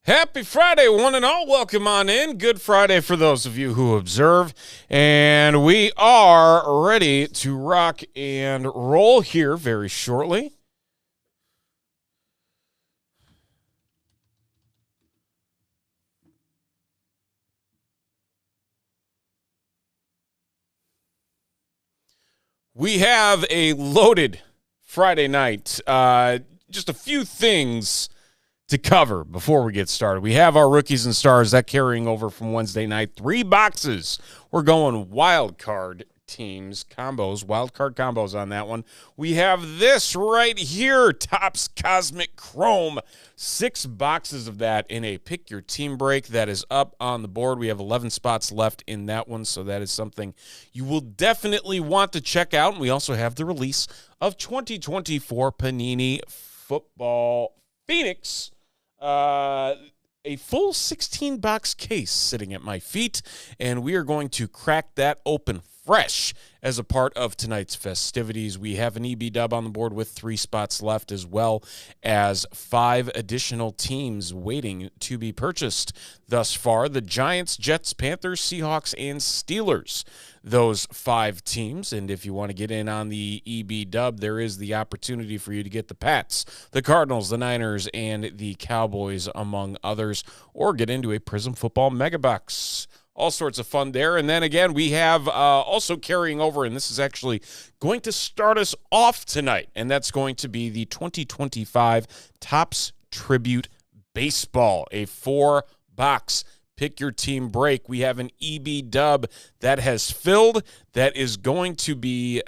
Happy Friday, one and all. Welcome on in. Good Friday for those of you who observe. And we are ready to rock and roll here very shortly. We have a loaded Friday night. Just a few things to cover before we get started. We have our rookies and stars that carrying over from Wednesday night. 3 boxes. We're going wild card teams, combos, wild card combos on that one. We have this right here, Topps Cosmic Chrome. 6 boxes of that in a pick your team break that is up on the board. We have 11 spots left in that one, so that is something you will definitely want to check out. And we also have the release of 2024 Panini Football Phoenix. A full 16-box case sitting at my feet, and we are going to crack that open fresh as a part of tonight's festivities. We have an EB dub on the board with 3 spots left, as well as 5 additional teams waiting to be purchased thus far. The Giants, Jets, Panthers, Seahawks, and Steelers. Those 5 teams. And if you want to get in on the EB dub, there is the opportunity for you to get the Pats, the Cardinals, the Niners, and the Cowboys, among others, or get into a Prism Football Mega Box. All sorts of fun there. And then again, we have also carrying over, and this is actually going to start us off tonight, and that's going to be the 2025 Topps Tribute Baseball, a 4-box pick your team break. We have an EB dub that has filled that is going to be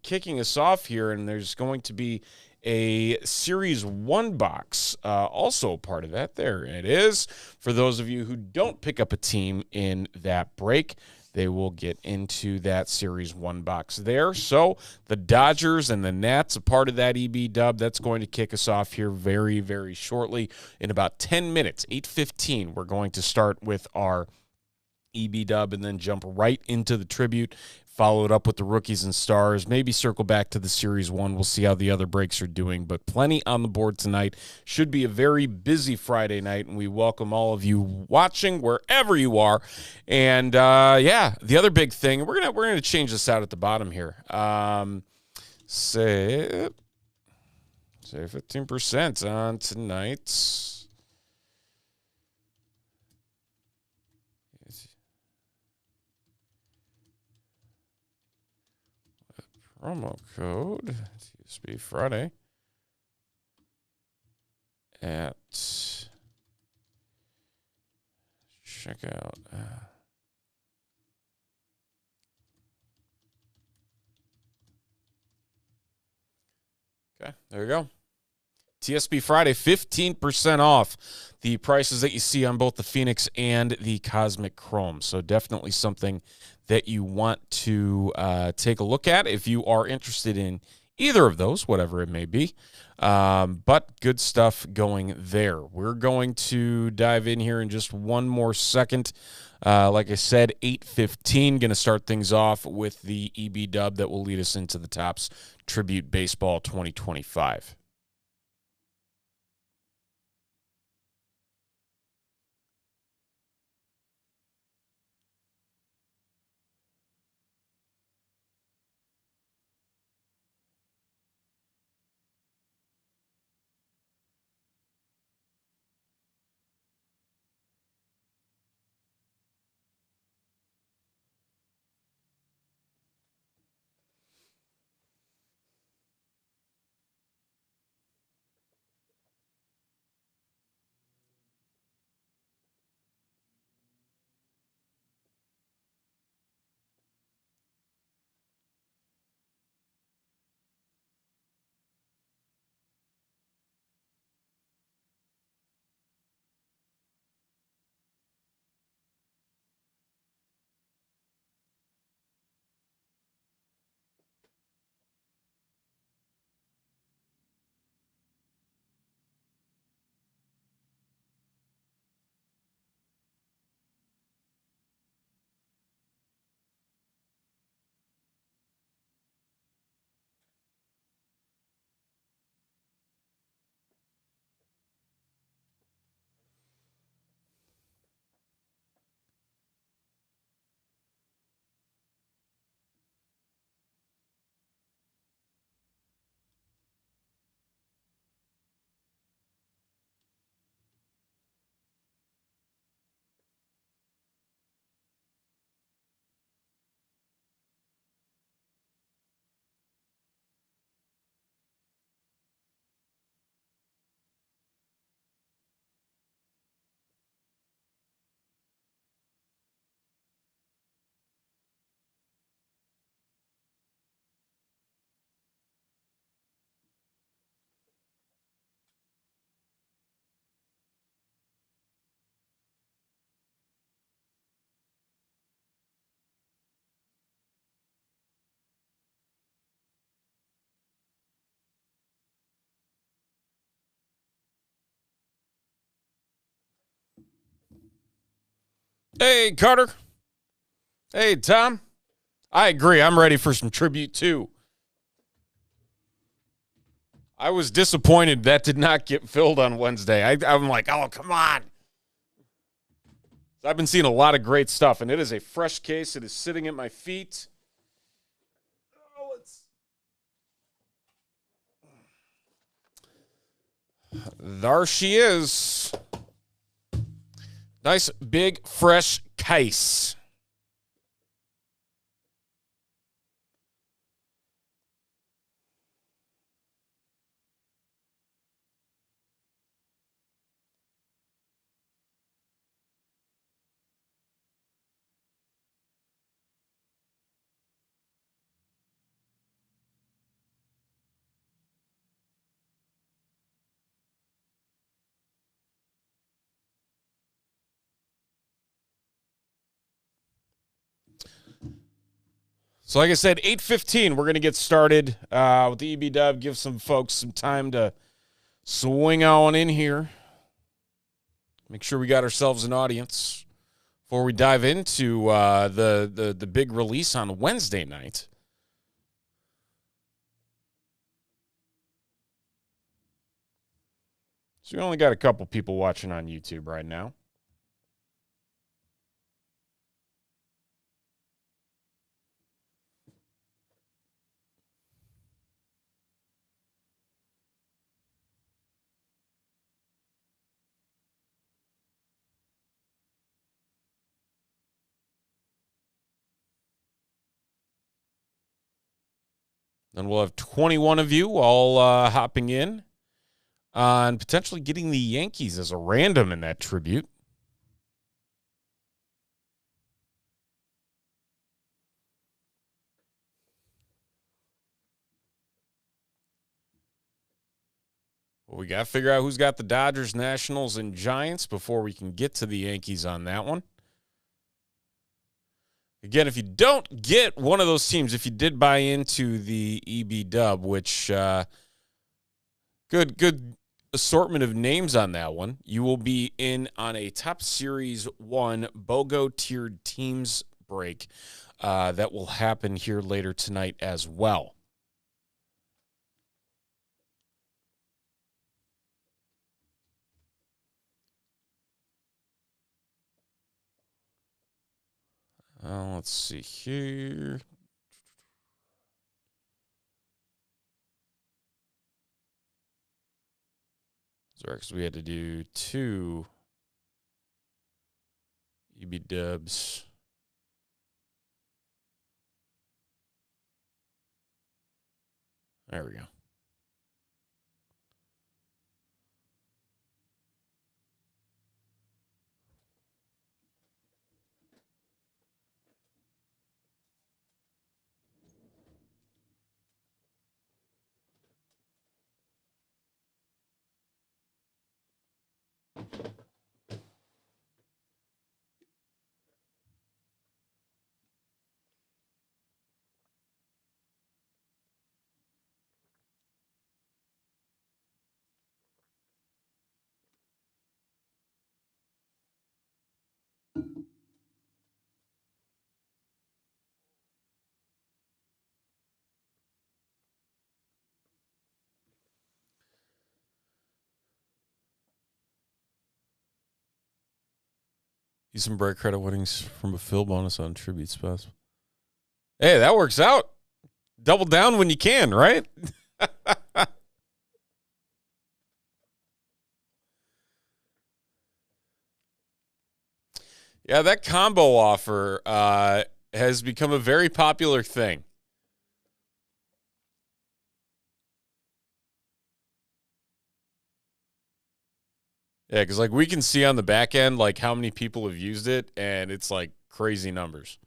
kicking us off here, and there's going to be a Series 1 box, also part of that. There it is. For those of you who don't pick up a team in that break, they will get into that Series 1 box there. So the Dodgers and the Nats, a part of that EB dub, that's going to kick us off here very, very shortly. In about 10 minutes, 8:15, we're going to start with our EB dub and then jump right into the tribute, follow it up with the rookies and stars, maybe circle back to the Series 1. We'll see how the other breaks are doing, but plenty on the board tonight. Should be a very busy Friday night, and we welcome all of you watching wherever you are. And yeah, the other big thing, we're gonna change this out at the bottom here. Say 15% on tonight's promo code, TSB Friday, at checkout. Okay, there you go. TSB Friday, 15% off the prices that you see on both the Phoenix and the Cosmic Chrome. So definitely something that you want to take a look at if you are interested in either of those, whatever it may be. But good stuff going there. We're going to dive in here in just one more second. Like I said, 8:15, going to start things off with the EB dub that will lead us into the Topps Tribute Baseball 2025. Hey, Carter. Hey, Tom. I agree. I'm ready for some tribute, too. I was disappointed that did not get filled on Wednesday. I'm like, oh, come on. I've been seeing a lot of great stuff, and it is a fresh case. It is sitting at my feet. There she is. Nice, big, fresh case. So, like I said, 8:15, we're going to get started with the EB Dub. Give some folks some time to swing on in here. Make sure we got ourselves an audience before we dive into the big release on Wednesday night. So we only got a couple people watching on YouTube right now. Then we'll have 21 of you all hopping in on potentially getting the Yankees as a random in that tribute. Well, we got to figure out who's got the Dodgers, Nationals, and Giants before we can get to the Yankees on that one. Again, if you don't get one of those teams, if you did buy into the EB Dub, which good assortment of names on that one, you will be in on a Top Series 1 BOGO tiered teams break that will happen here later tonight as well. Let's see here. Sorry, because we had to do 2 EB Dubs. There we go. Use some break credit winnings from a fill bonus on tribute spots. Hey, that works out. Double down when you can, right? Yeah, that combo offer has become a very popular thing. Yeah, because like we can see on the back end like how many people have used it, and it's like crazy numbers.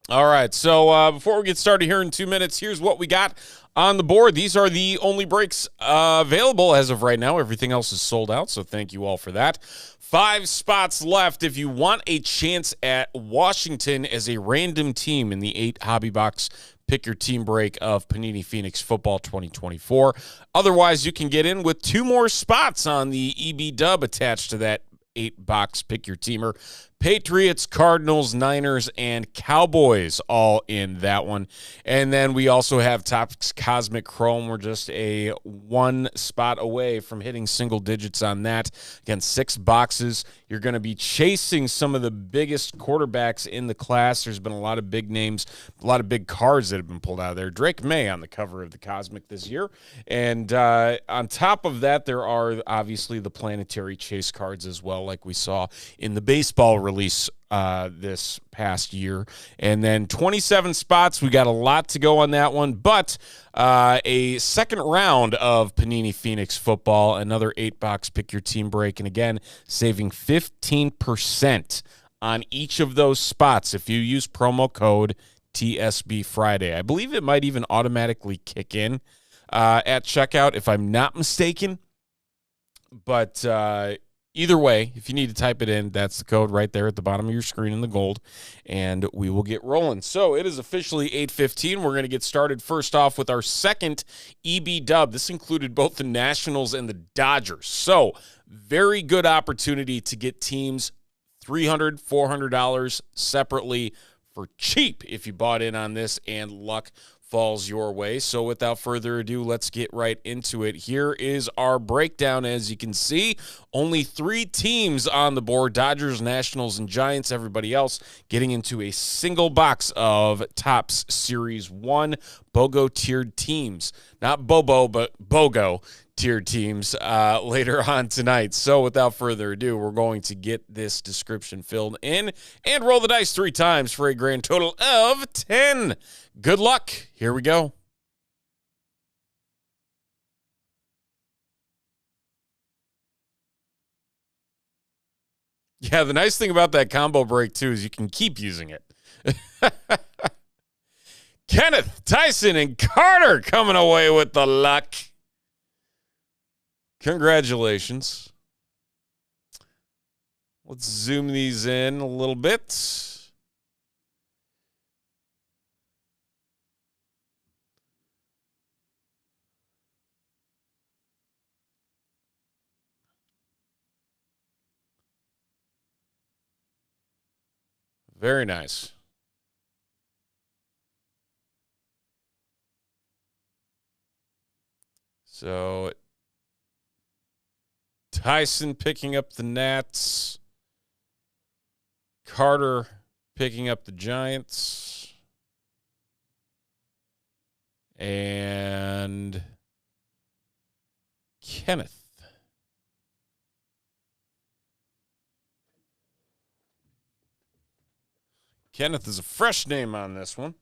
All right, so before we get started here in 2 minutes, here's what we got on the board. These are the only breaks available as of right now. Everything else is sold out, so thank you all for that. 5 spots left if you want a chance at Washington as a random team in the 8 Hobby Box Pick Your Team break of Panini Phoenix Football 2024. Otherwise, you can get in with 2 more spots on the EB Dub attached to that 8-box Pick Your Teamer. Patriots, Cardinals, Niners, and Cowboys all in that one. And then we also have Topps Cosmic Chrome. We're just a 1 spot away from hitting single digits on that. Again, 6 boxes. You're going to be chasing some of the biggest quarterbacks in the class. There's been a lot of big names, a lot of big cards that have been pulled out of there. Drake May on the cover of the Cosmic this year. And on top of that, there are obviously the planetary chase cards as well, like we saw in the baseball release this past year. And then 27 spots. We got a lot to go on that one, but a second round of Panini Phoenix Football, another 8-box Pick Your Team break. And again, saving 15% on each of those spots if you use promo code TSB Friday. I believe it might even automatically kick in at checkout if I'm not mistaken. But either way, if you need to type it in, that's the code right there at the bottom of your screen in the gold, and we will get rolling. So it is officially 8:15. We're going to get started first off with our second EB Dub. This included both the Nationals and the Dodgers. So very good opportunity to get teams $300, $400 separately for cheap if you bought in on this, and luck falls your way. So without further ado, let's get right into it. Here is our breakdown. As you can see, only 3 teams on the board: Dodgers, Nationals, and Giants. Everybody else getting into a single box of Topps Series 1 BOGO tiered teams. Not Bobo, but BOGO tiered teams later on tonight. So without further ado, we're going to get this description filled in and roll the dice 3 times for a grand total of 10. Good luck. Here we go. Yeah, the nice thing about that combo break, too, is you can keep using it. Kenneth, Tyson, and Carter coming away with the luck. Congratulations. Let's zoom these in a little bit. Very nice. So Tyson picking up the Nats. Carter picking up the Giants. And Kenneth. Kenneth is a fresh name on this one.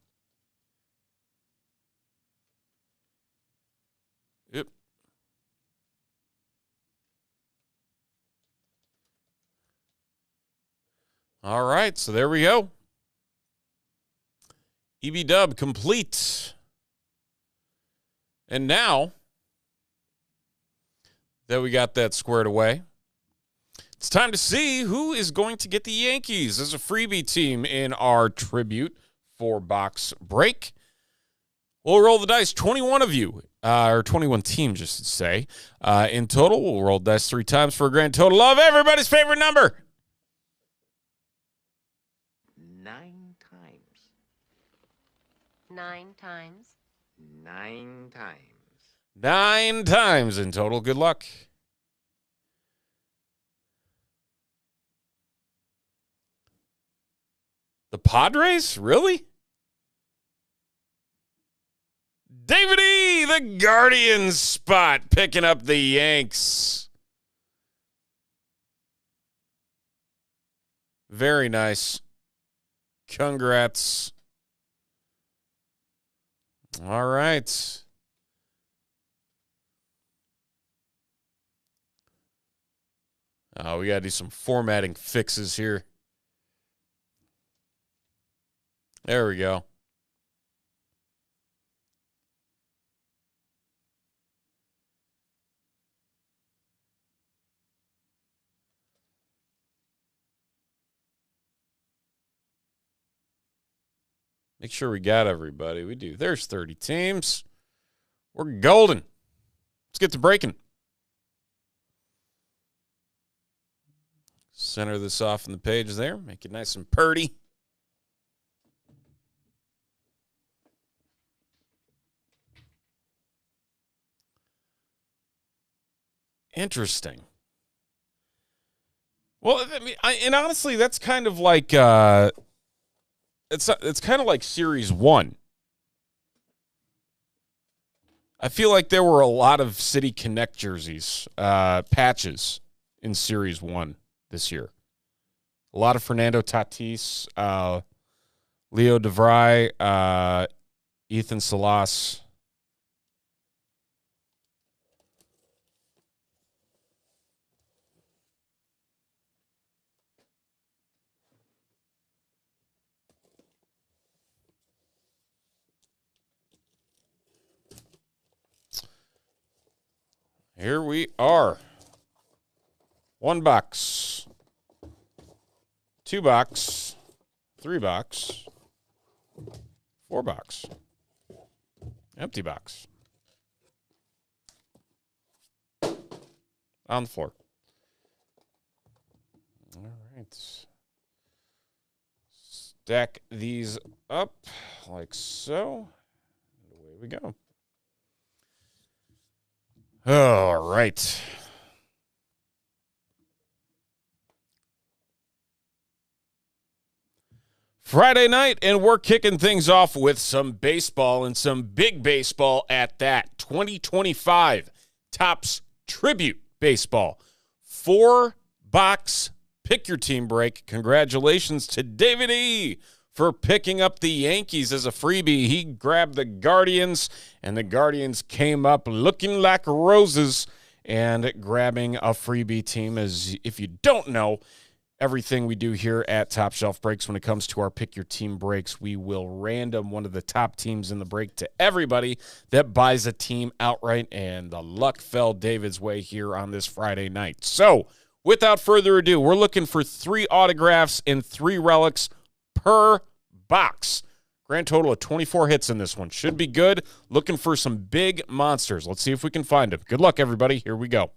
Yep. All right, so there we go. EB Dub complete. And now that we got that squared away, it's time to see who is going to get the Yankees as a freebie team in our tribute 4-box break. We'll roll the dice, 21 of you, or 21 teams, just to say. In total, we'll roll the dice 3 times for a grand total of everybody's favorite number. 9 times. 9 times. 9 times. 9 times in total. Good luck. The Padres? Really? David E., the Guardians spot, picking up the Yanks. Very nice. Congrats. All right. We got to do some formatting fixes here. There we go. Make sure we got everybody. We do. There's 30 teams. We're golden. Let's get to breaking. Center this off in the page there. Make it nice and purty. Interesting. Well, I mean, and honestly, that's kind of like it's kind of like Series 1. I feel like there were a lot of City Connect jerseys, patches in Series 1 this year. A lot of Fernando Tatis, Leo DeVry, Ethan Salas. Here we are. 1 box. 2 box. 3 box. 4 box. Empty box. On the floor. All right. Stack these up like so. And away we go. All right. Friday night, and we're kicking things off with some baseball, and some big baseball at that. 2025 Topps Tribute Baseball. 4-box pick your team break. Congratulations to David E. for picking up the Yankees as a freebie. He grabbed the Guardians, and the Guardians came up looking like roses and grabbing a freebie team. As if you don't know, everything we do here at Top Shelf Breaks when it comes to our pick your team breaks, we will random one of the top teams in the break to everybody that buys a team outright, and the luck fell David's way here on this Friday night. So without further ado, we're looking for 3 autographs and 3 relics per box. Grand total of 24 hits in this one. Should be good. Looking for some big monsters. Let's see if we can find them. Good luck, everybody. Here we go.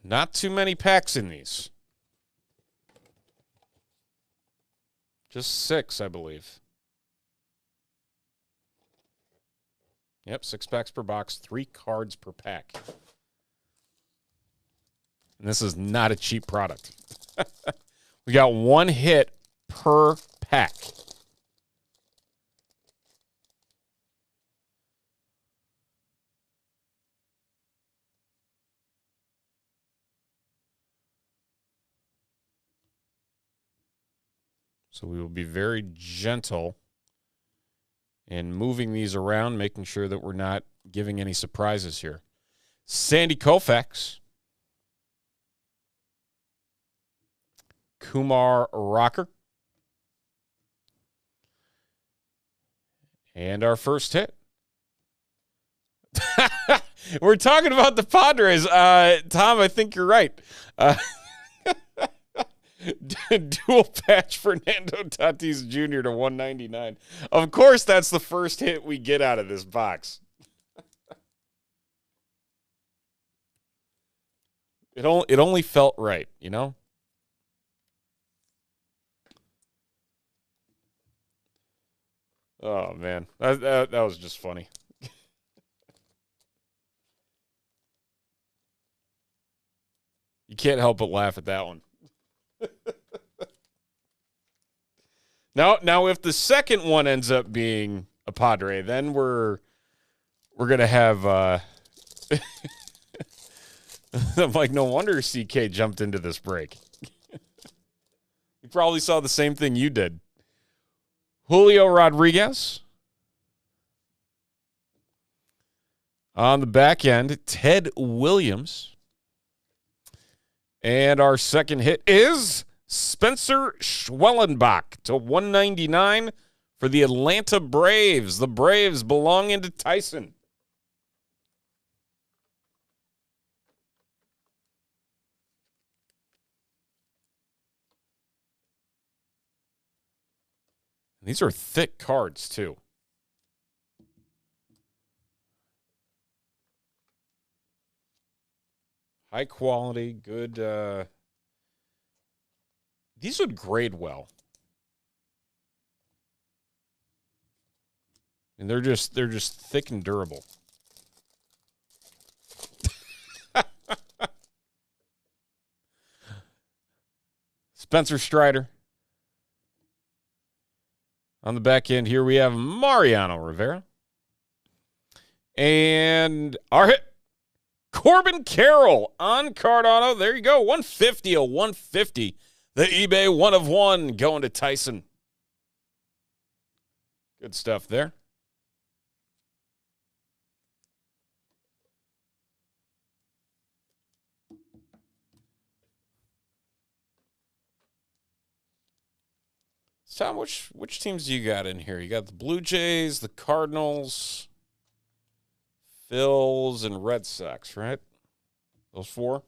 Not too many packs in these. Just 6, I believe. Yep, 6 packs per box, 3 cards per pack. And this is not a cheap product. We got 1 hit per pack. So we will be very gentle in moving these around, making sure that we're not giving any surprises here. Sandy Koufax. Kumar Rocker. And our first hit. We're talking about the Padres. Tom, I think you're right. Dual patch Fernando Tatis Jr. to 199. Of course, that's the first hit we get out of this box. It only felt right, you know? Oh, man. That was just funny. You can't help but laugh at that one. Now, if the second one ends up being a Padre, then we're gonna have. I'm like, no wonder CK jumped into this break. He probably saw the same thing you did. Julio Rodriguez. On the back end, Ted Williams. And our second hit is Spencer Schwellenbach to 199 for the Atlanta Braves. The Braves belonging to Tyson. These are thick cards, too. High quality, good. These would grade well. And they're just thick and durable. Spencer Strider. On the back end here, we have Mariano Rivera. And our hit, Corbin Carroll on card auto. There you go, 150, a 150. The eBay 1 of 1 going to Tyson. Good stuff there. Tom, which teams do you got in here? You got the Blue Jays, the Cardinals, Phils, and Red Sox, right? Those 4?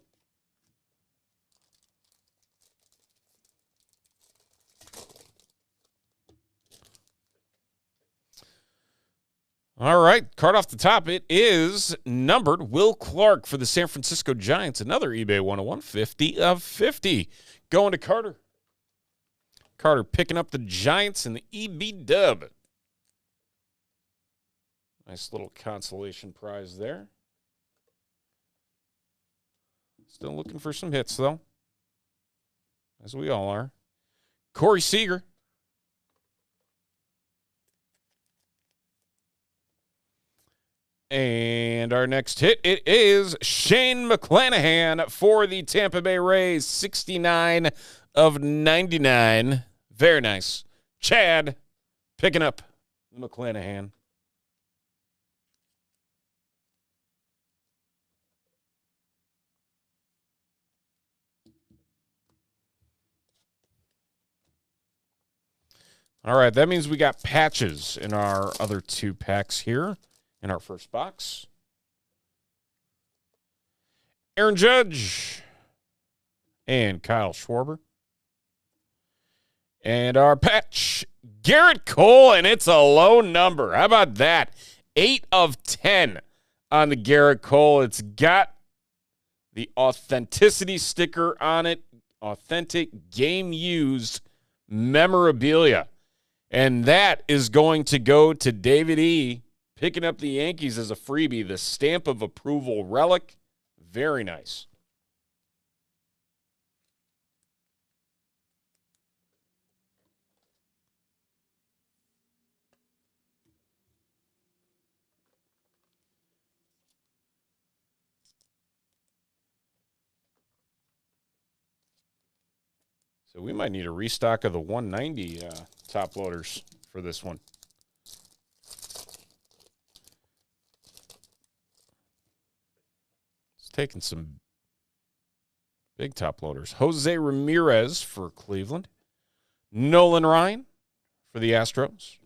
All right, card off the top. It is numbered Will Clark for the San Francisco Giants. Another eBay 101, 50 of 50. Going to Carter. Carter picking up the Giants and the EB dub. Nice little consolation prize there. Still looking for some hits, though, as we all are. Corey Seager. And our next hit, it is Shane McClanahan for the Tampa Bay Rays, 69 of 99. Very nice. Chad picking up the McClanahan. All right, that means we got patches in our other 2 packs here in our first box. Aaron Judge and Kyle Schwarber. And our patch, Garrett Cole, and it's a low number. How about that? 8 of 10 on the Garrett Cole. It's got the authenticity sticker on it, authentic game-used memorabilia. And that is going to go to David E., picking up the Yankees as a freebie, the stamp of approval relic. Very nice. So we might need a restock of the 190 top loaders for this one. It's taking some big top loaders. Jose Ramirez for Cleveland. Nolan Ryan for the Astros.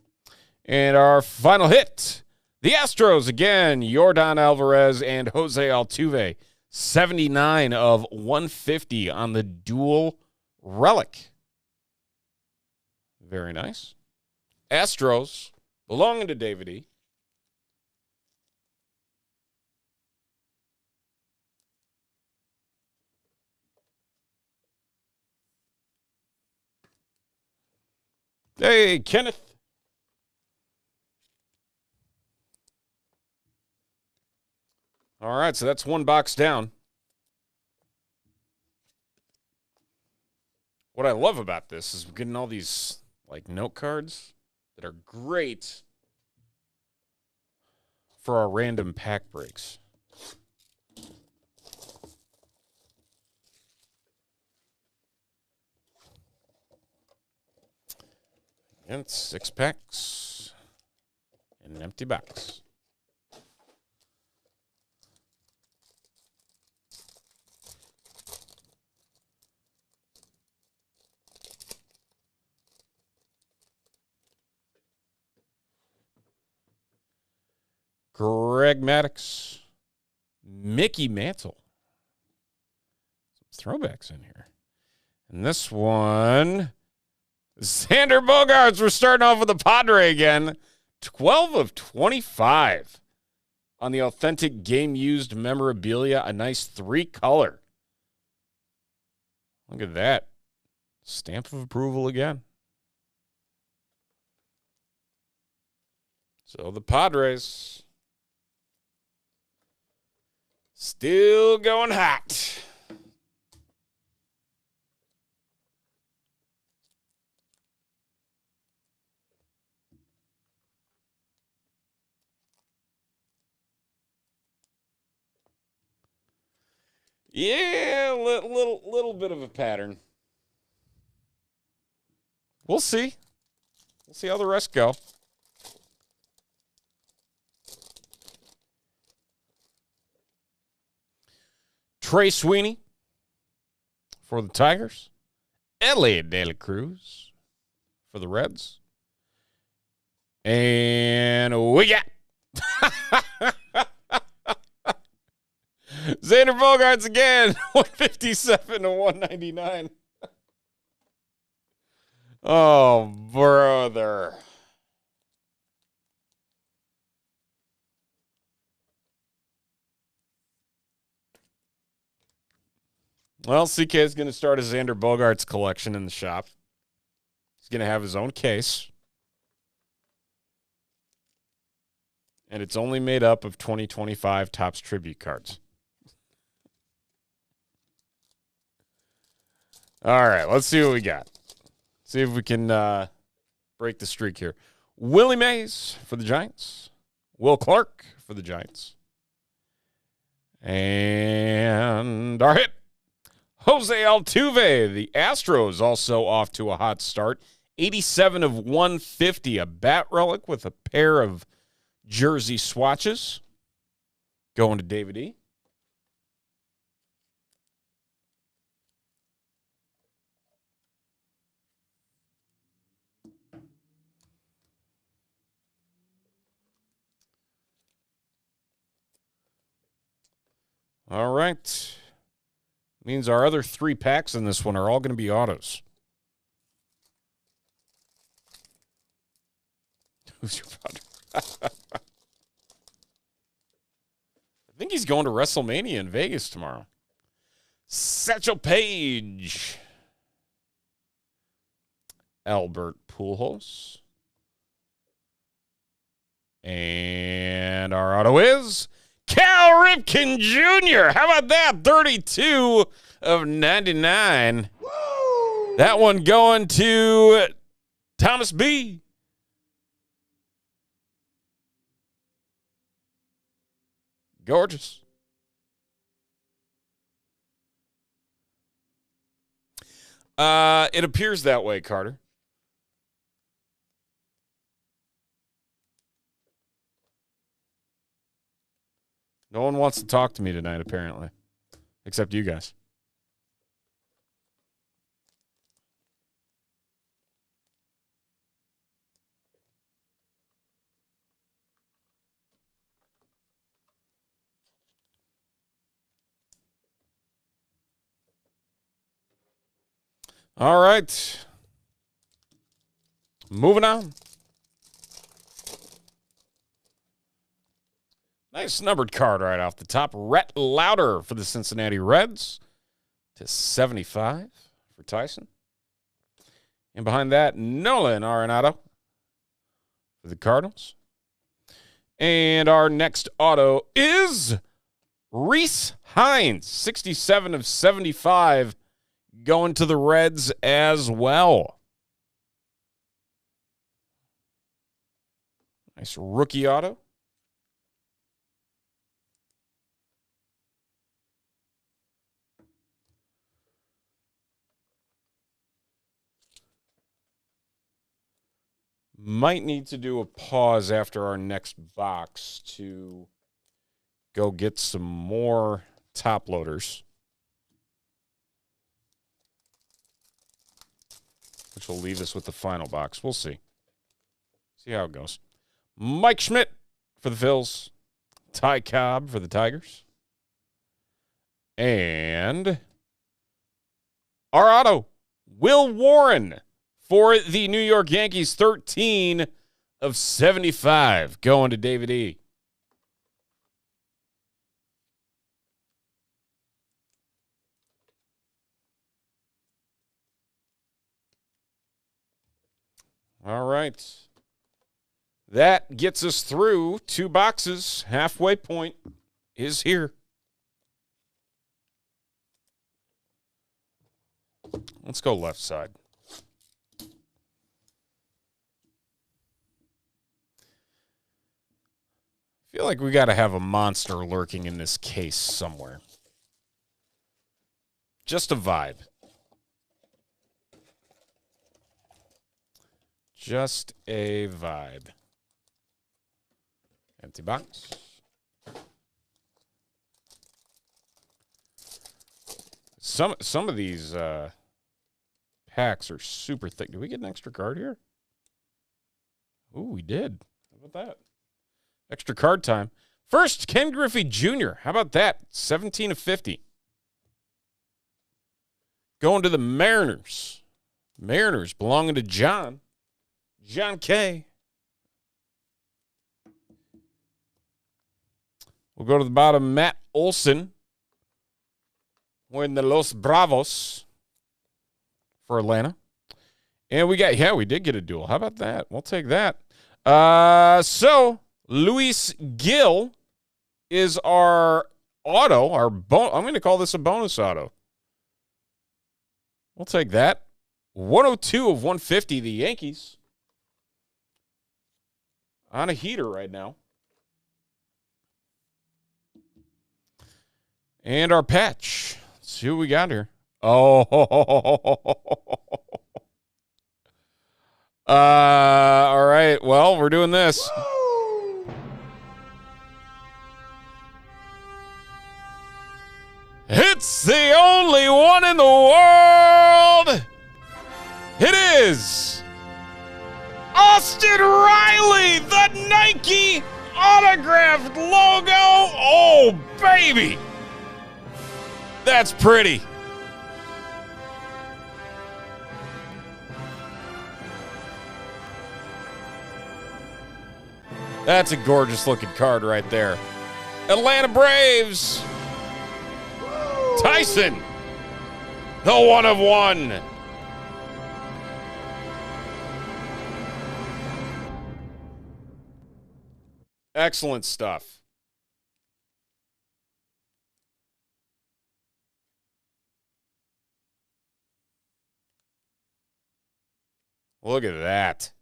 And our final hit, the Astros again, Yordan Alvarez and Jose Altuve. 79 of 150 on the dual relic. Very nice. Astros belonging to David E. Hey, Kenneth. All right, so that's 1 box down. What I love about this is we're getting all these like note cards that are great for our random pack breaks. And it's 6 packs and an empty box. Greg Maddux, Mickey Mantle. Some throwbacks in here. And this one, Xander Bogaerts. We're starting off with the Padre again. 12 of 25 on the authentic game-used memorabilia. A nice 3-color. Look at that. Stamp of approval again. So the Padres still going hot. Yeah, little bit of a pattern. We'll see. We'll see how the rest go. Trey Sweeney for the Tigers. Elliot De La Cruz for the Reds. And we got Xander Bogaerts again. 157 to 199. Oh, brother. Well, CK is going to start a Xander Bogaerts collection in the shop. He's going to have his own case. And it's only made up of 2025 Topps tribute cards. All right, let's see what we got. See if we can break the streak here. Willie Mays for the Giants. Will Clark for the Giants. And our hit, Jose Altuve. The Astros also off to a hot start. 87 of 150. A bat relic with a pair of jersey swatches. Going to David E. All right. Means our other 3 packs in this one are all going to be autos. Who's your father? I think he's going to WrestleMania in Vegas tomorrow. Satchel Paige. Albert Pujols. And our auto is Cal Ripken Jr. How about that? 32 of 99. Woo! That one going to Thomas B. Gorgeous. It appears that way, Carter. No one wants to talk to me tonight, apparently, except you guys. All right. Moving on. Nice numbered card right off the top. Rhett Lauder for the Cincinnati Reds to 75 for Tyson. And behind that, Nolan Arenado for the Cardinals. And our next auto is Reese Hines, 67 of 75, going to the Reds as well. Nice rookie auto. Might need to do a pause after our next box to go get some more top loaders, which will leave us with the final box. We'll see. See how it goes. Mike Schmidt for the Phils. Ty Cobb for the Tigers. And our auto, Will Warren for the New York Yankees, 13 of 75, going to David E. All right. That gets us through 2 boxes. Halfway point is here. Let's go left side. I feel like we got to have a monster lurking in this case somewhere. Just a vibe. Just a vibe. Empty box. Some of these packs are super thick. Did we get an extra card here? Ooh, we did. How about that? Extra card time. First, Ken Griffey Jr. How about that? 17 of 50. Going to the Mariners. Mariners belonging to John. John K. We'll go to the bottom. Matt Olson. Wearing the Los Bravos for Atlanta. And we did get a duel. How about that? We'll take that. So Luis Gil is our auto, I'm going to call this a bonus auto. We'll take that. 102 of 150, the Yankees. On a heater right now. And our patch. Let's see what we got here. Oh. All right. Well, we're doing this. Woo! It's the only one in the world. It is Austin Riley, the Nike autographed logo. Oh, baby. That's pretty. That's a gorgeous looking card right there. Atlanta Braves. Tyson. The 1 of 1. Excellent stuff. Look at that.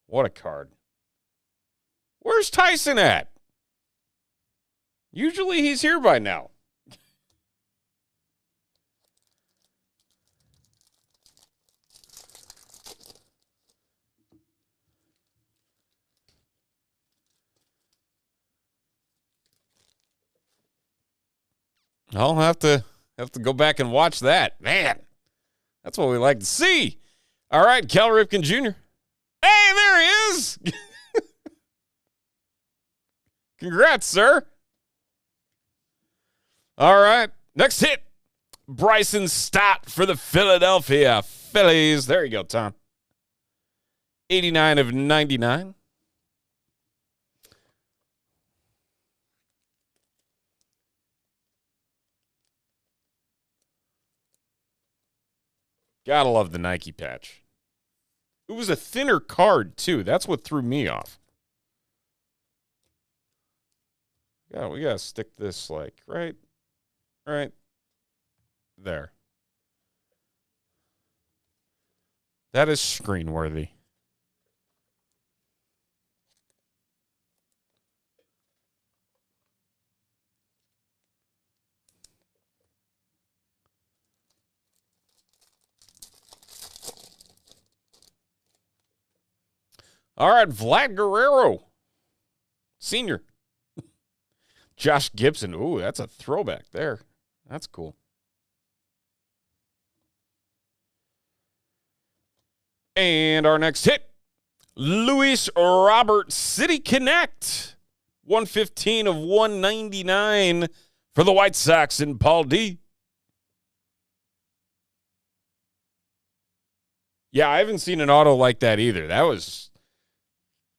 What a card. Where's Tyson at? Usually he's here by now. I'll have to go back and watch that. Man, that's what we like to see. All right, Cal Ripken Jr. Hey, there he is. Congrats, sir. All right, next hit. Bryson Stott for the Philadelphia Phillies. There you go, Tom. 89 of 99. Gotta love the Nike patch. It was a thinner card, too. That's what threw me off. Yeah, we gotta stick this, like, right there. That is screen worthy. All right, Vlad Guerrero, senior. Josh Gibson. Ooh, that's a throwback there. That's cool. And our next hit, Luis Robert, City Connect. 115 of 199 for the White Sox and Paul D. Yeah, I haven't seen an auto like that either. That was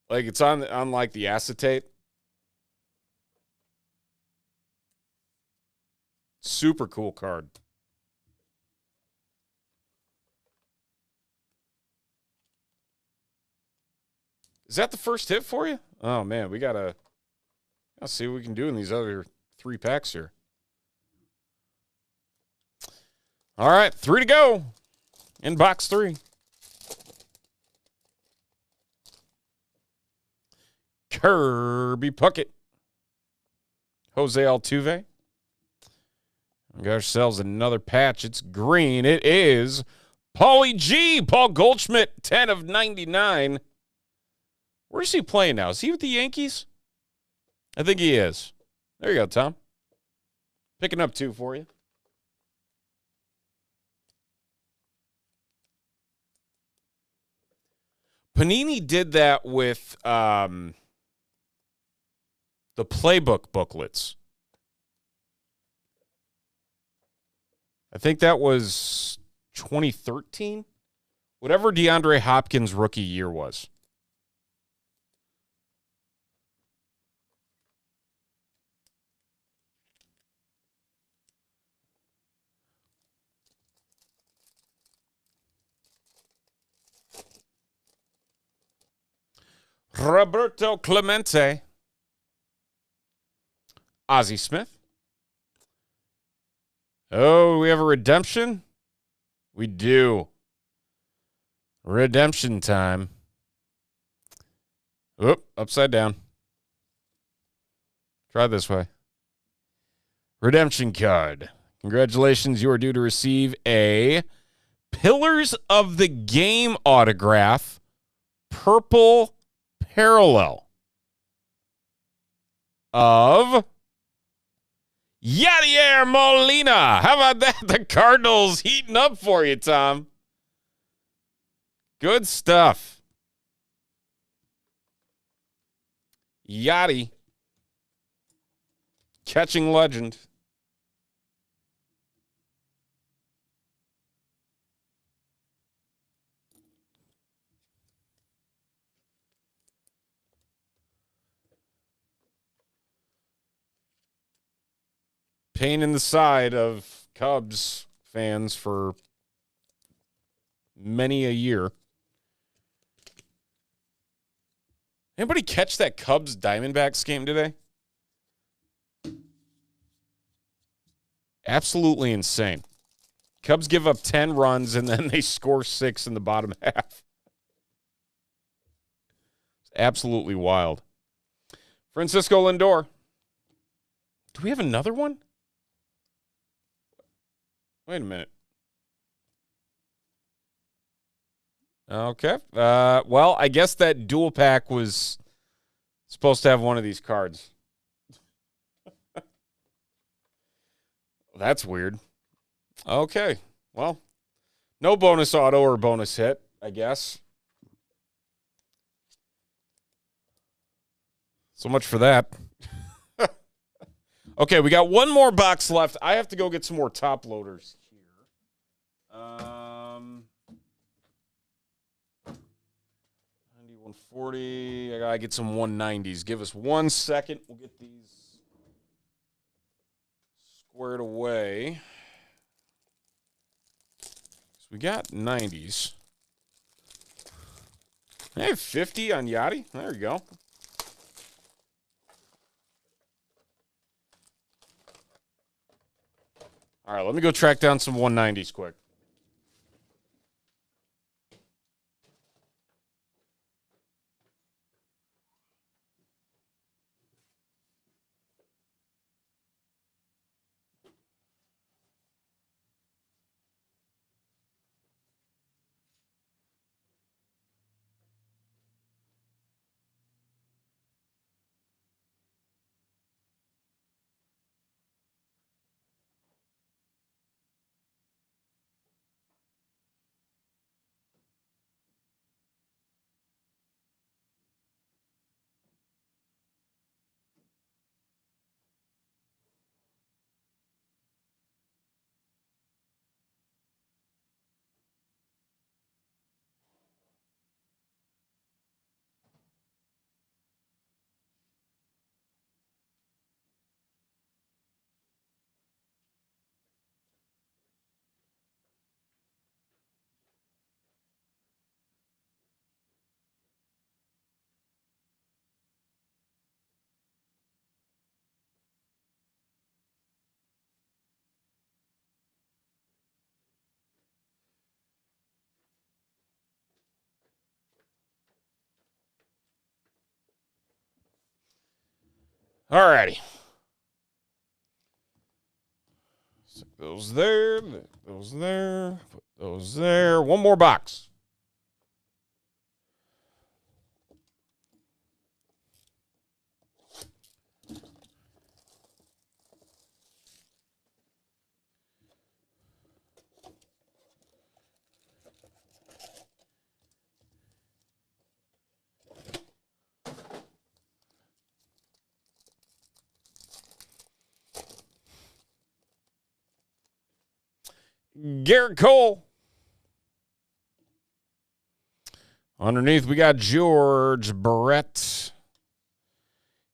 like it's on like the acetate. Super cool card. Is that the first hit for you? Oh man, we gotta see what we can do in these other 3 packs here. All right, 3 to go in box 3. Kirby Puckett. Jose Altuve. We got ourselves another patch. It's green. It is Paulie G. Paul Goldschmidt, 10 of 99. Where is he playing now? Is he with the Yankees? I think he is. There you go, Tom. Picking up 2 for you. Panini did that with the playbook booklets. I think that was 2013. Whatever DeAndre Hopkins' rookie year was. Roberto Clemente. Ozzie Smith. Oh, we have a redemption? We do. Redemption time. Oop, upside down. Try this way. Redemption card. Congratulations, you are due to receive a Pillars of the Game autograph, purple parallel of Yadier Molina. How about that? The Cardinals heating up for you, Tom. Good stuff. Yachty. Catching legend. Pain in the side of Cubs fans for many a year. Anybody catch that Cubs Diamondbacks game today? Absolutely insane. Cubs give up 10 runs and then they score 6 in the bottom half. It's absolutely wild. Francisco Lindor. Do we have another one? Wait a minute. Okay. Well, I guess that dual pack was supposed to have one of these cards. That's weird. Okay. Well, no bonus auto or bonus hit, I guess. So much for that. Okay, we got one more box left. I have to go get some more top loaders here. 9140. I gotta get some 190s. Give us 1 second. We'll get these squared away. So we got 90s. Hey, 50 on Yachty. There you go. All right, let me go track down some 190s quick. All righty. Stick those there. Those there. Put those there. One more box. Garrett Cole. Underneath, we got George Barrett.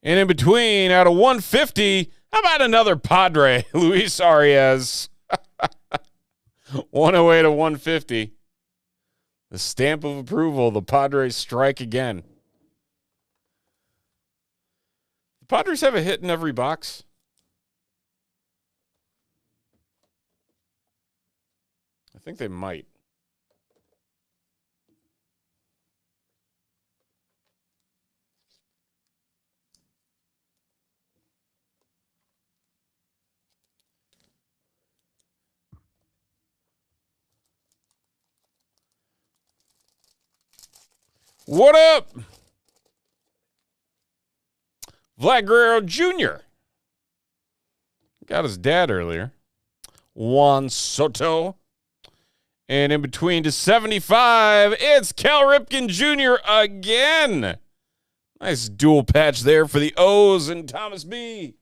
And in between, out of 150, how about another Padre, Luis Arias? 108 to 150. The stamp of approval. The Padres strike again. The Padres have a hit in every box. I think they might. What up? Vlad Guerrero Jr. Got his dad earlier. Juan Soto. And in between to 75, it's Cal Ripken Jr. again. Nice dual patch there for the O's and Thomas B.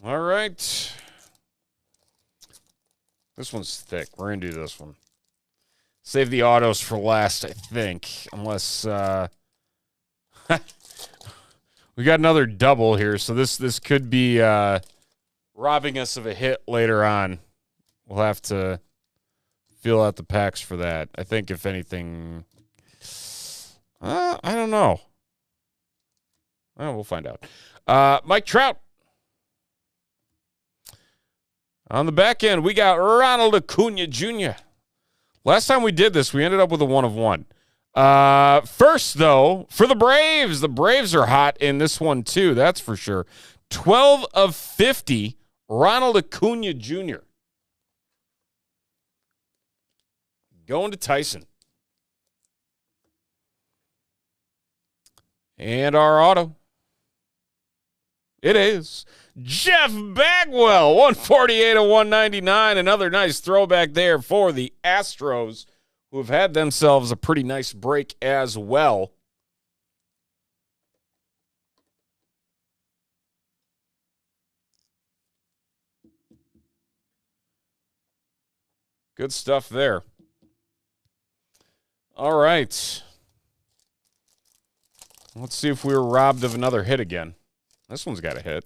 All right. This one's thick. We're going to do this one. Save the autos for last, I think. Unless we got another double here, so this could be robbing us of a hit later on. We'll have to fill out the packs for that. I think if anything, I don't know. Well, we'll find out. Mike Trout. On the back end, we got Ronald Acuna Jr. Last time we did this, we ended up with a 1 of 1. First, though, for the Braves are hot in this one, too. That's for sure. 12 of 50, Ronald Acuna Jr. Going to Tyson. And our auto. It is Jeff Bagwell, 148 to 199. Another nice throwback there for the Astros, who have had themselves a pretty nice break as well. Good stuff there. All right. Let's see if we were robbed of another hit again. This one's got a hit.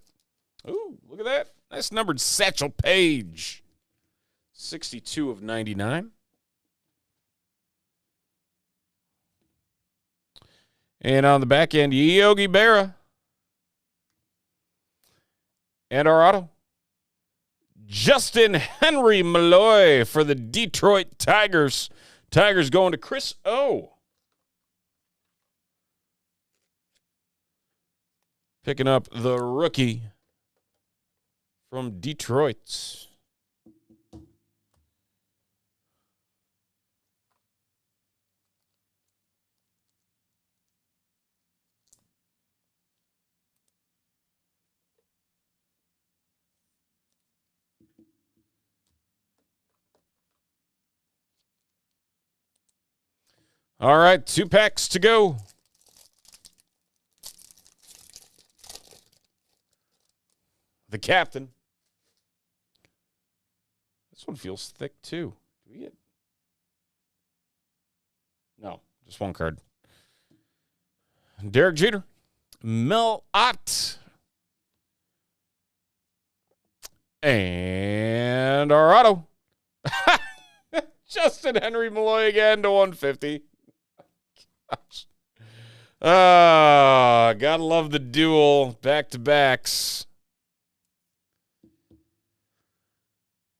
Ooh, look at that. Nice numbered Satchel Paige. 62 of 99. And on the back end, Yogi Berra. And our auto, Justin Henry Malloy for the Detroit Tigers. Tigers going to Chris O. Picking up the rookie from Detroit. All right, 2 packs to go. The captain. This one feels thick, too. Do we get? No, just one card. Derek Jeter. Mel Ott. And our auto. Justin Henry Malloy again to 150. Gosh. Gotta love the duel. Back-to-backs.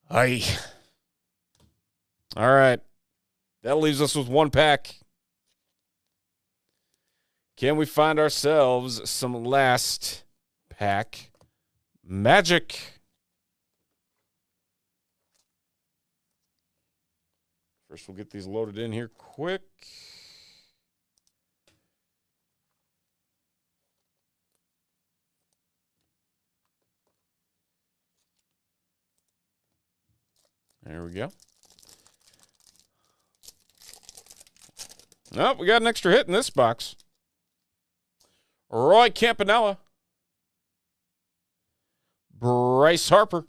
Aye. All right. That leaves us with one pack. Can we find ourselves some last pack magic? First, we'll get these loaded in here quick. There we go. Oh, we got an extra hit in this box. Roy Campanella. Bryce Harper.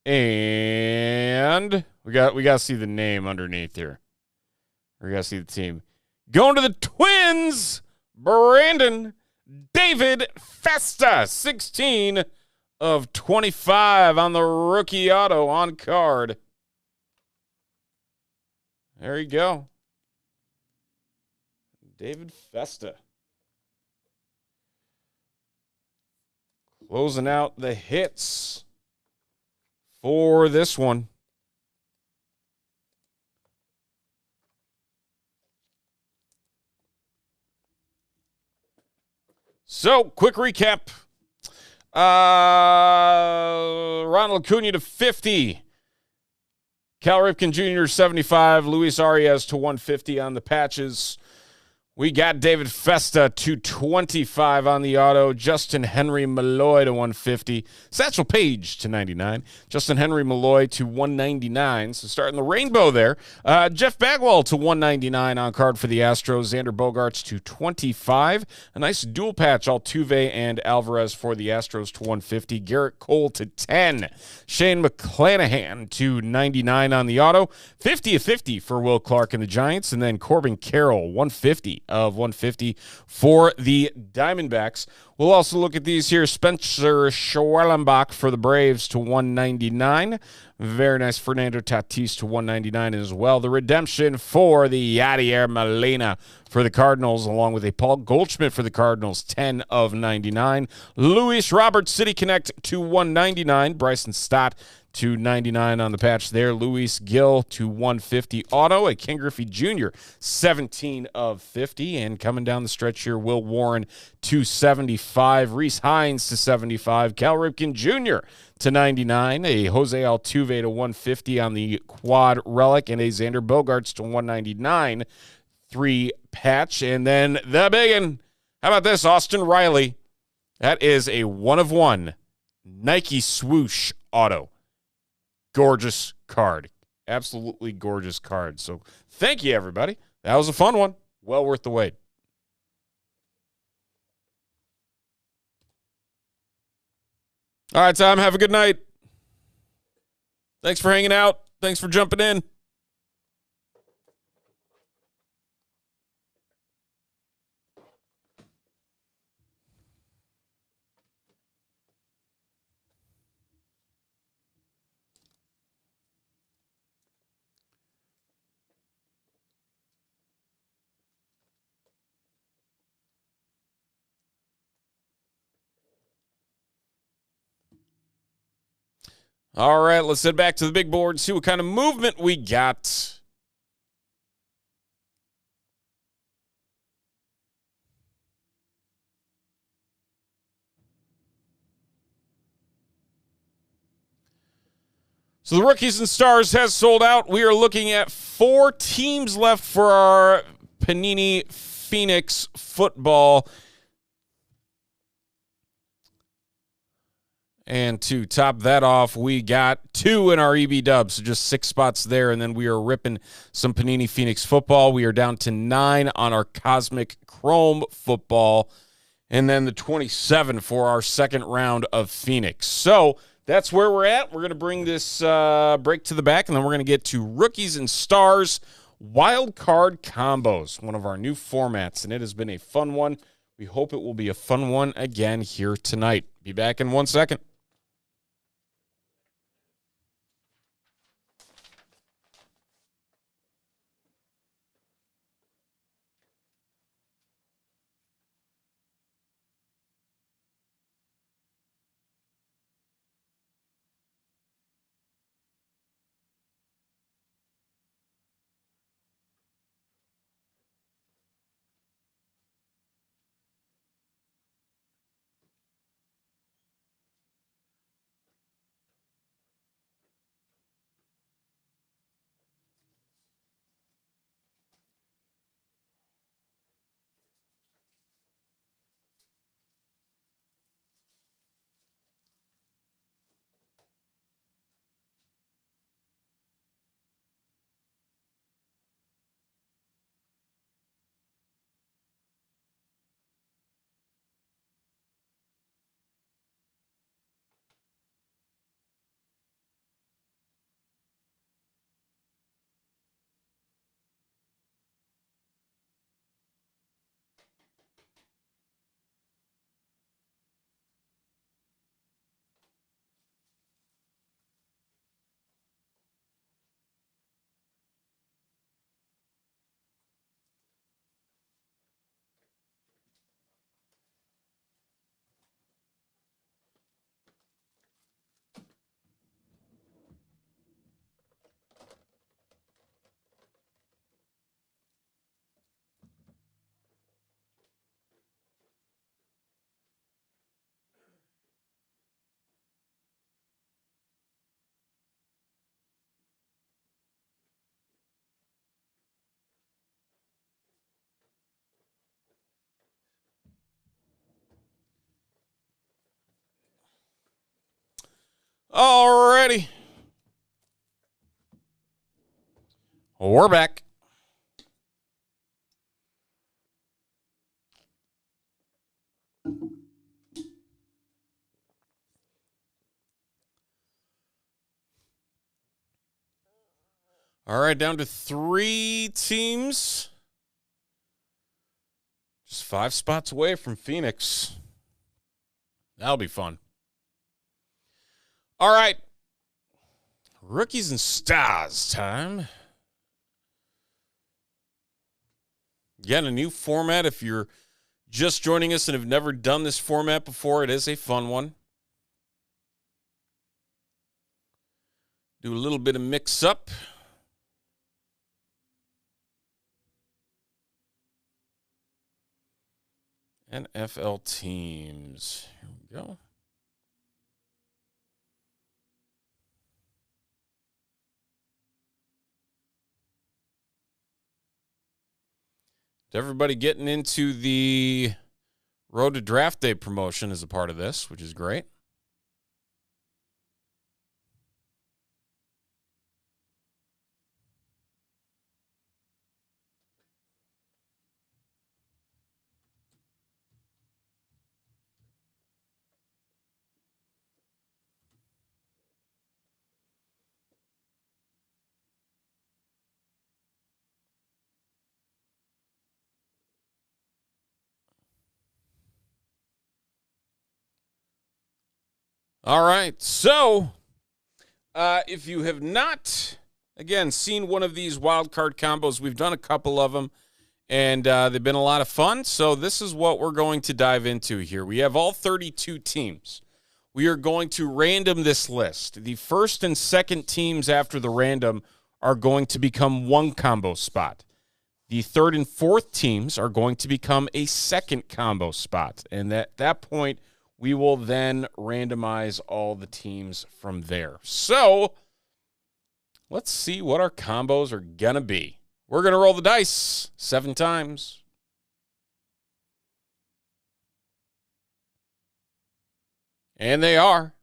And we got to see the name underneath here. We got to see the team. Going to the Twins, Brandon David Festa, 16 of 25 on the rookie auto on card. There you go. David Festa. Closing out the hits for this one. So, quick recap. Ronald Acuna to 50. Cal Ripken Jr. 75. Luis Arias to 150 on the patches. We got David Festa to 25 on the auto. Justin Henry Malloy to 150. Satchel Paige to 99. Justin Henry Malloy to 199. So starting the rainbow there. Jeff Bagwell to 199 on card for the Astros. Xander Bogaerts to 25. A nice dual patch, Altuve and Alvarez for the Astros to 150. Garrett Cole to 10. Shane McClanahan to 99 on the auto. 50 of 50 for Will Clark and the Giants. And then Corbin Carroll, 150 of 150 for the Diamondbacks. We'll also look at these here. Spencer Schwellenbach for the Braves to 199. Very nice. Fernando Tatis to 199 as well. The redemption for the Yadier Molina for the Cardinals, along with a Paul Goldschmidt for the Cardinals, 10 of 99. Luis Robert City Connect to 199. Bryson Stott to 99 on the patch there. Luis Gill to 150 auto. A Ken Griffey Jr. 17 of 50. And coming down the stretch here, Will Warren to 75. Reese Hines to 75. Cal Ripken Jr. to 99. A Jose Altuve to 150 on the quad relic. And a Xander Bogaerts to 199. 3 patch. And then the big one. How about this? Austin Riley. That is a 1-of-1 Nike swoosh auto. Gorgeous card. Absolutely gorgeous card. So thank you, everybody. That was a fun one. Well worth the wait. All right, Tom, have a good night. Thanks for hanging out. Thanks for jumping in. All right, let's head back to the big board, see what kind of movement we got. So the Rookies and Stars has sold out. We are looking at 4 teams left for our Panini Phoenix football. And to top that off, we got 2 in our EB dubs, so just 6 spots there, and then we are ripping some Panini Phoenix football. We are down to 9 on our Cosmic Chrome football, and then the 27 for our second round of Phoenix. So that's where we're at. We're going to bring this break to the back, and then we're going to get to Rookies and Stars Wild Card Combos, one of our new formats, and it has been a fun one. We hope it will be a fun one again here tonight. Be back in 1 second. Alrighty. We're back. All right, down to 3 teams. Just 5 spots away from Phoenix. That'll be fun. All right. Rookies and stars time. Again, a new format. If you're just joining us and have never done this format before, it is a fun one. Do a little bit of mix-up. NFL teams. Here we go. Everybody getting into the Road to Draft Day promotion as a part of this, which is great. All right, so if you have not, again, seen one of these wild card combos, we've done a couple of them, and they've been a lot of fun. So this is what we're going to dive into here. We have all 32 teams. We are going to random this list. The first and second teams after the random are going to become one combo spot. The third and fourth teams are going to become a second combo spot, and at that point, we will then randomize all the teams from there. So let's see what our combos are going to be. We're going to roll the dice 7 times. And they are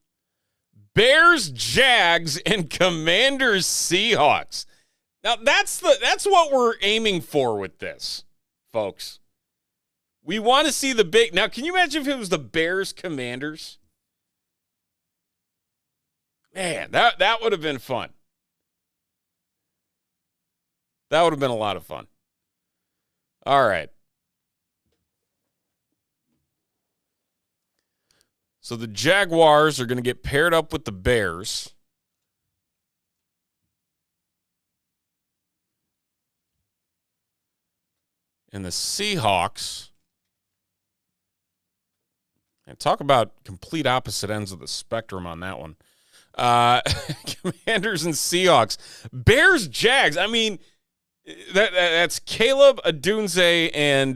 Bears, Jags, and Commanders, Seahawks. Now, that's what we're aiming for with this, folks. We want to see the big... Now, can you imagine if it was the Bears Commanders? Man, that would have been fun. That would have been a lot of fun. All right. So the Jaguars are going to get paired up with the Bears. And the Seahawks... And talk about complete opposite ends of the spectrum on that one. Commanders and Seahawks. Bears, Jags. I mean, that's Caleb Adunze and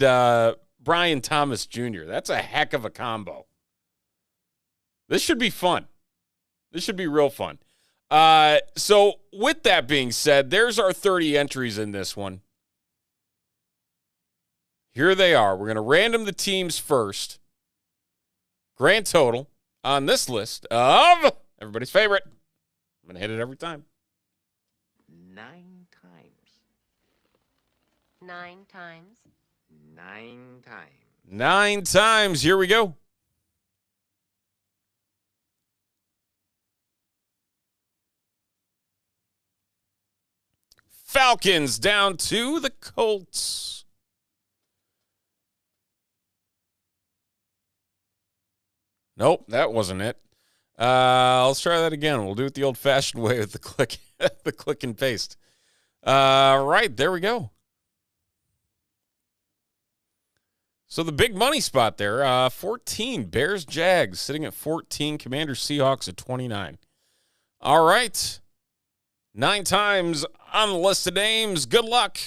Brian Thomas Jr. That's a heck of a combo. This should be fun. This should be real fun. So with that being said, there's our 30 entries in this one. Here they are. We're going to random the teams first. Grand total on this list of everybody's favorite. I'm going to hit it every time. 9 times. 9 times. 9 times. 9 times. Here we go. Falcons down to the Colts. Nope, that wasn't it. Let's try that again. We'll do it the old-fashioned way with the click, the click and paste. Right, there we go. So the big money spot there, 14, Bears, Jags, sitting at 14, Commanders, Seahawks at 29. All right, 9 times on the list of names. Good luck.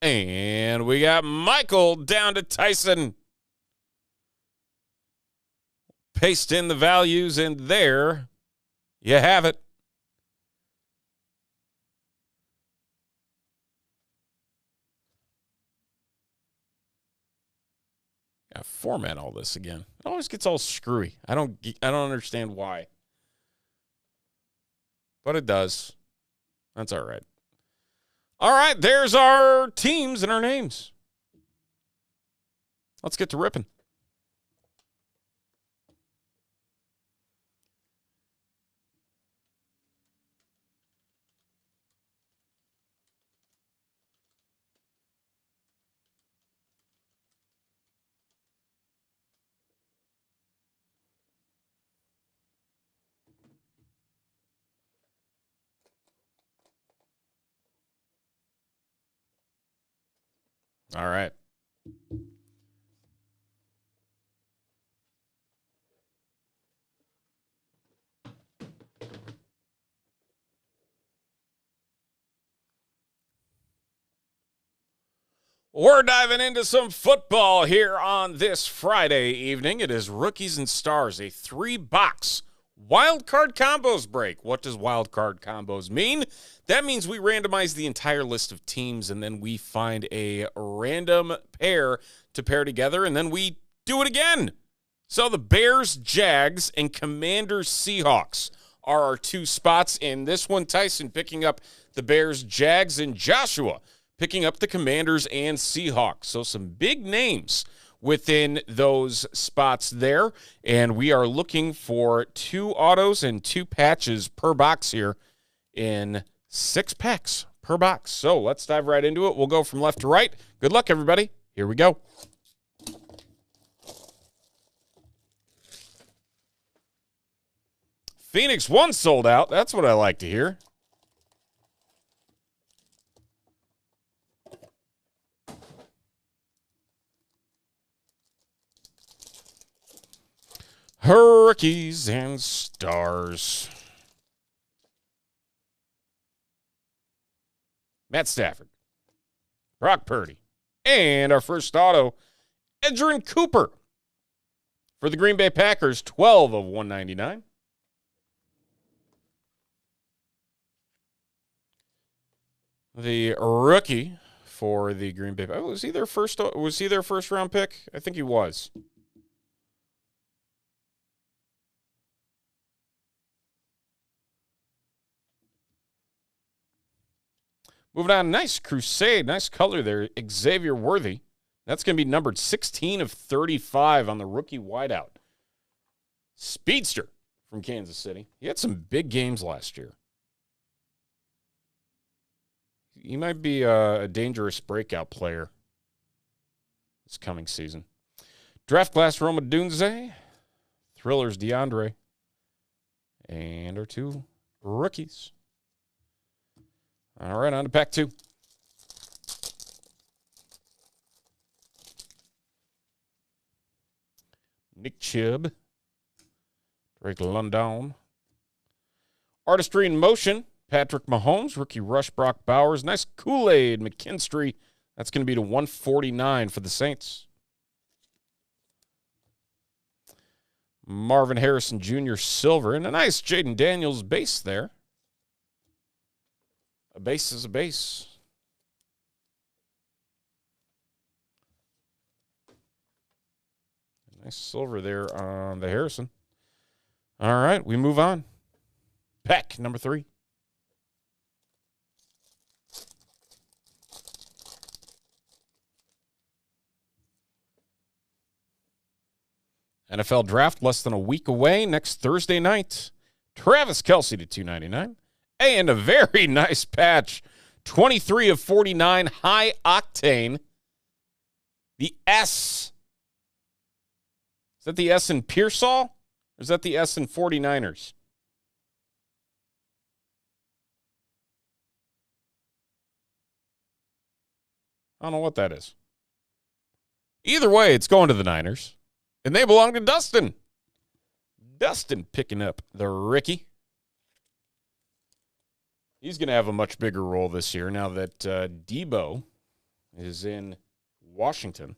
And we got Michael down to Tyson. Paste in the values, and there you have it. Gotta format all this again. It always gets all screwy. I don't understand why. But it does. That's all right. All right, there's our teams and our names. Let's get to ripping. All right. We're diving into some football here on this Friday evening. It is Rookies and Stars, a 3-box wild card combos break. What does wild card combos mean? That means we randomize the entire list of teams, and then we find a random pair to pair together, and then we do it again. So the Bears, Jags, and Commanders, Seahawks are our 2 spots. In this one, Tyson picking up the Bears, Jags, and Joshua picking up the Commanders and Seahawks. So some big names within those spots there. And we are looking for 2 autos and 2 patches per box here in 6 packs per box. So let's dive right into it. We'll go from left to right. Good luck, everybody. Here we go. Phoenix 1 sold out. That's what I like to hear. Rookies and Stars. Matt Stafford, Brock Purdy, and our first auto, Edgerrin Cooper for the Green Bay Packers, 12 of 199. The rookie for the Green Bay Packers. Was he their first round pick? I think he was. Moving on, nice Crusade, nice color there, Xavier Worthy. That's going to be numbered 16 of 35 on the rookie wideout. Speedster from Kansas City. He had some big games last year. He might be a dangerous breakout player this coming season. Draft class Roma Dunze, Thrillers DeAndre, and our 2 rookies. All right, on to pack 2. Nick Chubb, Drake London. Artistry in Motion, Patrick Mahomes, rookie rush Brock Bowers. Nice Kool-Aid, McKinstry. That's going to be to 149 for the Saints. Marvin Harrison Jr. Silver, and a nice Jaden Daniels base there. A base is a base. Nice silver there on the Harrison. All right, we move on. Pack number 3. NFL Draft less than a week away next Thursday night. Travis Kelce to 299. And a very nice patch. 23 of 49, high octane. The S. Is that the S in Pearsall? Or is that the S in 49ers? I don't know what that is. Either way, it's going to the Niners. And they belong to Dustin. Dustin picking up the Ricky. He's going to have a much bigger role this year now that Debo is in Washington.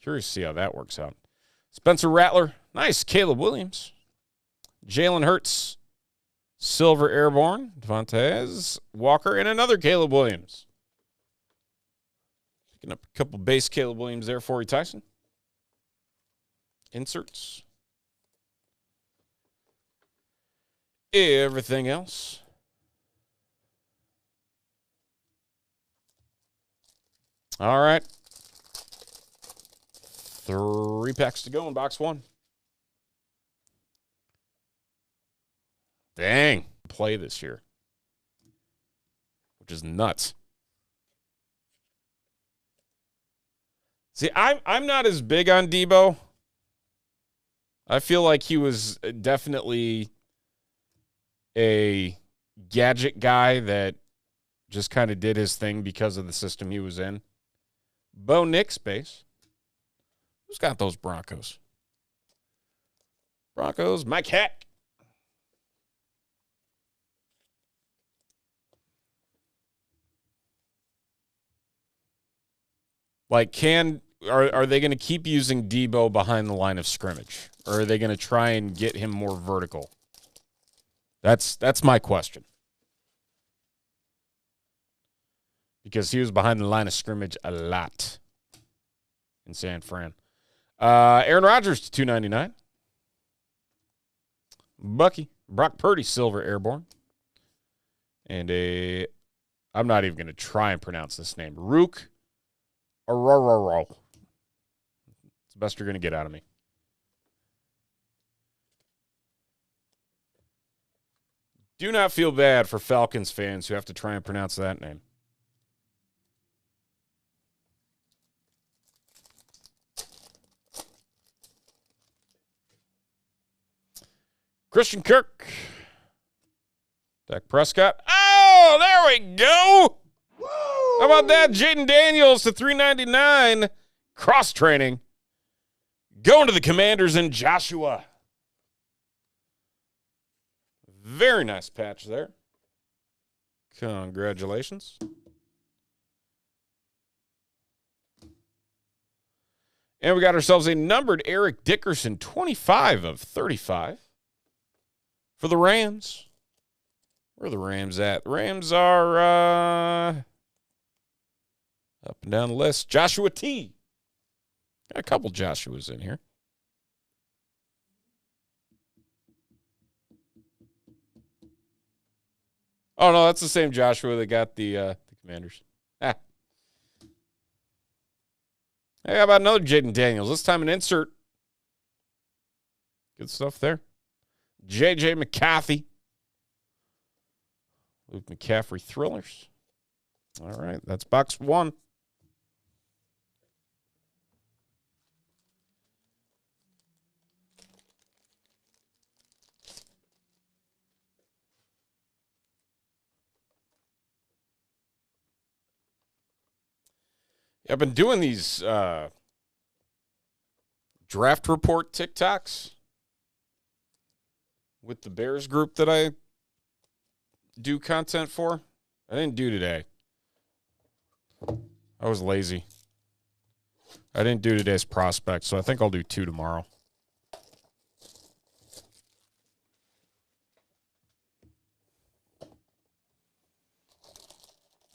Curious to see how that works out. Spencer Rattler, nice. Caleb Williams. Jalen Hurts, Silver Airborne. Devontae Walker, and another Caleb Williams. Picking up a couple base Caleb Williams there for you, Tyson. Inserts. Everything else. All right. 3 packs to go in box 1. Dang. Play this year. Which is nuts. See, I'm not as big on Debo. I feel like he was definitely a gadget guy that just kind of did his thing because of the system he was in. Bo Nix base. Who's got those Broncos? Broncos, Mike Heck. Like, are they going to keep using Debo behind the line of scrimmage? Or are they going to try and get him more vertical? That's my question. Because he was behind the line of scrimmage a lot in San Fran. Aaron Rodgers to $2.99. Bucky. Brock Purdy, silver airborne. And I'm not even going to try and pronounce this name. Rook Arororo. It's the best you're going to get out of me. Do not feel bad for Falcons fans who have to try and pronounce that name. Christian Kirk. Dak Prescott. Oh, there we go. Woo! How about that? Jaden Daniels to $3.99. Cross training. Going to the Commanders and Joshua. Very nice patch there. Congratulations. And we got ourselves a numbered Eric Dickerson, 25 of 35 for the Rams. Where are the Rams at? The Rams are up and down the list. Joshua T. Got a couple Joshuas in here. Oh, no, that's the same Joshua that got the Commanders. Ah. Hey, how about another Jaden Daniels? This time an insert. Good stuff there. J.J. McCarthy. Luke McCaffrey thrillers. All right, that's box 1. I've been doing these draft report TikToks with the Bears group that I do content for. I didn't do today. I was lazy. I didn't do today's prospect, so I think I'll do 2 tomorrow.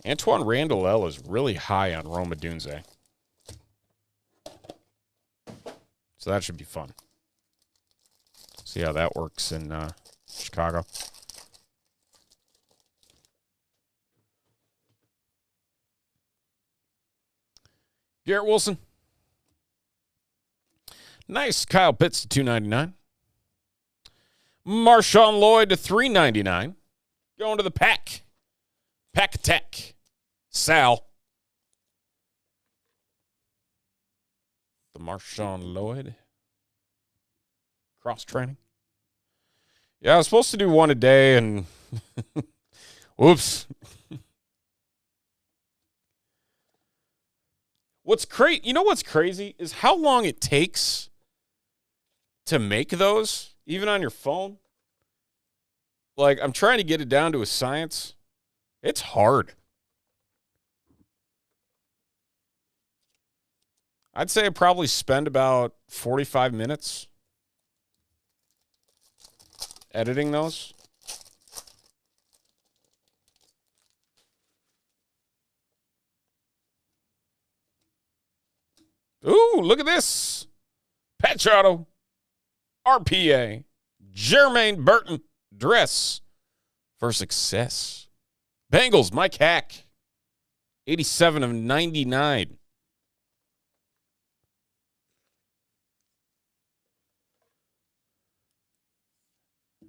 Antoine Randall L is really high on Rome Odunze. So that should be fun. See how that works in Chicago. Garrett Wilson. Nice. Kyle Pitts to $2.99. Marshawn Lloyd to $3.99. Going to the pack. Pack Tech. Sal. The Marshawn Lloyd. Cross training. Yeah, I was supposed to do one a day and whoops. You know what's crazy is how long it takes to make those, even on your phone. Like, I'm trying to get it down to a science. It's hard. I'd say I probably spend about 45 minutes editing those. Ooh, look at this. Patch Auto, RPA, Jermaine Burton, dress for success. Bengals, Mike Hack, 87 of 99.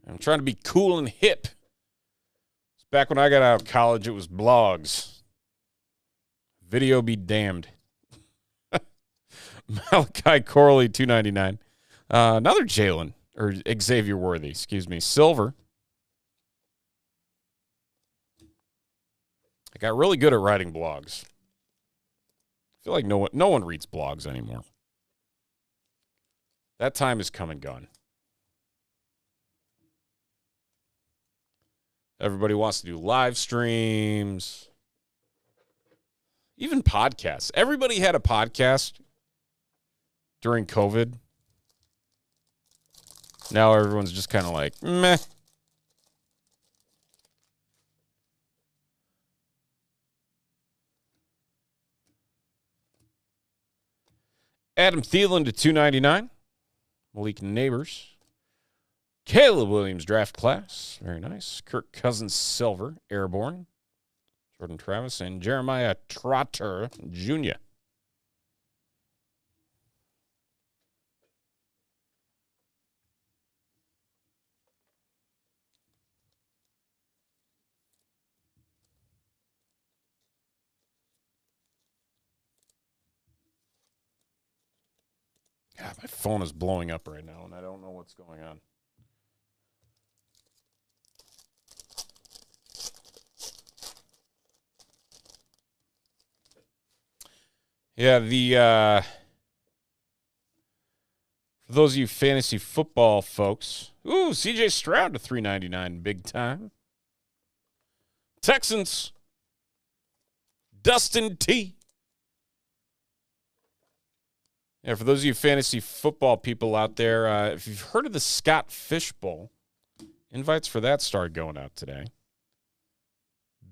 I'm trying to be cool and hip. Back when I got out of college, it was blogs. Video be damned. Malachi Corley, 299. Another Jalen, or Xavier Worthy, excuse me. Silver. I got really good at writing blogs. I feel like no one reads blogs anymore. That time is come and gone. Everybody wants to do live streams, even podcasts. Everybody had a podcast during COVID. Now everyone's just kind of like, meh. Adam Thielen to 299. Malik Neighbors. Caleb Williams draft class. Very nice. Kirk Cousins silver. Airborne. Jordan Travis and Jeremiah Trotter Jr. God, my phone is blowing up right now, and I don't know what's going on. Yeah, for those of you fantasy football folks, ooh, CJ Stroud to 399, big time. Texans, Dustin T. Yeah, for those of you fantasy football people out there, if you've heard of the Scott Fish Bowl, invites for that started going out today.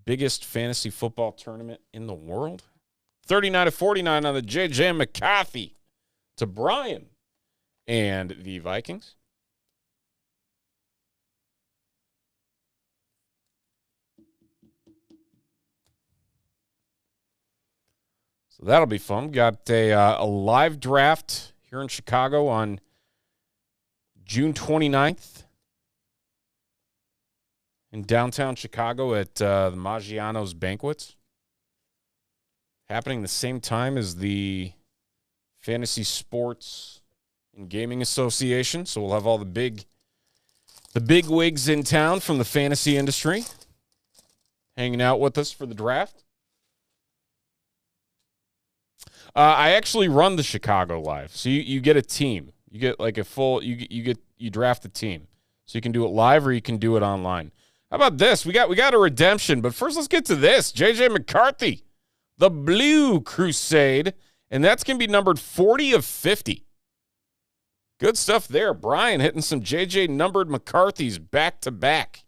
Biggest fantasy football tournament in the world. 39 of 49 on the J.J. McCarthy to Brian and the Vikings. So that'll be fun. Got a live draft here in Chicago on June 29th in downtown Chicago at the Maggiano's Banquets. Happening the same time as the Fantasy Sports and Gaming Association. So we'll have all the big wigs in town from the fantasy industry hanging out with us for the draft. I actually run the Chicago Live. So you get a team. You get like a full you draft a team. So you can do it live or you can do it online. How about this? We got a redemption, but first let's get to this. JJ McCarthy. The Blue Crusade, and that's going to be numbered 40 of 50. Good stuff there. Brian hitting some JJ numbered McCarthys back to back.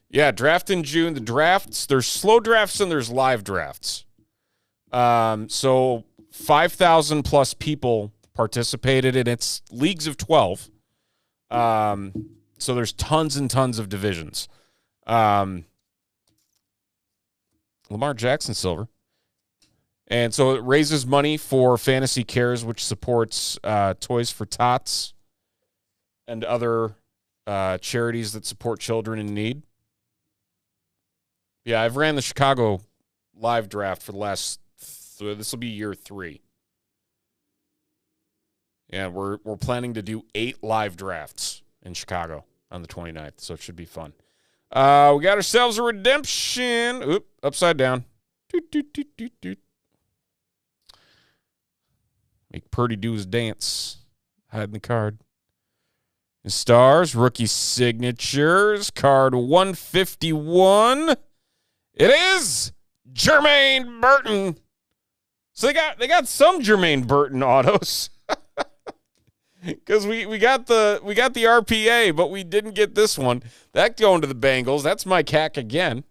Yeah, draft in June. The drafts, there's slow drafts and there's live drafts. So 5,000 plus people participated, and it's leagues of 12. So there's tons and tons of divisions. Lamar Jackson silver. And so it raises money for Fantasy Cares, which supports Toys for Tots and other charities that support children in need. Yeah, I've ran the Chicago live draft for the last, this will be year 3. Yeah, we're planning to do 8 live drafts in Chicago on the 29th, so it should be fun. We got ourselves a redemption. Oop, upside down. Doot, doot, doot, doot, doot. Make Purdy do his dance. Hiding the card. His stars, rookie signatures, card 151. It is Jermaine Burton. So they got some Jermaine Burton autos. Because we got the RPA, but we didn't get this one. That going to the Bengals. That's Mike Hack again.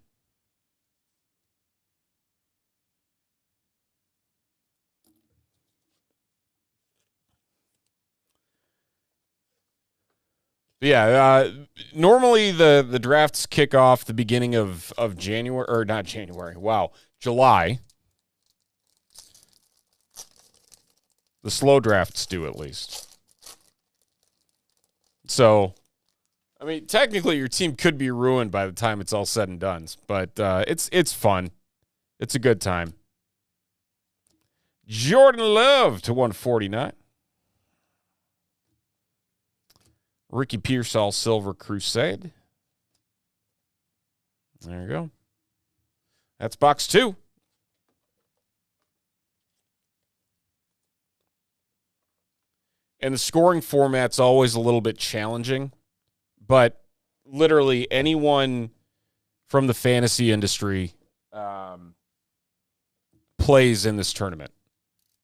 Normally the drafts kick off the beginning of January, or not January. Wow, July. The slow drafts do, at least. So, I mean, technically your team could be ruined by the time it's all said and done, but it's fun. It's a good time. Jordan Love to 149. Ricky Pearsall, Silver Crusade. There you go. That's box 2. And the scoring format's always a little bit challenging, but literally anyone from the fantasy industry plays in this tournament.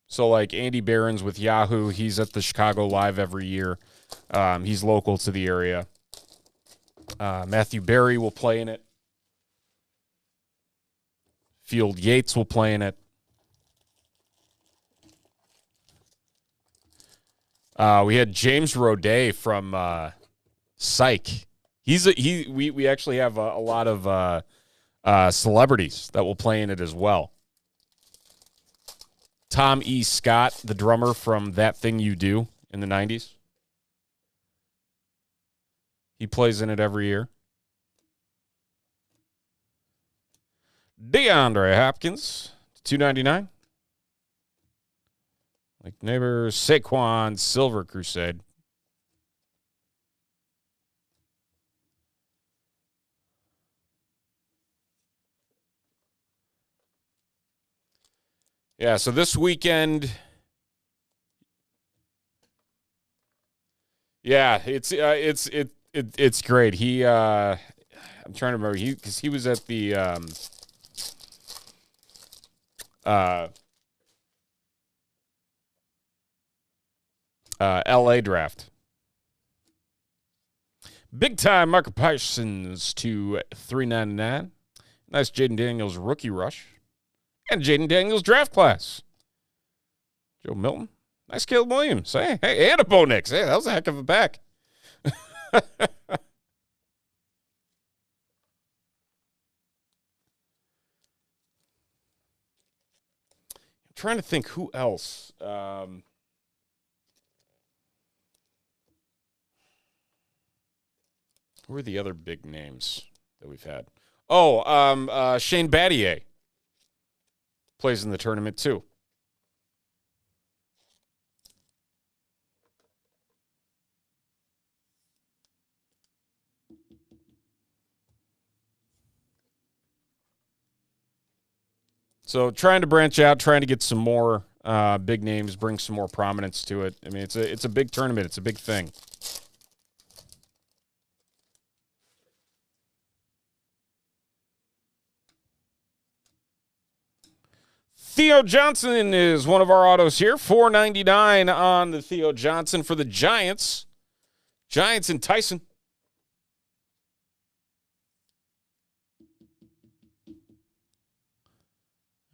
So like Andy Behrens with Yahoo, he's at the Chicago Live every year. He's local to the area. Matthew Berry will play in it. Field Yates will play in it. We had James Roday from Psych. We actually have a lot of celebrities that will play in it as well. Tom E. Scott, the drummer from That Thing You Do in the 90s. He plays in it every year. DeAndre Hopkins, $2.99. Like neighbor Saquon, Silver Crusade. Yeah, so this weekend, yeah, it's great. I'm trying to remember because he was at the LA draft. Big time Marco Parsons to $3.99. Nice Jaden Daniels rookie rush. And Jaden Daniels draft class. Joe Milton. Nice Caleb Williams. Hey, and a Bo Nix. Hey, that was a heck of a back. I'm trying to think who else. Who are the other big names that we've had? Oh, Shane Battier plays in the tournament too. So trying to branch out, trying to get some more big names, bring some more prominence to it. I mean, it's a big tournament. It's a big thing. Theo Johnson is one of our autos here. $4.99 on the Theo Johnson for the Giants. Giants and Tyson.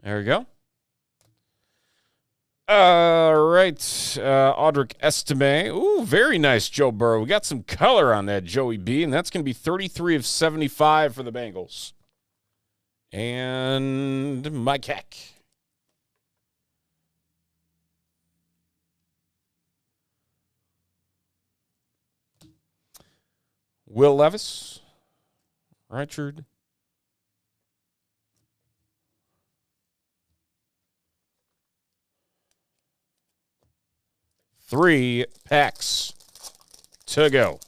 There we go. All right. Audric Estime. Ooh, very nice, Joe Burrow. We got some color on that, Joey B, and that's going to be 33 of 75 for the Bengals. And Mike Heck. Will Levis. Richard. Three packs to go.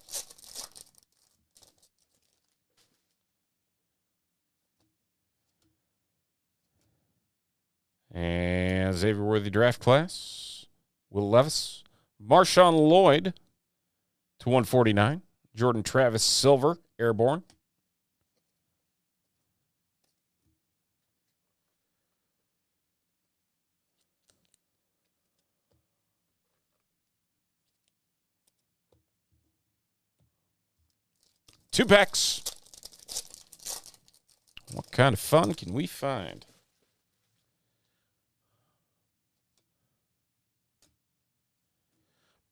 And Xavier Worthy draft class. Will Levis. Marshawn Lloyd to 149. Jordan Travis Silver, airborne. Two packs. What kind of fun can we find?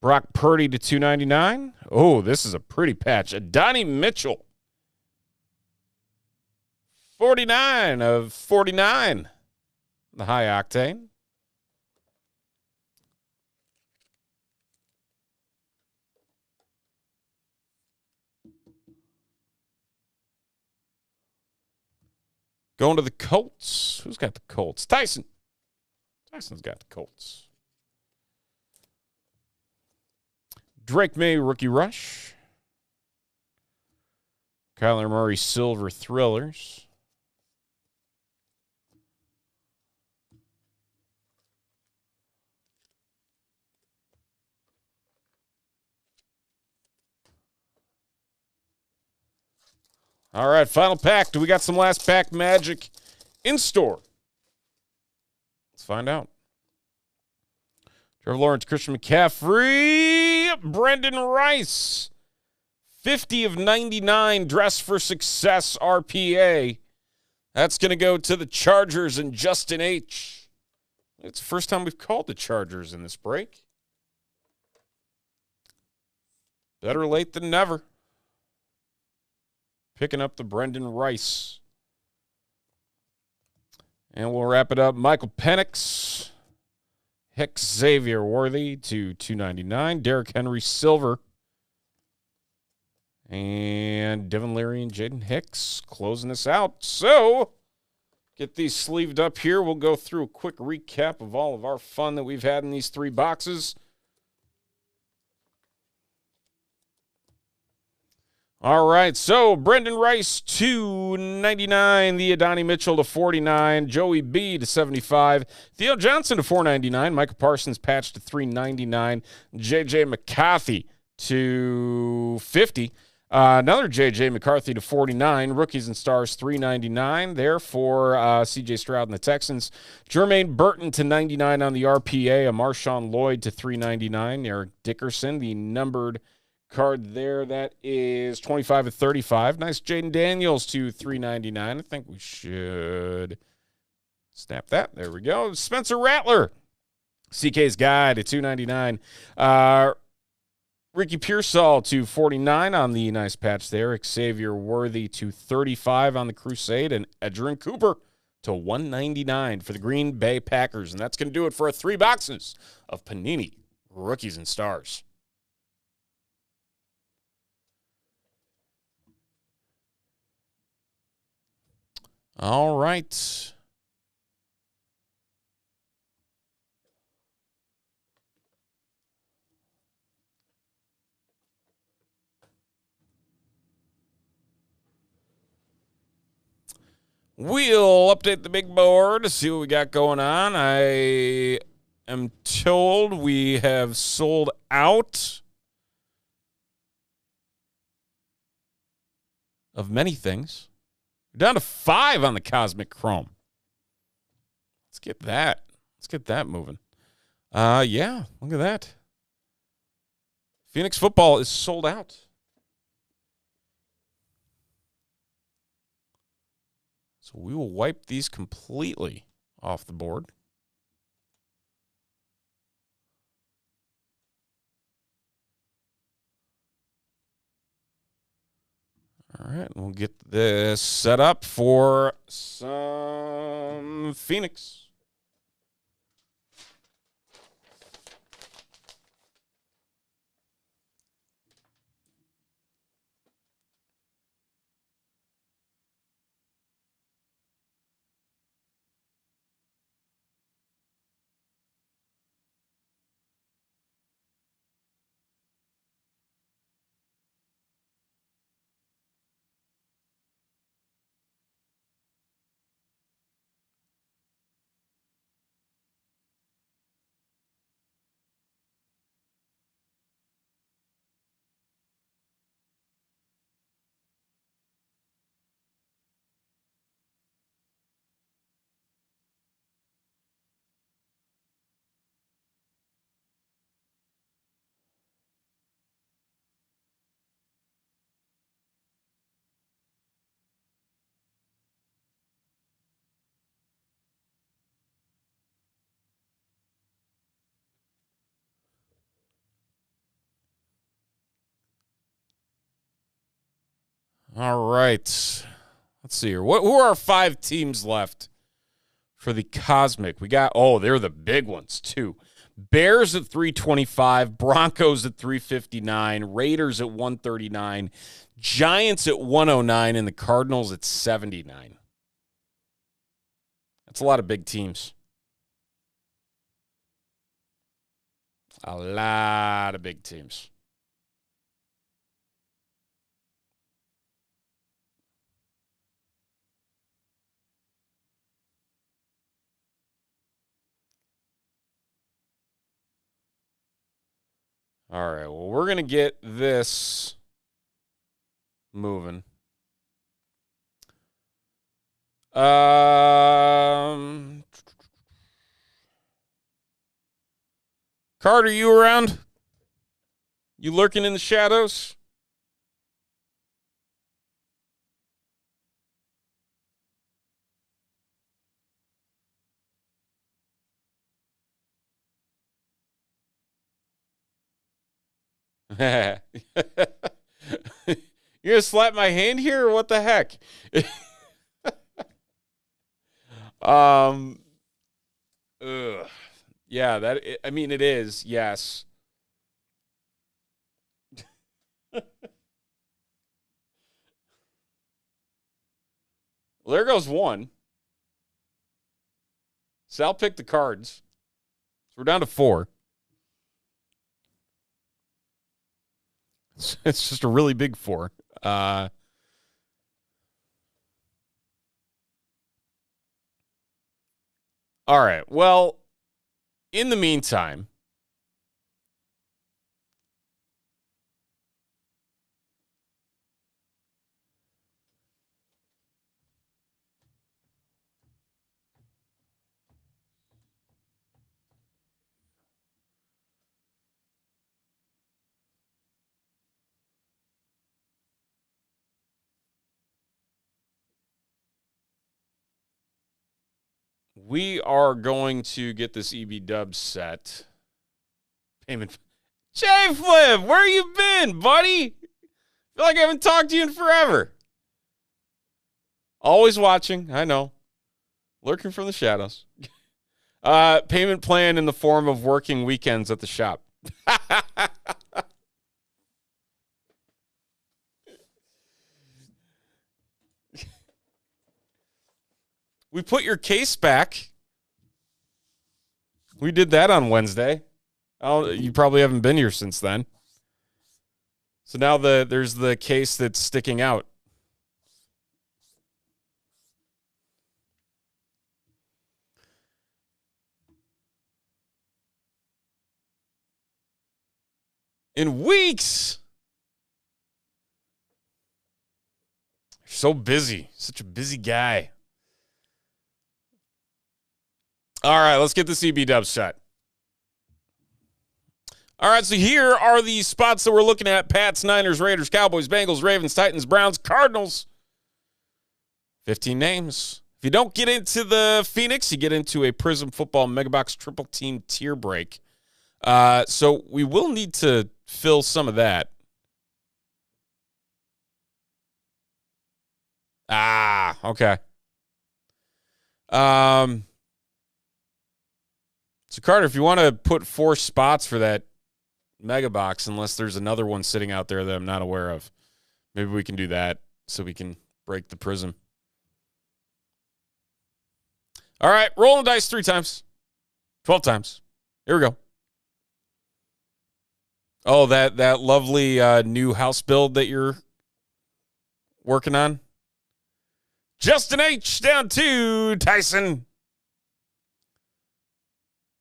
Brock Purdy to 299. Oh, this is a pretty patch. Adonai Mitchell. 49 of 49. The high octane. Going to the Colts. Who's got the Colts? Tyson. Tyson's got the Colts. Drake May, rookie rush. Kyler Murray, silver thrillers. All right, final pack. Do we got some last pack magic in store? Let's find out. Trevor Lawrence, Christian McCaffrey, Brendan Rice. 50 of 99, dress for success RPA. That's going to go to the Chargers and Justin H. It's the first time we've called the Chargers in this break. Better late than never. Picking up the Brendan Rice. And we'll wrap it up. Michael Penix. Hicks Xavier Worthy to 299. Derrick Henry silver. And Devin Leary and Jaden Hicks closing us out. So, get these sleeved up here. We'll go through a quick recap of all of our fun that we've had in these three boxes. All right, so Brendan Rice, 299. The Adonai Mitchell to 49. Joey B to 75. Theo Johnson to 499. Micah Parsons patch to 399. J.J. McCarthy to 50. Another J.J. McCarthy to 49. Rookies and Stars, 399 there for C.J. Stroud and the Texans. Jermaine Burton to 99 on the RPA. A Marshawn Lloyd to 399. Eric Dickerson, the numbered card there. That is 25 of 35. Nice Jaden Daniels to 399. I think we should snap that. There we go. Spencer Rattler, CK's guy to 299. Ricky Pearsall to 49 on the nice patch there. Xavier Worthy to 35 on the Crusade. And Edgerrin Cooper to 199 for the Green Bay Packers. And that's going to do it for our three boxes of Panini Rookies and Stars. All right. We'll update the big board to see what we got going on. I am told we have sold out of many things. We're down to 5 on the Cosmic Chrome. Let's get that. Let's get that moving. Yeah, look at that. Phoenix football is sold out. So we will wipe these completely off the board. All right, we'll get this set up for some Phoenix. All right. Let's see here. Who are our 5 teams left for the Cosmic? We got, they're the big ones, too. Bears at 325, Broncos at 359, Raiders at 139, Giants at 109, and the Cardinals at 79. That's a lot of big teams. A lot of big teams. All right, well, we're going to get this moving. Carter, you around? You lurking in the shadows? You gonna slap my hand here or what the heck? Yeah, it is, yes. Well, there goes one. Sal picked the cards. So we're down to 4. It's just a really big 4. All right. Well, in the meantime, we are going to get this EB Dub set. Payment. Jay Flip, where you been, buddy? Feel like I haven't talked to you in forever. Always watching, I know. Lurking from the shadows. Payment plan in the form of working weekends at the shop. We put your case back. We did that on Wednesday. Oh, you probably haven't been here since then. So now there's the case that's sticking out. In weeks. You're so busy. Such a busy guy. All right, let's get the CB Dub set. All right, so here are the spots that we're looking at. Pats, Niners, Raiders, Cowboys, Bengals, Ravens, Titans, Browns, Cardinals. 15 names. If you don't get into the Phoenix, you get into a Prism Football Megabox Triple Team tier break. So we will need to fill some of that. Okay. So, Carter, if you want to put 4 spots for that Mega Box, unless there's another one sitting out there that I'm not aware of, maybe we can do that so we can break the prism. All right, rolling dice 3 times. 12 times. Here we go. Oh, that lovely new house build that you're working on. Justin H. down 2, Tyson.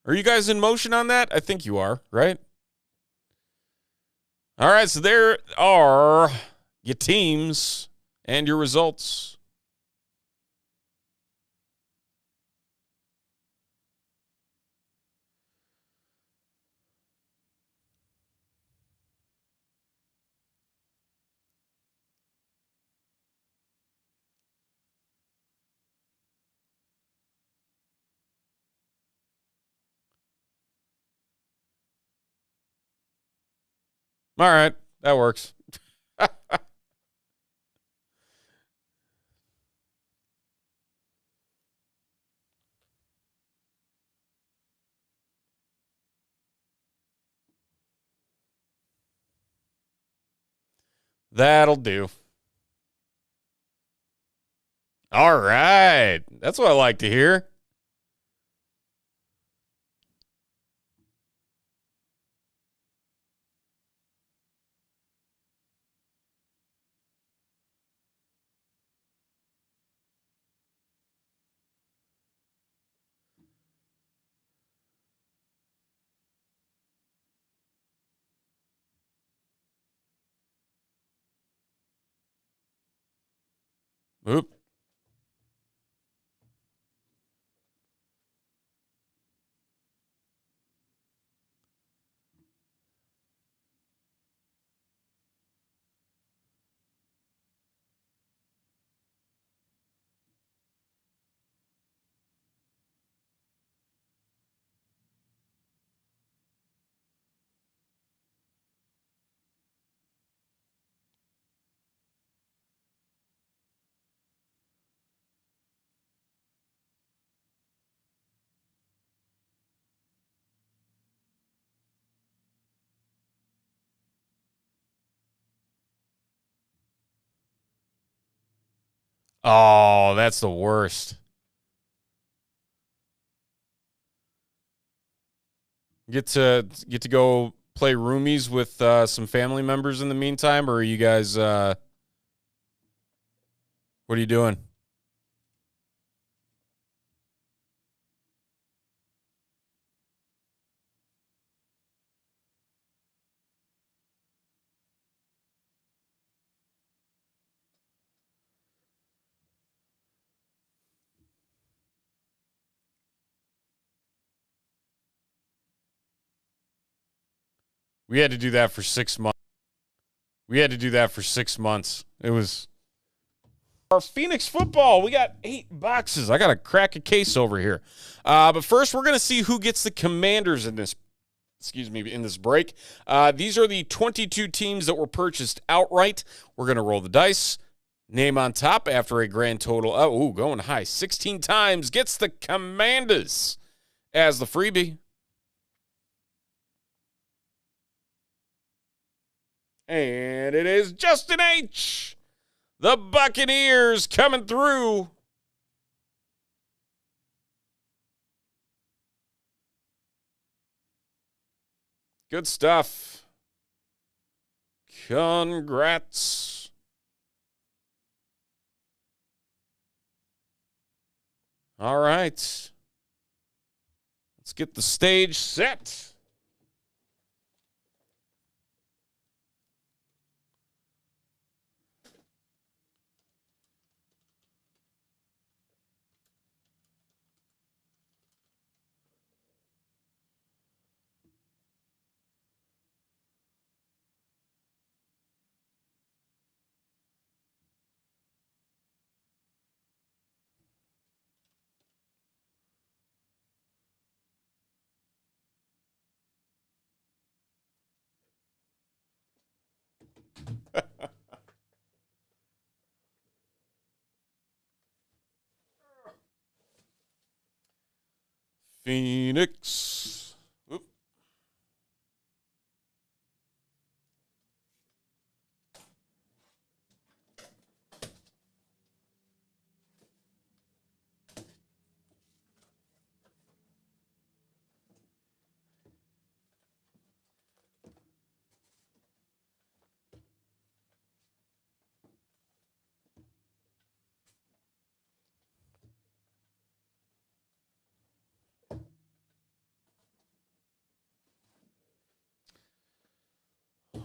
Are you guys in motion on that? I think you are, right? All right, so there are your teams and your results. All right, that works. That'll do. All right. That's what I like to hear. Oop. Oh, that's the worst. Get to go play roomies with some family members in the meantime, or are you guys? What are you doing? We had to do that for 6 months. We had to do that for 6 months. It was our Phoenix football. We got 8 boxes. I got to crack a case over here. But first, we're going to see who gets the Commanders in this. Excuse me, in this break. These are the 22 teams that were purchased outright. We're going to roll the dice. Name on top after a grand total. Oh, going high. 16 times gets the Commanders as the freebie. And it is Justin H. The Buccaneers coming through. Good stuff. Congrats. All right. Let's get the stage set. Phoenix. Oop.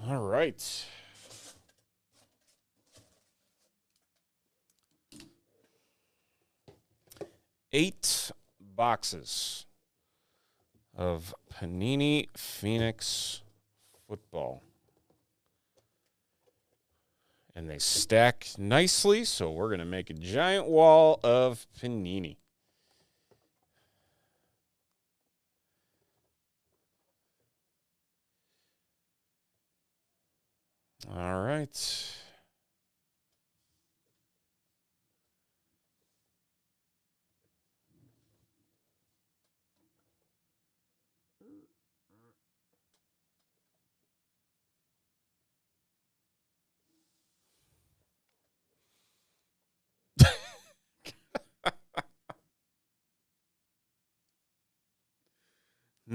All right. Eight boxes of Panini Phoenix football. And they stack nicely, so we're going to make a giant wall of Panini. All right.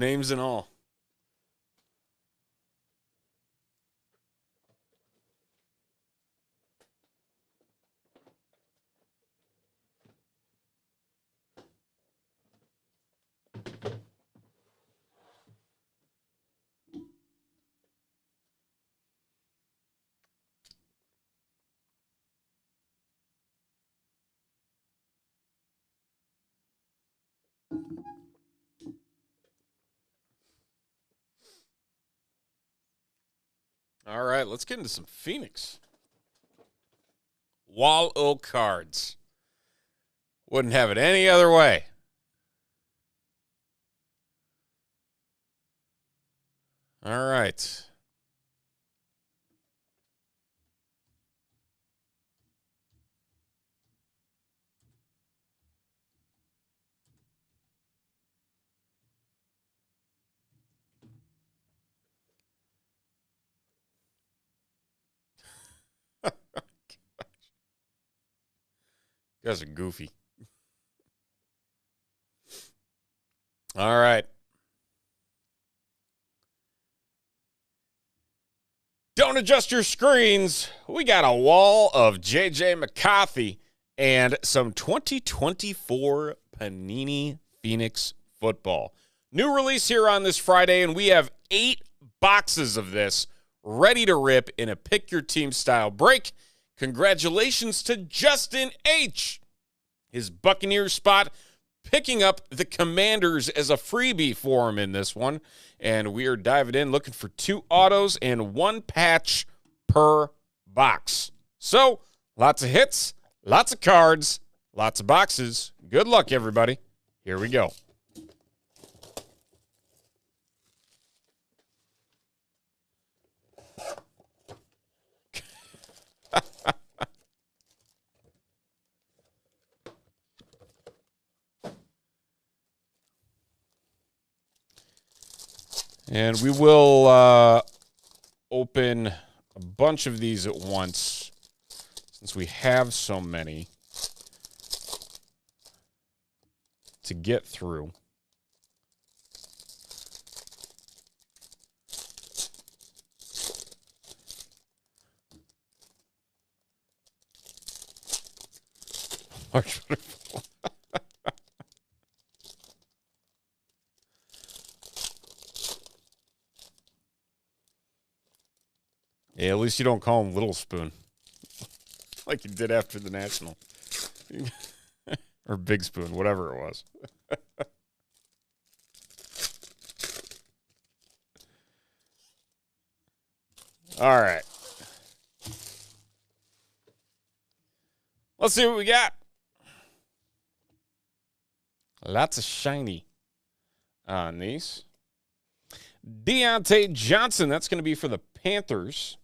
names and all. All right, let's get into some Phoenix. Wall O cards. Wouldn't have it any other way. All right. You guys are goofy. All right. Don't adjust your screens. We got a wall of J.J. McCarthy and some 2024 Panini Phoenix football. New release here on this Friday, and we have 8 boxes of this ready to rip in a pick-your-team style break. Congratulations to Justin H. His Buccaneers spot picking up the Commanders as a freebie for him in this one. And we are diving in looking for 2 autos and 1 patch per box. So, lots of hits, lots of cards, lots of boxes. Good luck, everybody. Here we go. And we will open a bunch of these at once since we have so many to get through. Yeah, at least you don't call him Little Spoon like you did after the National. Or Big Spoon, whatever it was. All right. Let's see what we got. Lots of shiny on these. Deontay Johnson, that's going to be for the Panthers,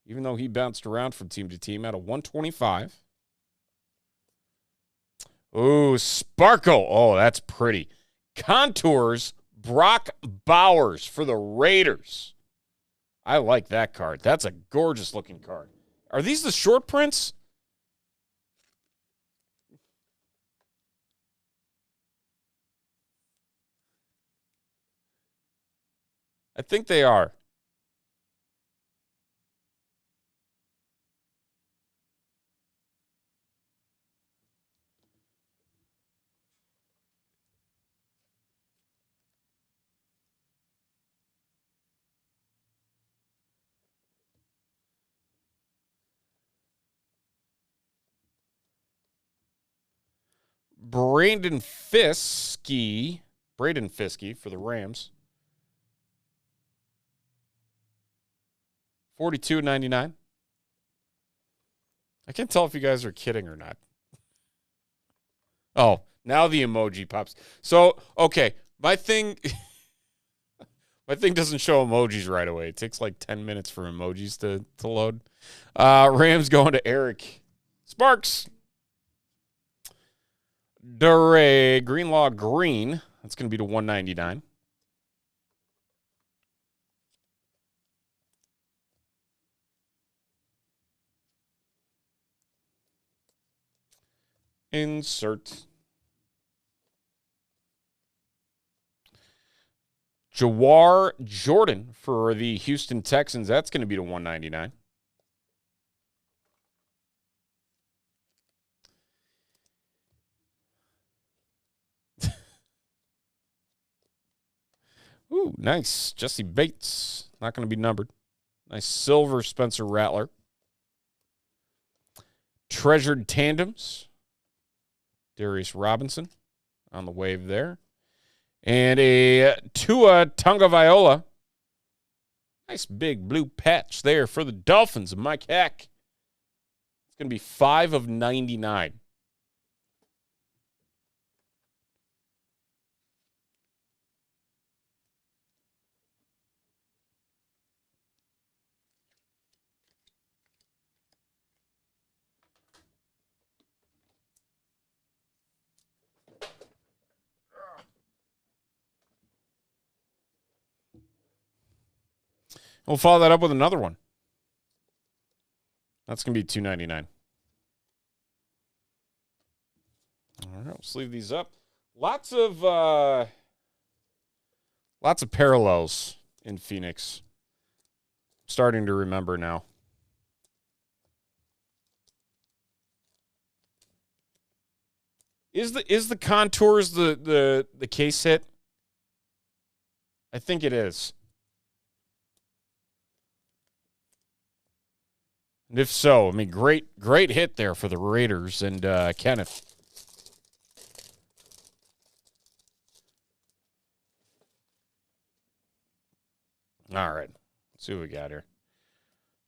even though he bounced around from team to team at a 125. Ooh, Sparkle. Oh, that's pretty. Contours, Brock Bowers for the Raiders. I like that card. That's a gorgeous looking card. Are these the short prints? I think they are. Braden Fiske for the Rams. $42.99. I can't tell if you guys are kidding or not. Oh, now the emoji pops. So, okay, my thing doesn't show emojis right away. It takes like 10 minutes for emojis to load. Rams going to Eric Sparks. Dure Greenlaw Green. That's going to be to $199. Insert. Jawar Jordan for the Houston Texans. That's going to be to 199. Ooh, nice. Jesse Bates. Not going to be numbered. Nice silver Spencer Rattler. Treasured Tandems. Darius Robinson on the wave there. And a Tua Tagovailoa. Nice big blue patch there for the Dolphins. Mike Heck. It's going to be 5 of 99. We'll follow that up with another one. That's going to be $2.99. All right, let's leave these up. Lots of parallels in Phoenix. Starting to remember now. Is the Contours the case hit? I think it is. And if so, I mean, great hit there for the Raiders and Kenneth. All right. Let's see what we got here.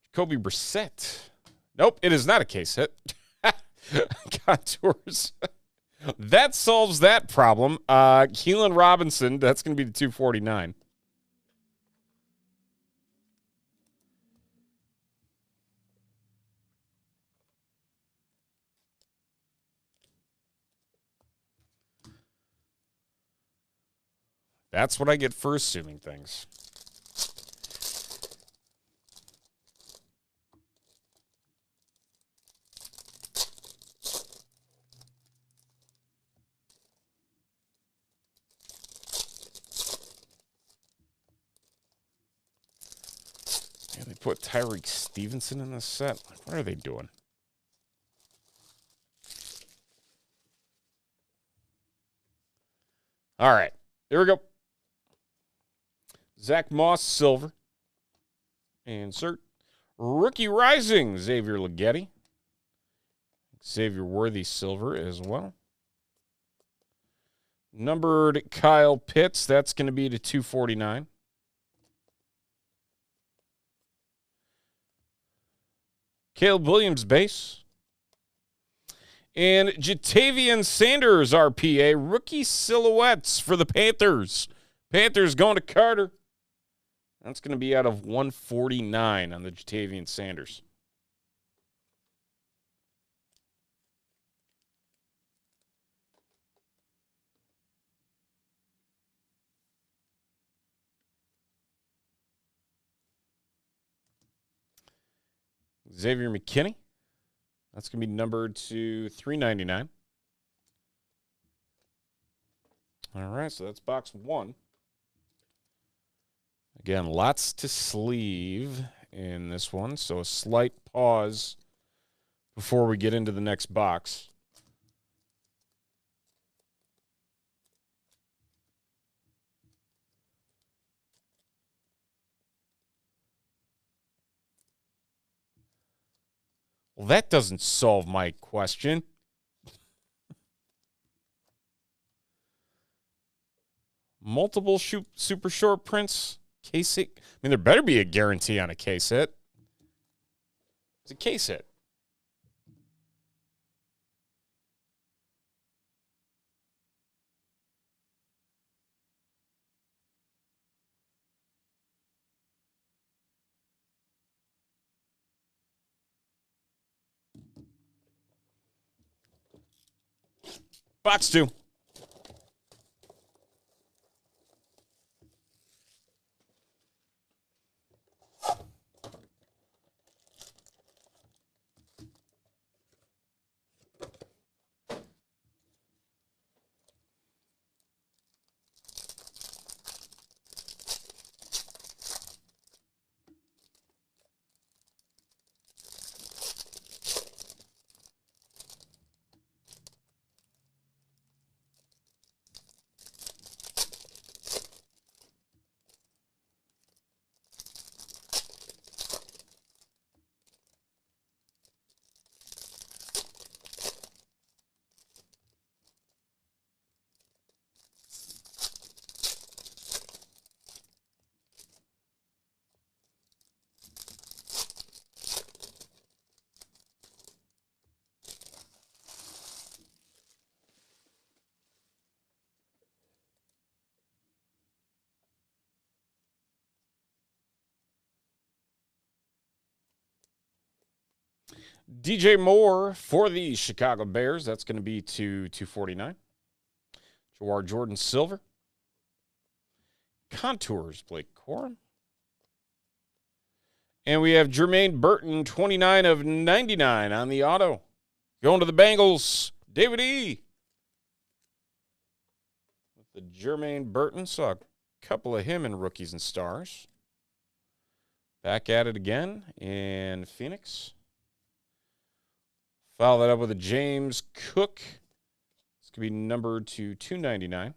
Jacoby Brissett. Nope, it is not a case hit. Contours. That solves that problem. Keelan Robinson, that's going to be the 249. That's what I get for assuming things. Yeah, they put Tyreek Stevenson in this set. What are they doing? All right, here we go. Zach Moss, silver. Insert. Rookie Rising, Xavier Leggetti. Xavier Worthy, silver as well. Numbered Kyle Pitts, that's going to be to 249. Caleb Williams, base. And Jatavian Sanders, RPA, rookie silhouettes for the Panthers. Panthers going to Carter. That's going to be out of 149 on the Jatavian Sanders. Xavier McKinney. That's going to be numbered to 399. All right, so that's box 1. Again, lots to sleeve in this one, so a slight pause before we get into the next box. Well, that doesn't solve my question. Multiple super short prints. Case hit. I mean, there better be a guarantee on a case hit. It's a case hit. Box 2. DJ Moore for the Chicago Bears. That's going to be to 249. Jawar Jordan Silver. Contours, Blake Corum. And we have Jermaine Burton, 29 of 99 on the auto. Going to the Bengals, David E. With the Jermaine Burton, saw a couple of him in Rookies and Stars. Back at it again in Phoenix. Follow that up with a James Cook. This could be numbered to 299.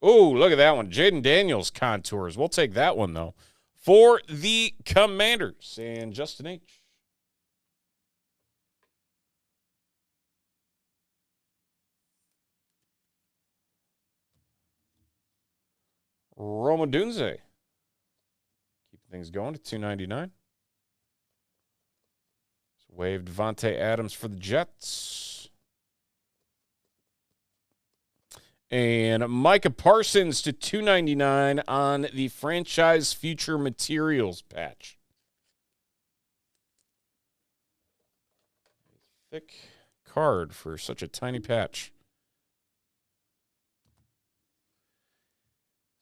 Oh, look at that one. Jaden Daniels contours. We'll take that one, though. For the Commanders and Justin H. Roma Dunze. Keeping things going to 299. Waved Devontae Adams for the Jets. And Micah Parsons to 299 on the Franchise Future Materials patch. Thick card for such a tiny patch.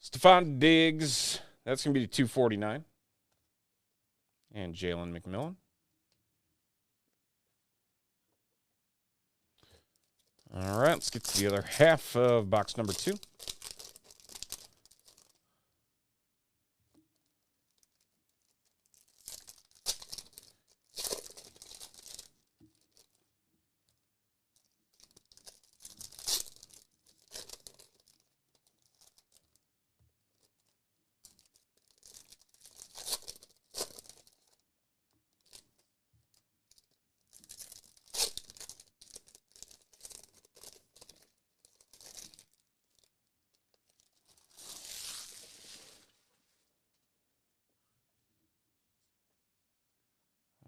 Stephon Diggs, that's going to be to 249. And Jalen McMillan. All right, let's get to the other half of box number 2.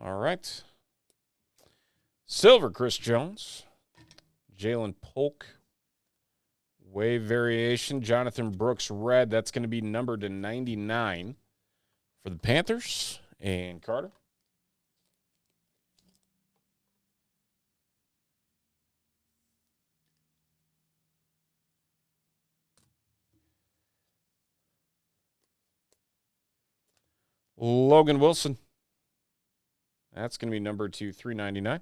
All right. Silver, Chris Jones. Jalen Polk. Wave variation. Jonathan Brooks, red. That's going to be numbered to 99 for the Panthers. And Carter. Logan Wilson. That's going to be numbered to 399.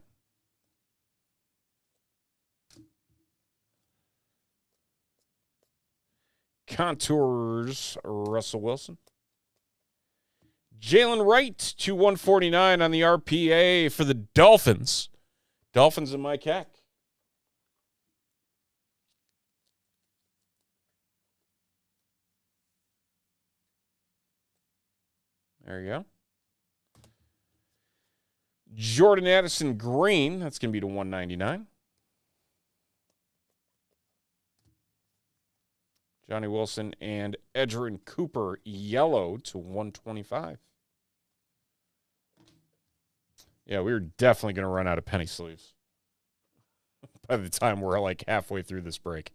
Contours, Russell Wilson. Jalen Wright to 149 on the RPA for the Dolphins. Dolphins and Mike Heck. There you go. Jordan Addison green, that's going to be to 199. Johnny Wilson and Edgerrin Cooper yellow to 125. Yeah, we were definitely going to run out of penny sleeves by the time we're like halfway through this break.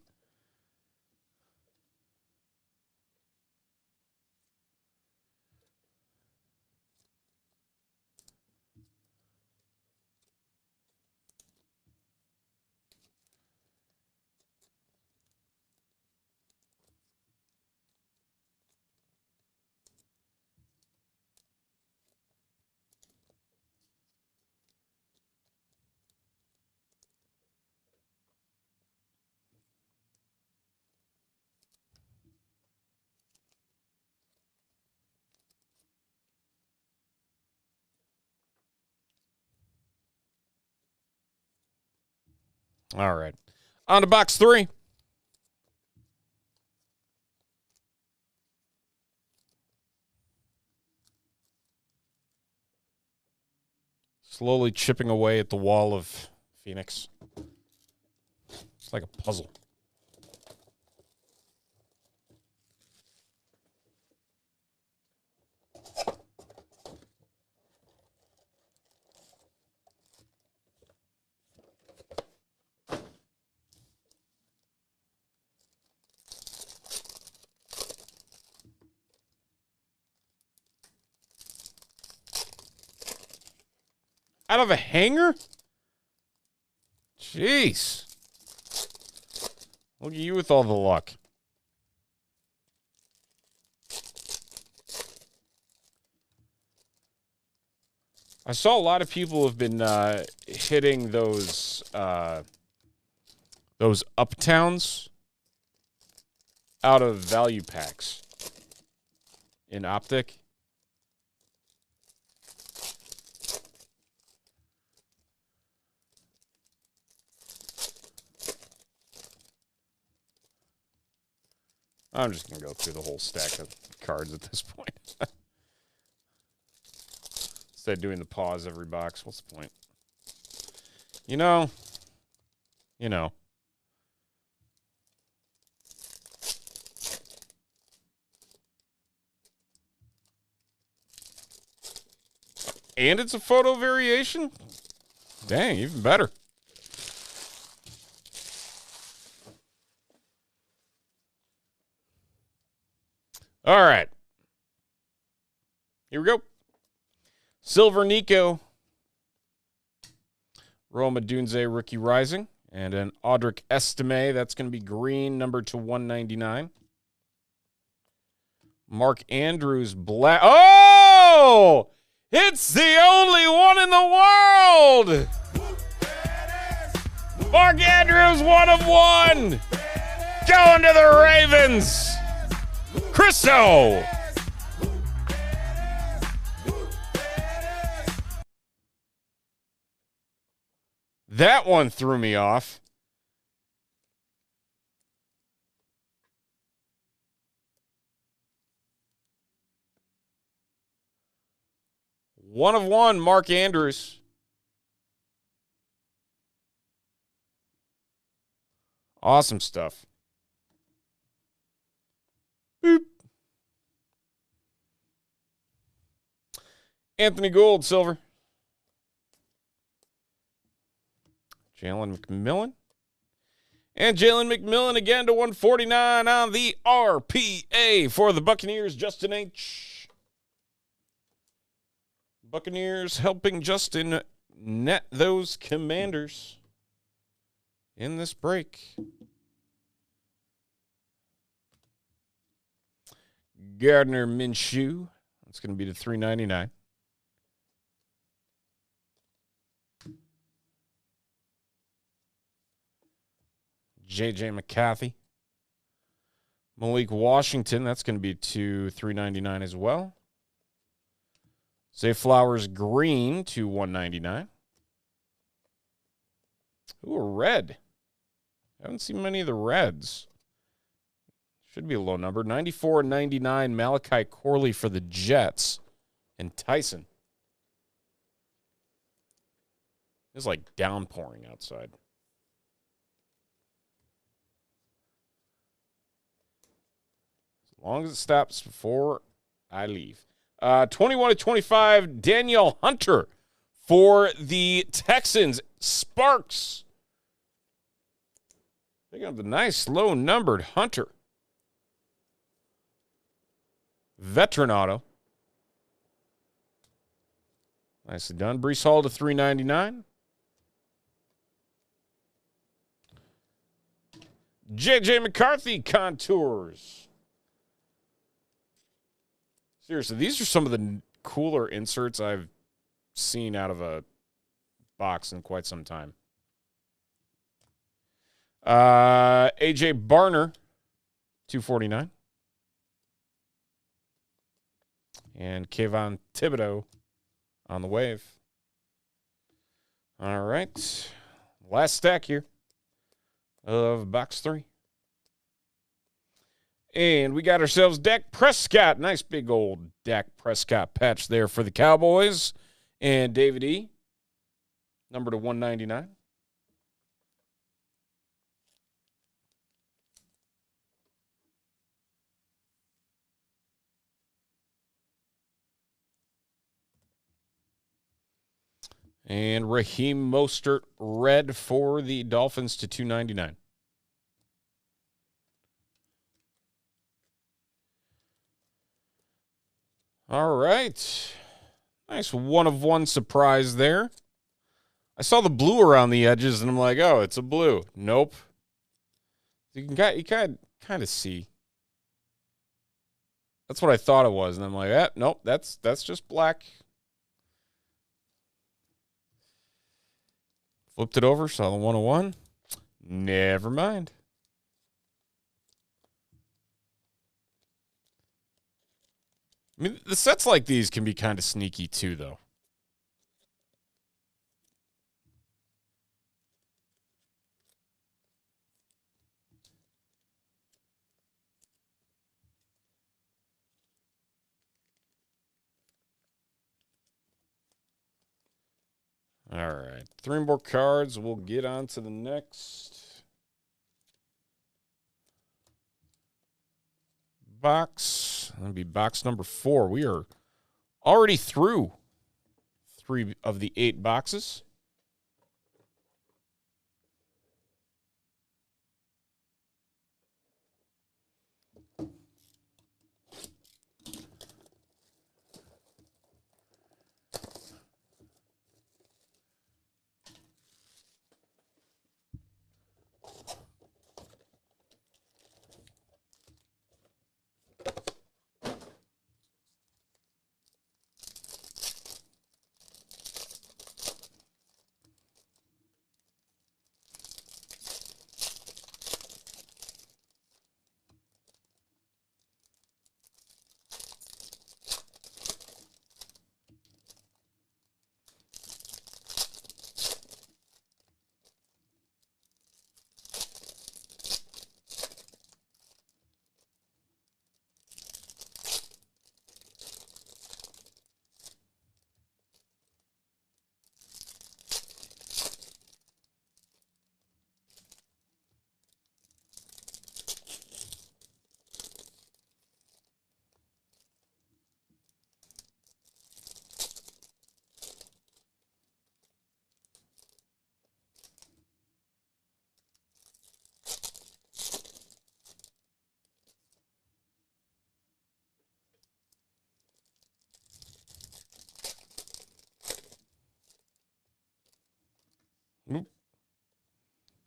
All right. On to box 3. Slowly chipping away at the wall of Phoenix. It's like a puzzle. Out of a hanger? Jeez. Look at you with all the luck. I saw a lot of people have been hitting those Uptowns out of value packs in Optic. I'm just going to go through the whole stack of cards at this point. Instead of doing the pause every box, what's the point? You know. And it's a photo variation? Dang, even better. All right. Here we go. Silver Nico. Roma Dunze, Rookie Rising. And an Audric Estime. That's going to be green, number to 199. Mark Andrews, black. Oh! It's the only one in the world! Mark Andrews, 1 of 1! Going to the Ravens! Chriso! That one threw me off. One of 1, Mark Andrews. Awesome stuff. Boop. Anthony Gould, silver. Jalen McMillan. And Jalen McMillan again to 149 on the RPA for the Buccaneers, Justin H. Buccaneers helping Justin net those Commanders in this break. Gardner Minshew. That's going to be to 399. J.J. McCarthy. Malik Washington. That's going to be to 399 as well. Zay Flowers green to 199. Ooh, a red. Haven't seen many of the reds. Should be a low number. 94 and 99, Malachi Corley for the Jets. And Tyson. It's like downpouring outside. As long as it stops before I leave. 21 to 25, Danielle Hunter for the Texans. Sparks. Picking up the nice low-numbered Hunter. Veteran auto. Nicely done. Breece Hall to 399. J.J. McCarthy contours. Seriously, these are some of the cooler inserts I've seen out of a box in quite some time. A.J. Barner, 249. And Kayvon Thibodeau on the wave. All right. Last stack here of box 3. And we got ourselves Dak Prescott. Nice big old Dak Prescott patch there for the Cowboys. And David E., number to 199. And Raheem Mostert, red for the Dolphins to 299. All right. Nice 1 of 1 surprise there. I saw the blue around the edges, and I'm like, oh, it's a blue. Nope. You kind of see. That's what I thought it was, and I'm like, nope, that's just black. Flipped it over, saw the 101. Never mind. I mean, the sets like these can be kind of sneaky too, though. All right. 3 more cards. We'll get on to the next box. That'll be box number 4. We are already through 3 of the 8 boxes.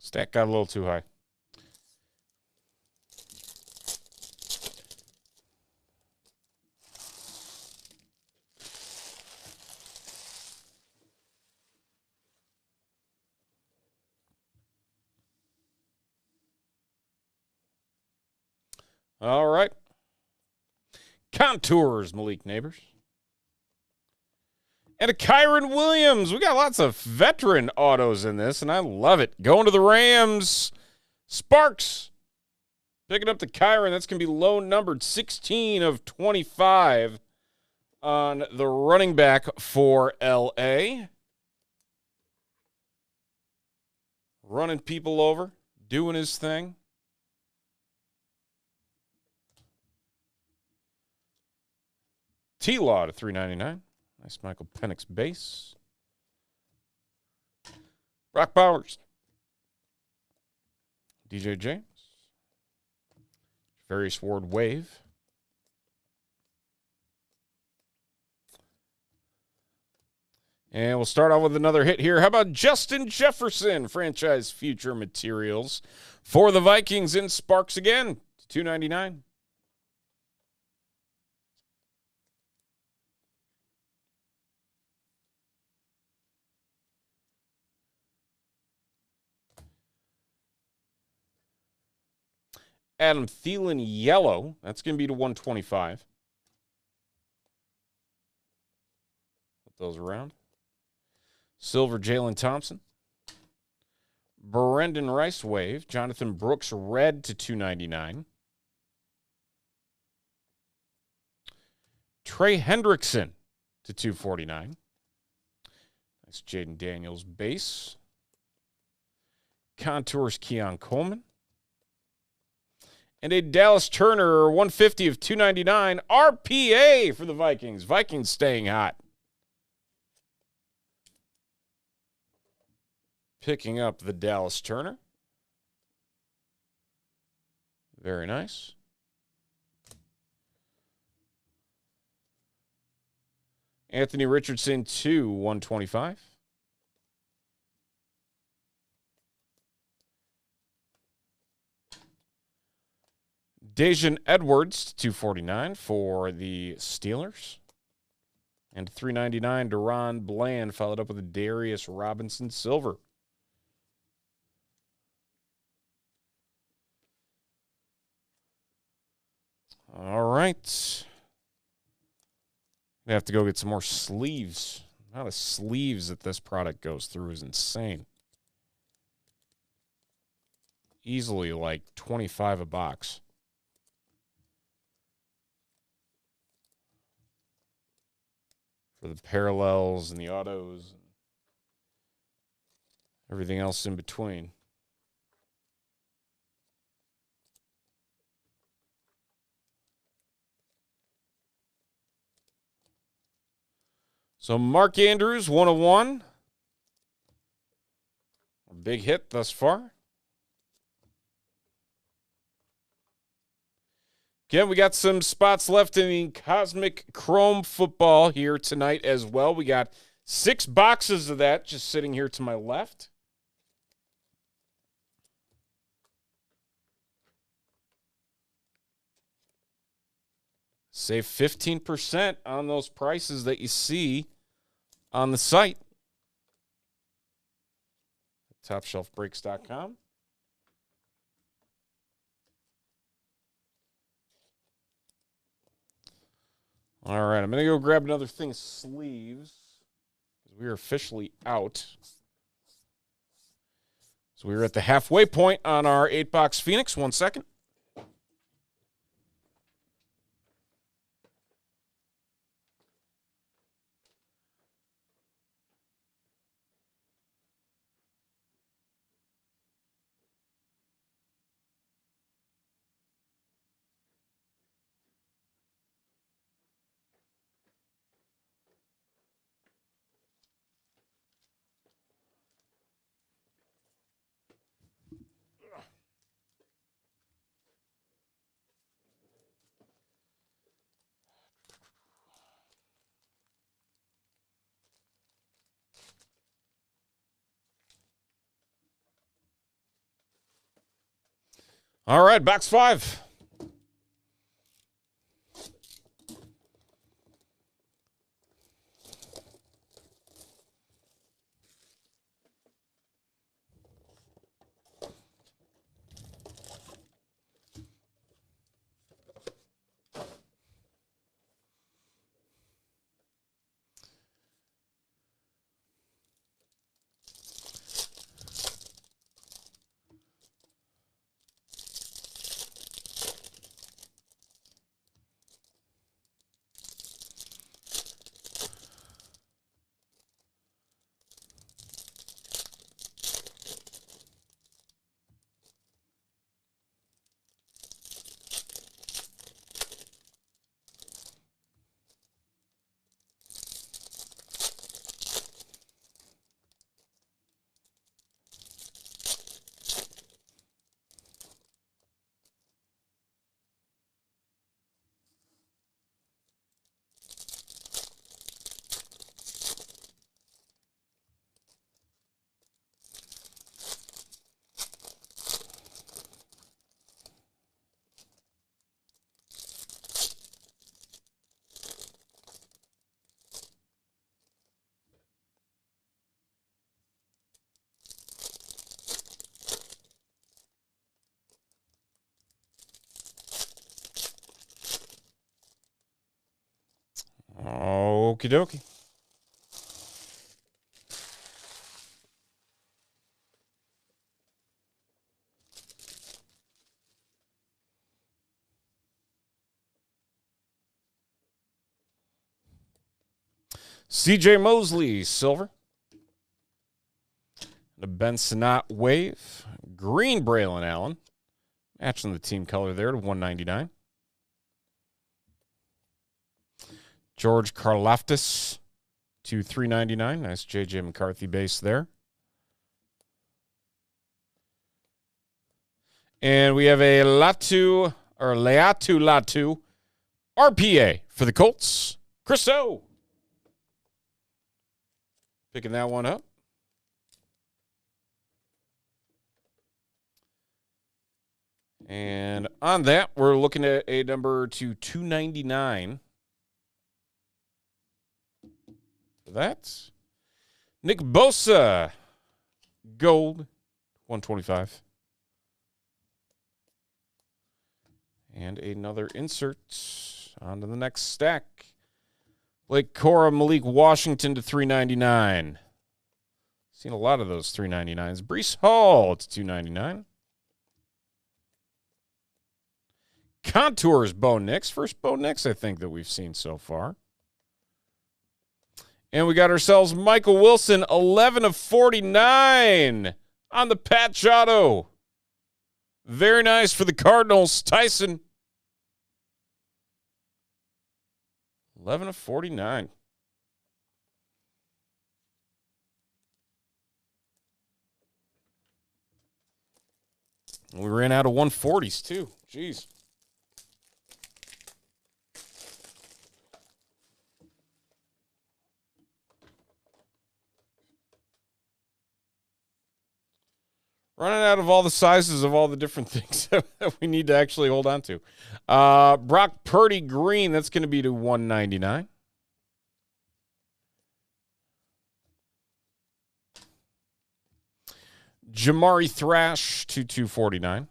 Stack got a little too high. All right. Contours, Malik Neighbors. And a Kyron Williams. We got lots of veteran autos in this, and I love it. Going to the Rams. Sparks. Picking up the Kyron. That's going to be low numbered 16 of 25 on the running back for L.A. Running people over. Doing his thing. T-Law to $3.99. Nice Michael Penix base. Brock Bowers. DJ James. Various Ward Wave. And we'll start off with another hit here. How about Justin Jefferson, franchise future materials for the Vikings in Sparks again, $2.99. Adam Thielen yellow. That's going to be to 125. Put those around. Silver Jalen Thompson. Brendan Rice wave. Jonathan Brooks red to 299. Trey Hendrickson to 249. Nice Jaden Daniels base. Contours Keon Coleman. And a Dallas Turner 150 of 299 RPA for the Vikings. Vikings staying hot. Picking up the Dallas Turner. Very nice. Anthony Richardson 125. Dejan Edwards, $249 for the Steelers. And $399, Deron Bland, followed up with a Darius Robinson silver. All right. I have to go get some more sleeves. The amount of sleeves that this product goes through is insane. Easily like 25 a box. For the parallels and the autos and everything else in between. So Mark Andrews, 101. A big hit thus far. Again, we got some spots left in the Cosmic Chrome football here tonight as well. We got 6 boxes of that just sitting here to my left. Save 15% on those prices that you see on the site. TopShelfBreaks.com. All right, I'm going to go grab another thing of sleeves because we are officially out. So we're at the halfway point on our 8-box Phoenix. 1 second. All right, box 5. Okie dokie. C.J. Mosley, silver. The Ben Sinnott wave. Green Braylon Allen. Matching the team color there to 199. George Karlaftis to 399. Nice J.J. McCarthy base there. And we have a Leatu RPA for the Colts. Chris O. Picking that one up. And on that, we're looking at a number to 299. For that, Nick Bosa, gold, 125. And another insert onto the next stack. Blake Cora, Malik Washington to 399. Seen a lot of those 399s. Breece Hall to 299. Contours Bo Nix. First Bo Nix, I think, that we've seen so far. And we got ourselves Michael Wilson, 11 of 49 on the patch auto. Very nice for the Cardinals. Tyson, 11 of 49. We ran out of 140s, too. Jeez. Running out of all the sizes of all the different things that we need to actually hold on to. Brock Purdy green, that's going to be to 199. Jamari Thrash to 249.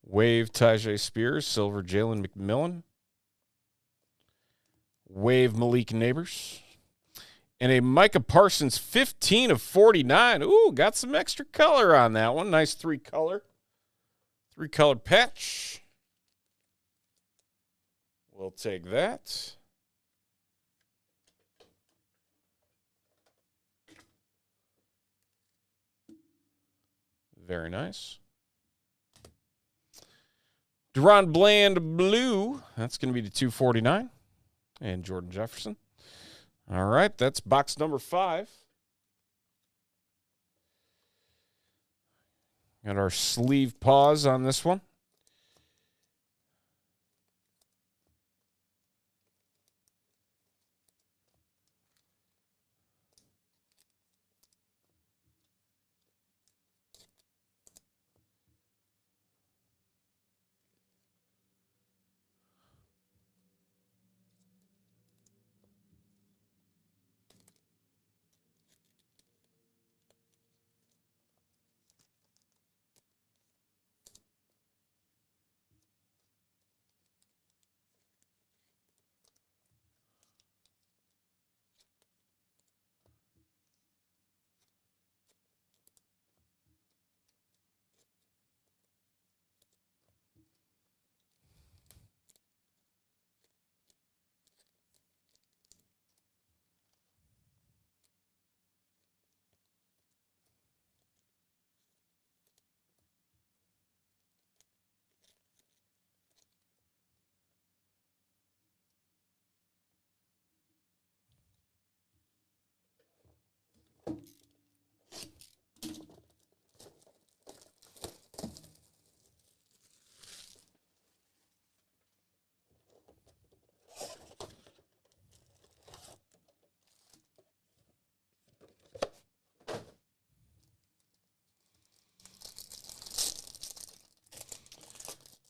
Wave Tajay Spears, silver Jalen McMillan. Wave Malik Neighbors. And a Micah Parsons 15 of 49. Ooh, got some extra color on that one. Nice three-colored patch. We'll take that. Very nice. Deron Bland blue. That's going to be the 249. And Jordan Jefferson. All right, that's box number 5. Got our sleeve pause on this one.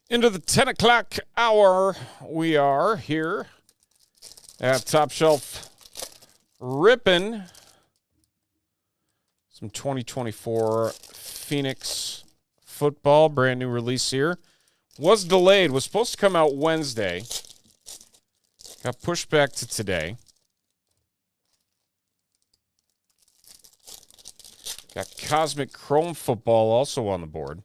Into the 10 o'clock hour, we are here at Top Shelf ripping some 2024 Phoenix football. Brand new release here. Was delayed. Was supposed to come out Wednesday. Got pushed back to today. Got Cosmic Chrome football also on the board.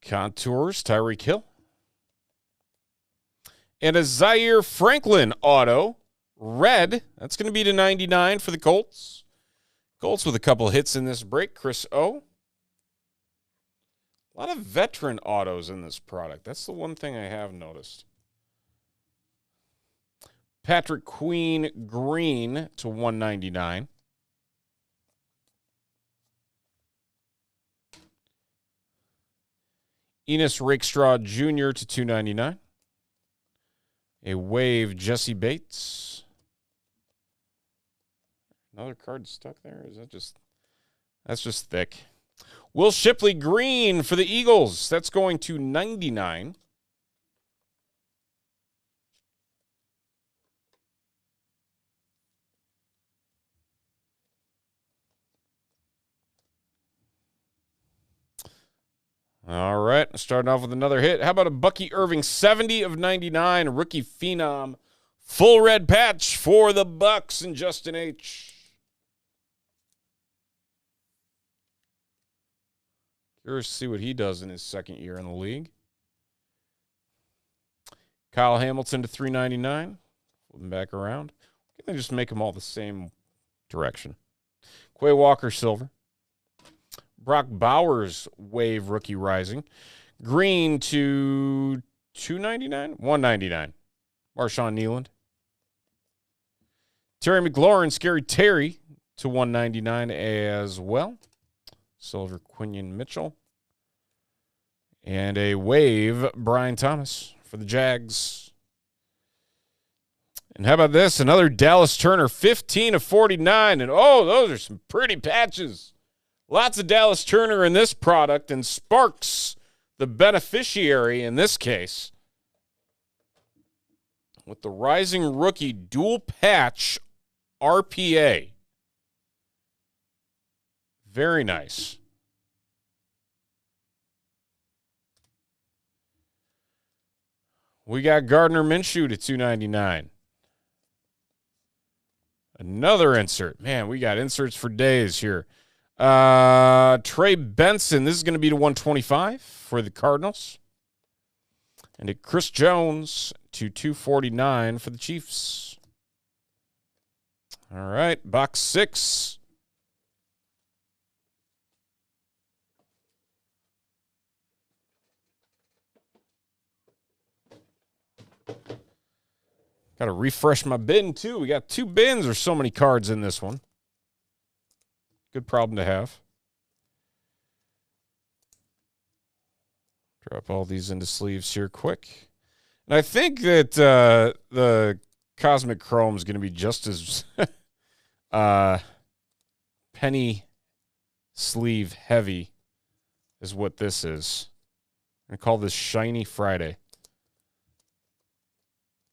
Contours, Tyreek Hill. And a Zaire Franklin auto, red. That's going to be to 99 for the Colts. Colts with a couple hits in this break. Chris O. A lot of veteran autos in this product. That's the one thing I have noticed. Patrick Queen green to 199. Enos Rakestraw Jr. to 299. A wave Jesse Bates. Another card stuck there? Is that just... That's just thick. Will Shipley green for the Eagles. That's going to 99. All right, starting off with another hit. How about a Bucky Irving 70 of 99, rookie phenom, full red patch for the Bucks and Justin H. Curious to see what he does in his second year in the league. Kyle Hamilton to 399. Flipping back around. Can they just make them all the same direction? Quay Walker silver. Brock Bowers wave rookie rising. Green to 299? 199. Marshawn Kneeland. Terry McLaurin, Scary Terry to 199 as well. Silver Quinion Mitchell. And a wave Brian Thomas for the Jags. And how about this? Another Dallas Turner 15 of 49. And oh, those are some pretty patches. Lots of Dallas Turner in this product, and Sparks, the beneficiary in this case, with the rising rookie dual patch RPA. Very nice. We got Gardner Minshew to 299. Another insert. Man, we got inserts for days here. Trey Benson, this is going to be to 125 for the Cardinals. And a Chris Jones to 249 for the Chiefs. All right, box 6. Got to refresh my bin, too. We got 2 bins. There's so many cards in this one. Good problem to have. Drop all these into sleeves here quick. And I think that the Cosmic Chrome is going to be just as penny sleeve heavy as what this is. I'm going to call this Shiny Friday.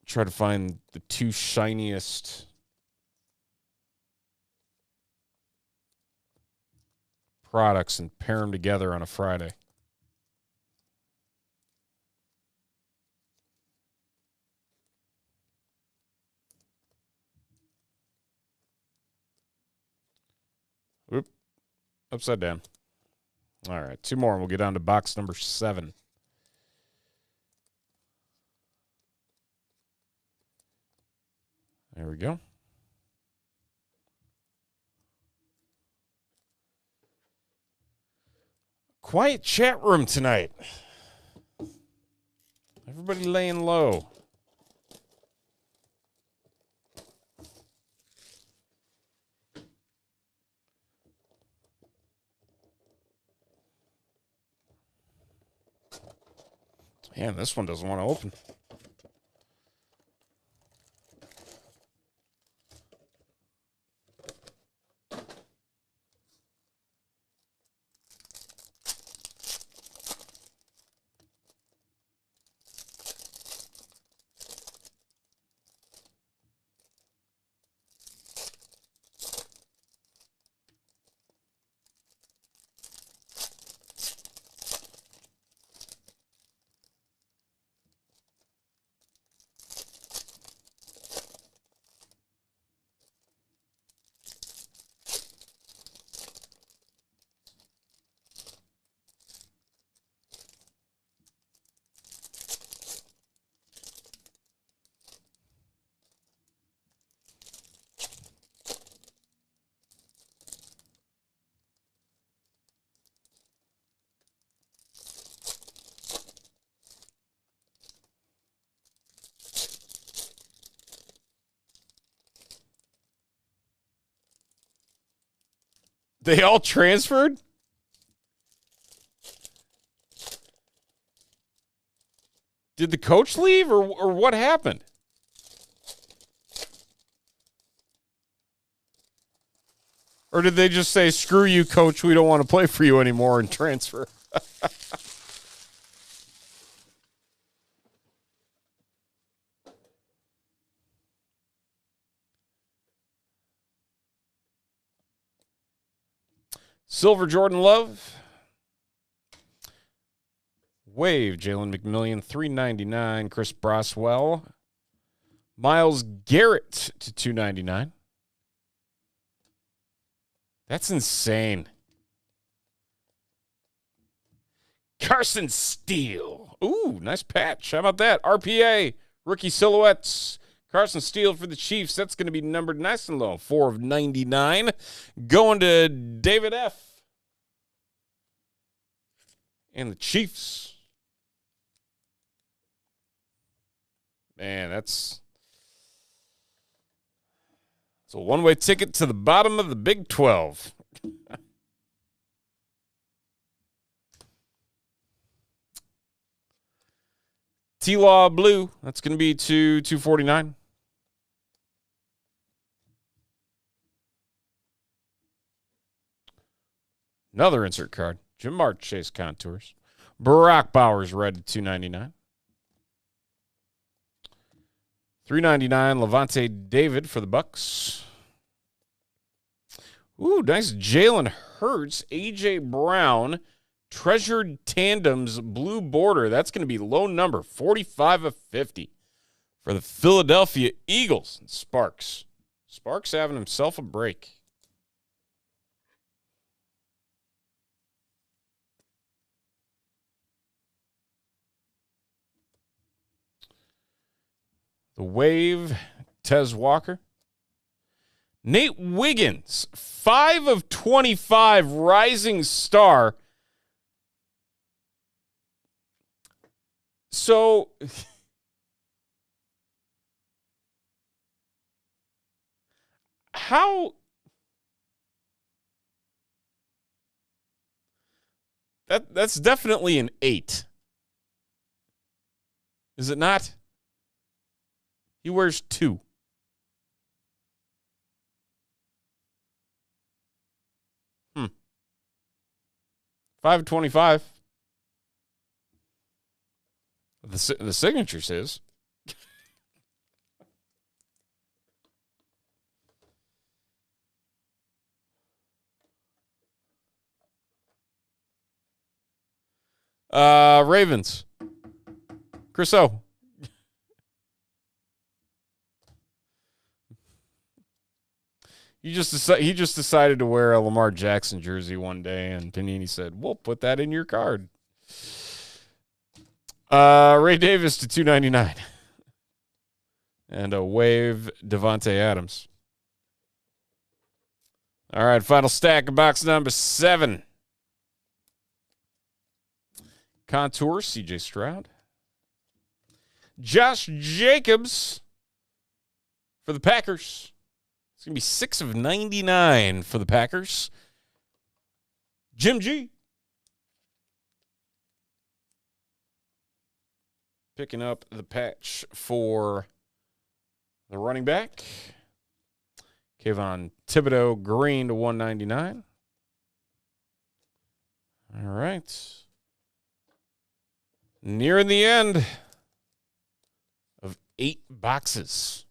Try to find the 2 shiniest products and pair them together on a Friday. Oop. Upside down. All right, 2 more and we'll get on to box number 7. There we go. Quiet chat room tonight. Everybody laying low. Man, this one doesn't want to open. They all transferred? Did the coach leave or what happened? Or did they just say, screw you, coach, we don't want to play for you anymore and transfer? Silver Jordan Love. Wave, Jalen McMillian, $3.99. Chris Braswell. Myles Garrett to $2.99. That's insane. Carson Steele. Ooh, nice patch. How about that? RPA, rookie silhouettes. Carson Steele for the Chiefs. That's going to be numbered nice and low. 4 of 99. Going to David F. And the Chiefs. Man, it's a one-way ticket to the bottom of the Big 12. T-Law Blue, that's going to be to $249. Another insert card. Jamar Chase contours. Barack Bowers red to $299. $3.99 Levante David for the Bucks. Ooh, nice Jalen Hurts, A.J. Brown, Treasured Tandems blue border. That's going to be low number, 45 of 50 for the Philadelphia Eagles. And Sparks. Sparks having himself a break. The Wave, Tez Walker. Nate Wiggins, 5 of 25, rising star. So, how... That's definitely an 8. Is it not? He wears 2. Hmm. 5 of 25. The signature says. Ravens. Chris O. He just decided to wear a Lamar Jackson jersey one day, and Panini said, "We'll put that in your card." Ray Davis to $2.99, and a Wave Devontae Adams. All right, final stack of box number 7. Contour, C.J. Stroud. Josh Jacobs for the Packers. It's going to be 6 of 99 for the Packers. Jim G. Picking up the patch for the running back. Kayvon Thibodeau green to $199. All right. Nearing the end of 8 boxes.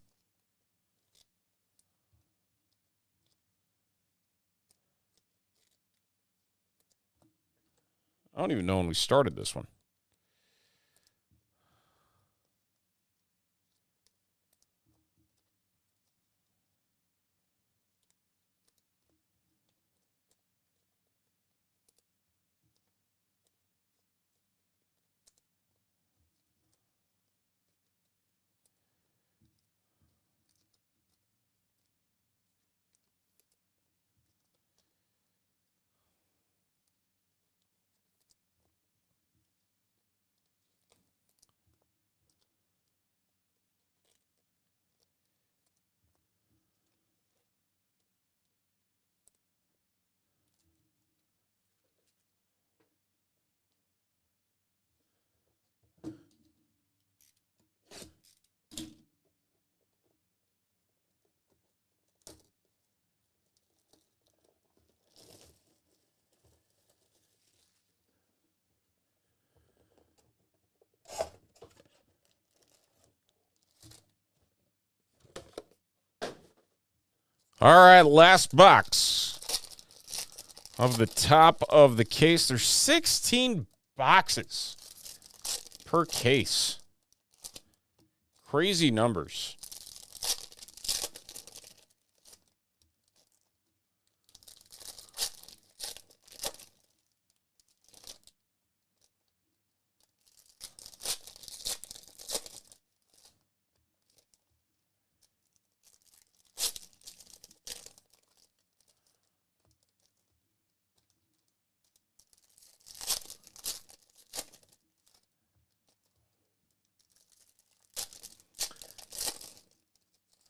I don't even know when we started this one. All right, last box of the top of the case. There's 16 boxes per case. Crazy numbers.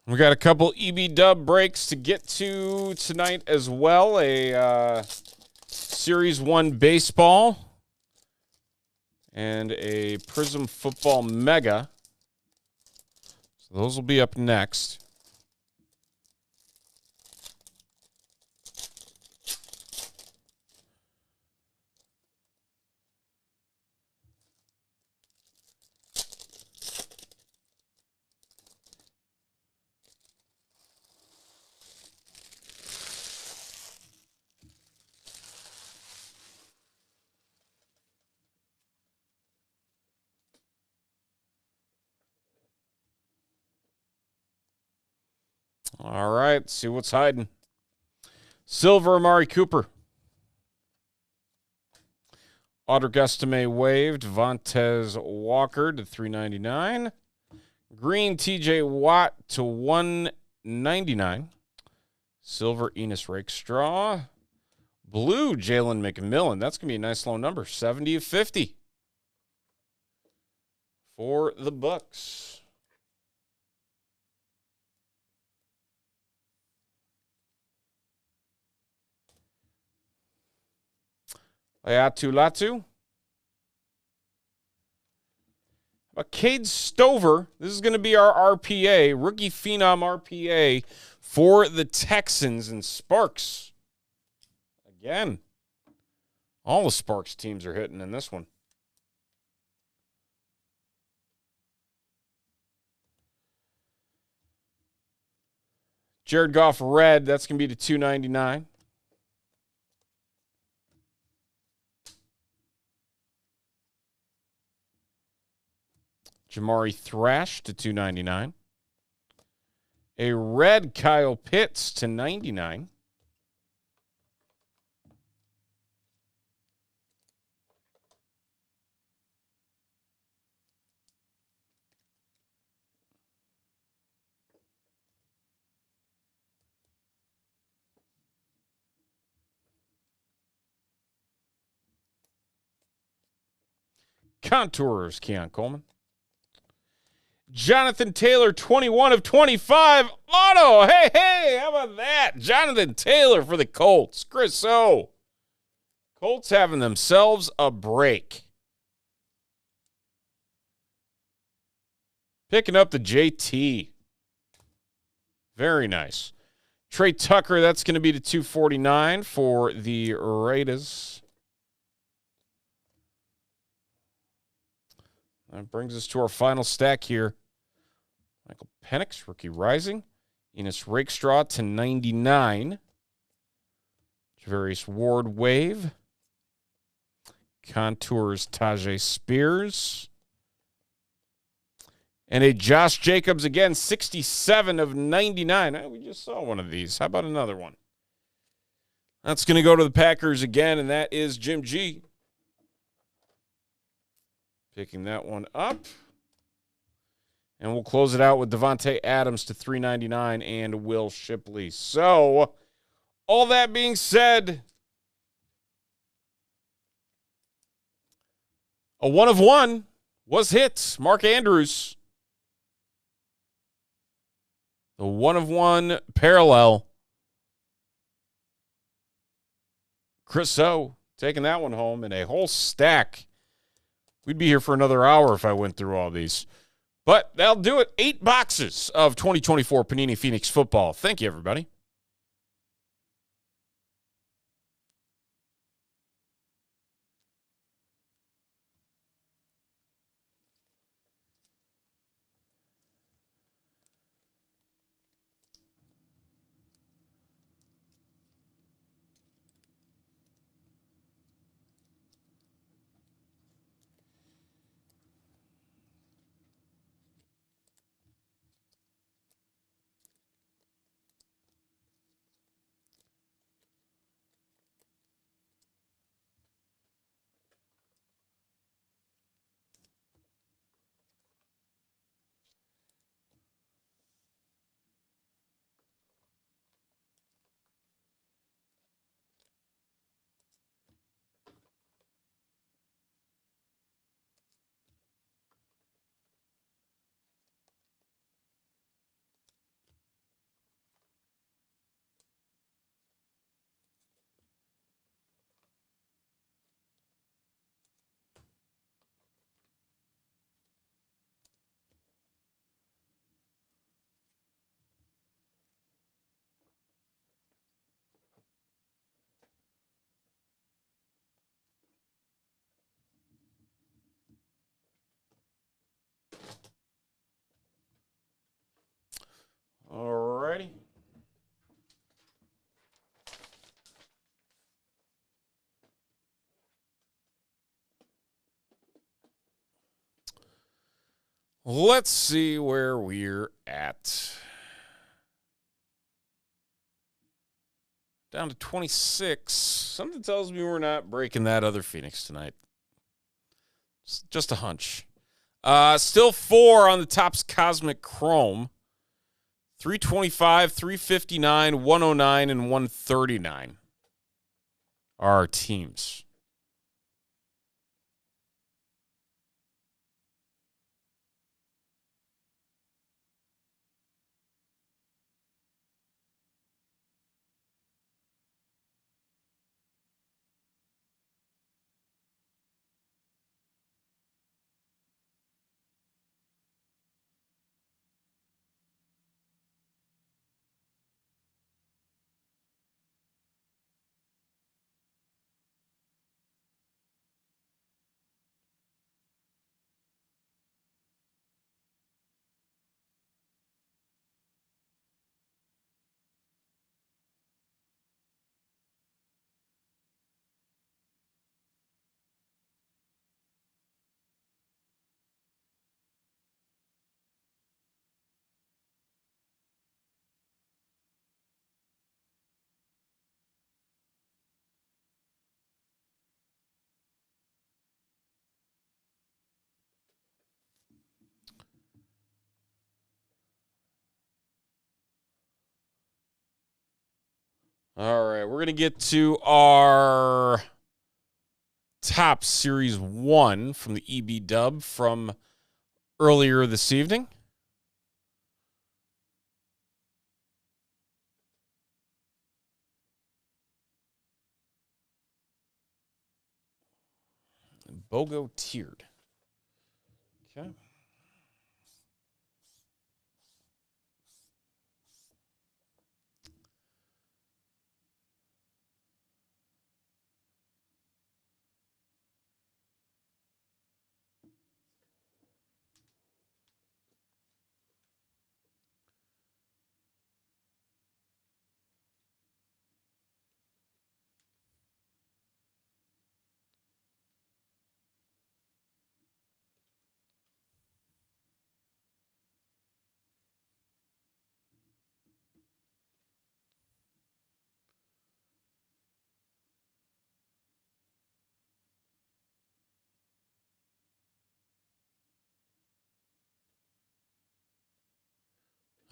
We got a couple EB dub breaks to get to tonight as well. A Series 1 baseball and a Prism Football Mega. So those will be up next. All right, see what's hiding. Silver, Amari Cooper. Audric Estime waived. Vontez Walker to $3.99. Green, TJ Watt to $1.99. Silver, Enos Rakestraw. Blue, Jalen McMillan. That's going to be a nice low number. 70 of 50 for the Bucks. Ayatu Latu. Cade Stover. This is going to be our RPA, rookie phenom RPA for the Texans. And Sparks. Again, all the Sparks teams are hitting in this one. Jared Goff red. That's going to be to $2.99. Jamari Thrash to $2.99. A red Kyle Pitts to $99. Contours, Keon Coleman. Jonathan Taylor, 21 of 25. Auto, hey, how about that? Jonathan Taylor for the Colts. Chris O. Colts having themselves a break. Picking up the JT. Very nice. Trey Tucker, that's going to be to $2.49 for the Raiders. That brings us to our final stack here. Michael Penix, rookie rising. Enos Rakestraw to $99. Javarius Ward wave. Contours Tajay Spears. And a Josh Jacobs again, 67 of 99. We just saw one of these. How about another one? That's going to go to the Packers again, and that is Jim G. Picking that one up. And we'll close it out with Devontae Adams to $3.99 and Will Shipley. So, all that being said, a 1 of 1 was hit. Mark Andrews. The 1 of 1 parallel. Chris O taking that one home in a whole stack. We'd be here for another hour if I went through all these. But that'll do it. 8 boxes of 2024 Panini Phoenix football. Thank you, everybody. Let's see where we're at. Down to 26. Something tells me we're not breaking that other Phoenix tonight. Just a hunch. Still 4 on the Topps Cosmic Chrome. 325, 359, 109, and 139 are our teams. All right, we're going to get to our top Series 1 from the EB Dub from earlier this evening. BOGO tiered. Okay.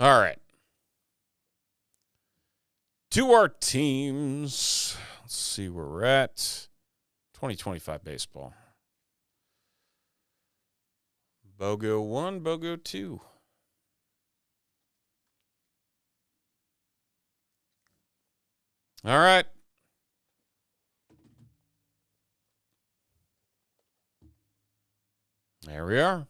All right. To our teams. Let's see where we're at. 2025 baseball. BOGO 1, BOGO 2. All right. There we are.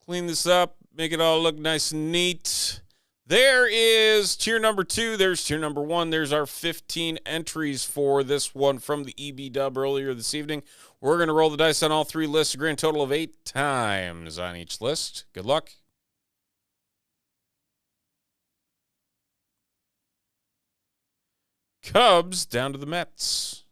Clean this up, make it all look nice and neat. There is tier number 2. There's tier number 1. There's our 15 entries for this one from the EB Dub earlier this evening. We're going to roll the dice on all 3 lists, a grand total of 8 times on each list. Good luck. Cubs down to the Mets.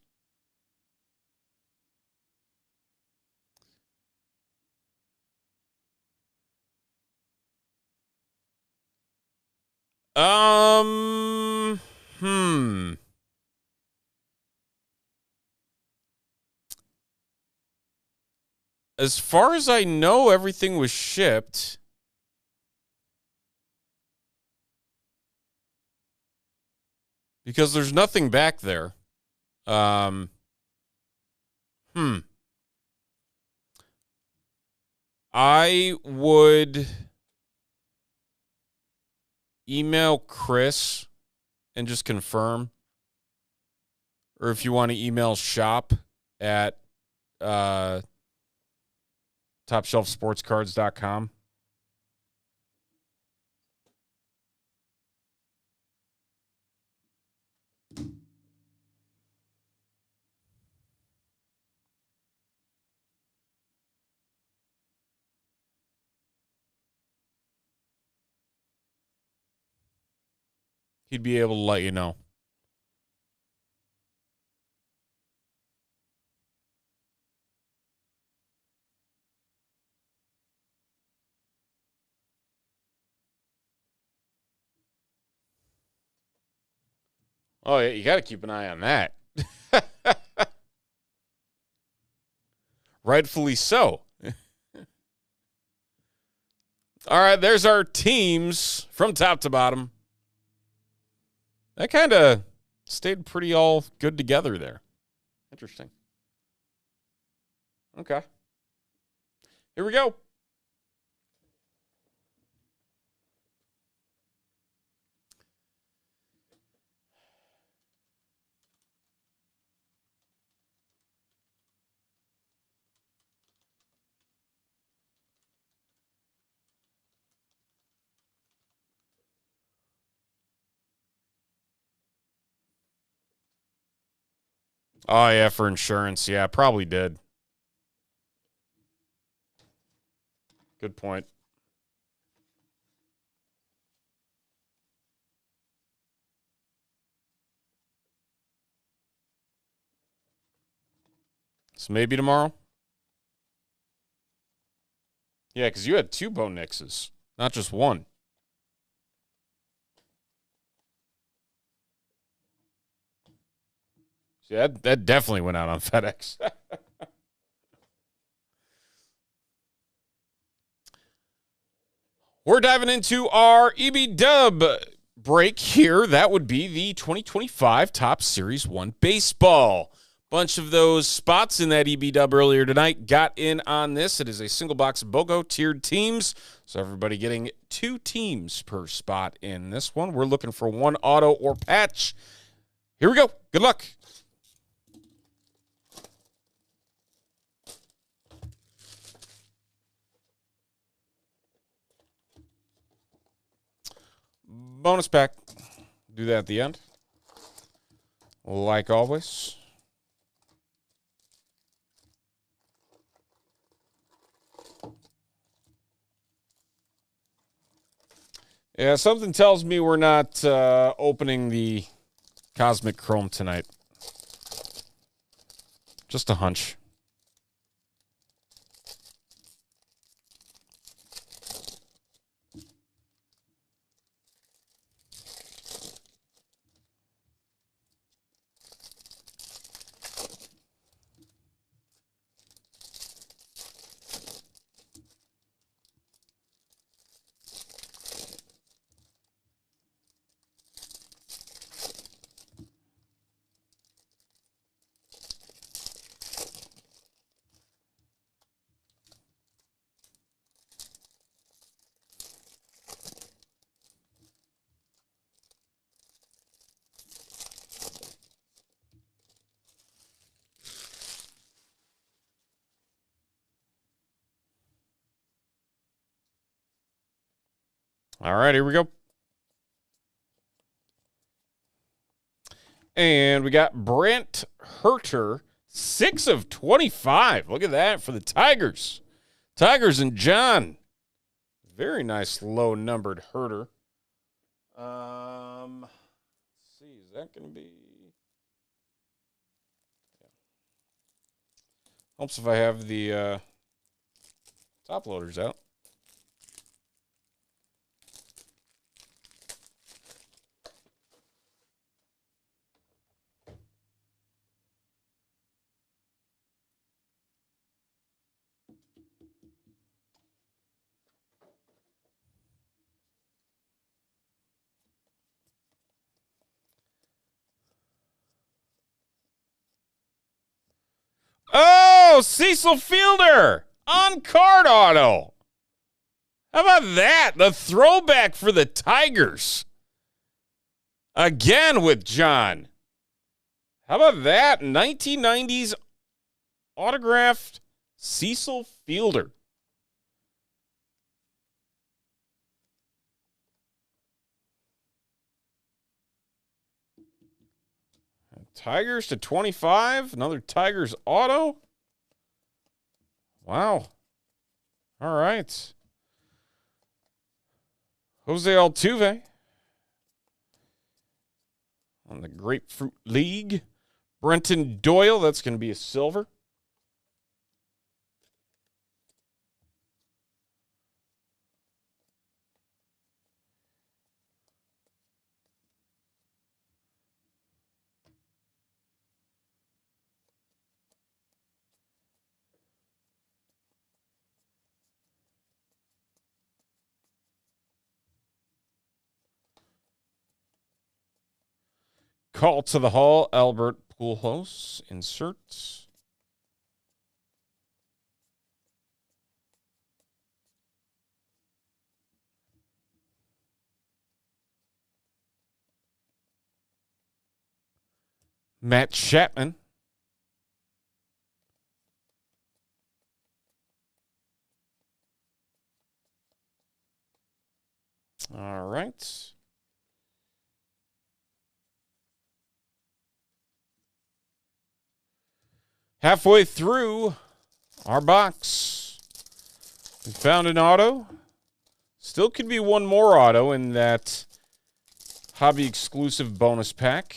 Hmm. As far as I know, everything was shipped. Because there's nothing back there. I would email Chris and just confirm. Or if you want to email shop at topshelfsportscards.com. He'd be able to let you know. Oh, yeah, you got to keep an eye on that. Rightfully so. All right, there's our teams from top to bottom. That kind of stayed pretty all good together there. Interesting. Okay. Here we go. Oh, yeah, for insurance. Yeah, probably did. Good point. So maybe tomorrow? Yeah, because you had 2 Bo Nixes, not just one. Yeah, that definitely went out on FedEx. We're diving into our EB Dub break here. That would be the 2025 Top Series 1 Baseball. Bunch of those spots in that EB Dub earlier tonight got in on this. It is a single box BOGO tiered teams. So everybody getting 2 teams per spot in this one. We're looking for 1 auto or patch. Here we go. Good luck. Bonus pack. Do that at the end. Like always. Yeah, something tells me we're not opening the Cosmic Chrome tonight. Just a hunch. All right, here we go. And we got Brent Herter, 6 of 25. Look at that for the Tigers. Tigers and John. Very nice low-numbered Herter. Let's see, is that going to be... Yeah. Helps if I have the top loaders out. Oh, Cecil Fielder on card auto. How about that? The throwback for the Tigers. Again with John. How about that? 1990s autographed Cecil Fielder. Tigers to 25. Another Tigers auto. Wow. All right. Jose Altuve on the Grapefruit League. Brenton Doyle, that's going to be a silver. Call to the Hall, Albert Pujols. Insert. Matt Chapman. All right. Halfway through our box, we found an auto. Still could be one more auto in that hobby exclusive bonus pack.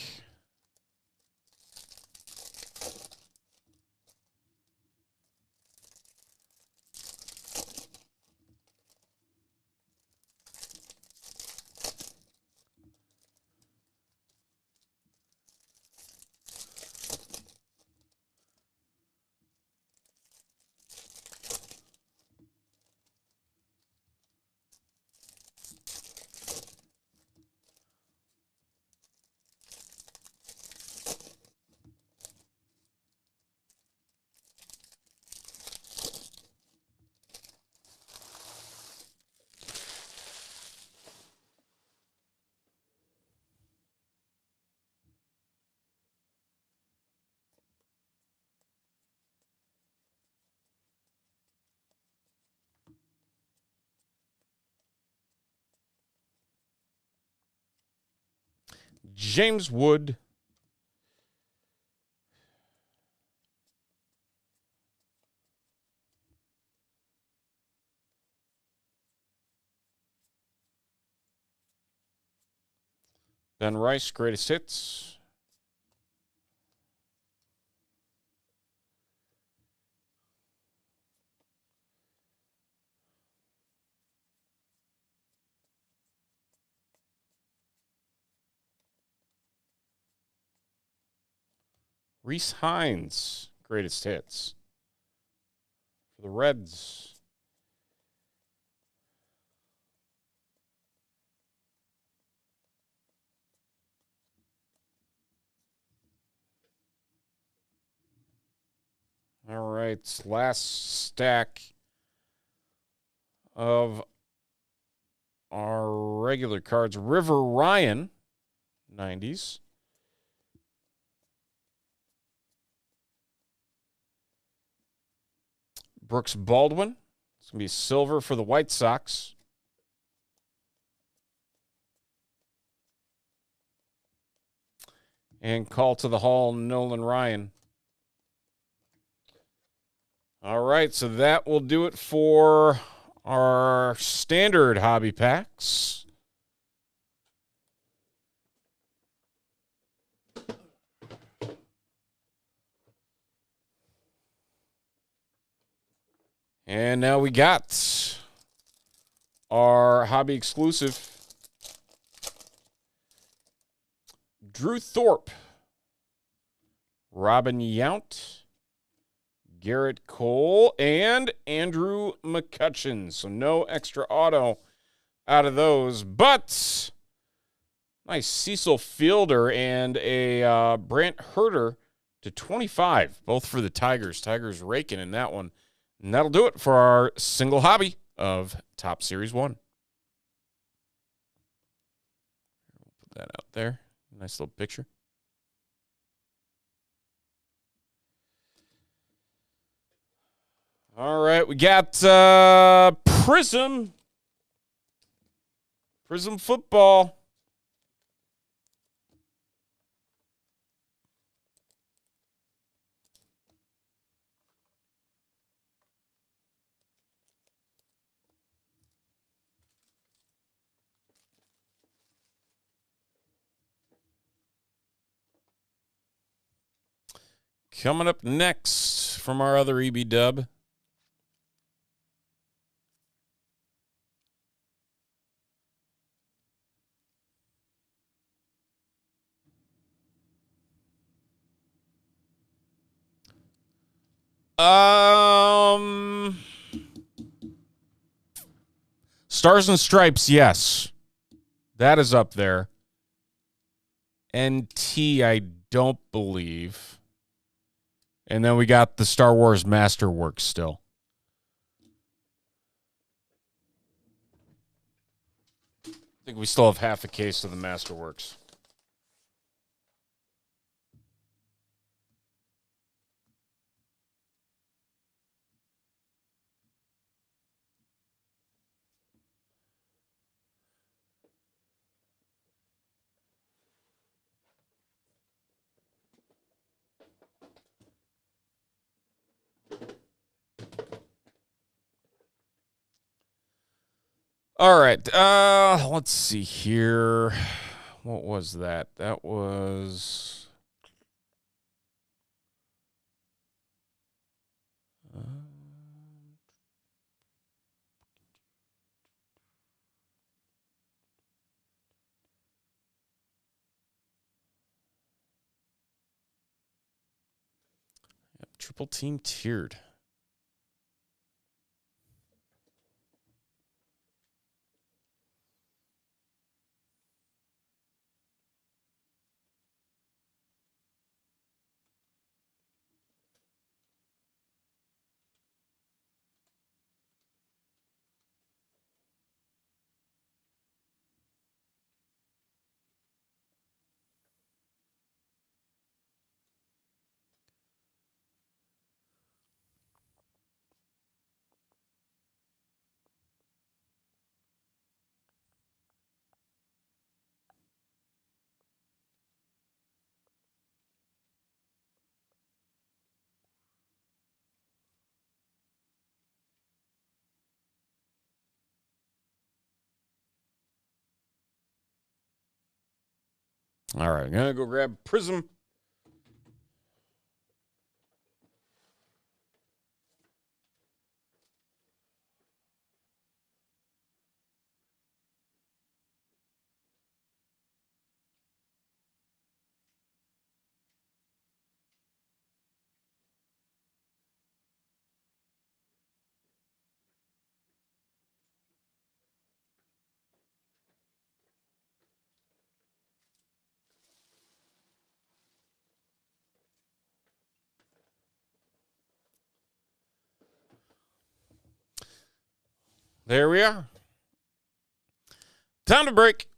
James Wood. Ben Rice, greatest hits. Reese Hines, greatest hits. For the Reds. All right, last stack of our regular cards. River Ryan, 90s. Brooks Baldwin. It's going to be silver for the White Sox. And call to the Hall, Nolan Ryan. All right, so that will do it for our standard hobby packs. And now we got our hobby exclusive. Drew Thorpe, Robin Yount, Garrett Cole, and Andrew McCutchen. So no extra auto out of those, but nice Cecil Fielder and a Brant Herter to 25, both for the Tigers. Tigers raking in that one. And that'll do it for our single hobby of Top Series 1. Put that out there. Nice little picture. All right, we got Prism football. Coming up next from our other EB dub. Stars and Stripes, yes. That is up there. NT, I don't believe. And then we got the Star Wars Masterworks still. I think we still have half a case of the Masterworks. All right. Let's see here. What was that? That was triple team tiered. All right, I'm going to go grab Prism. There we are. Time to break.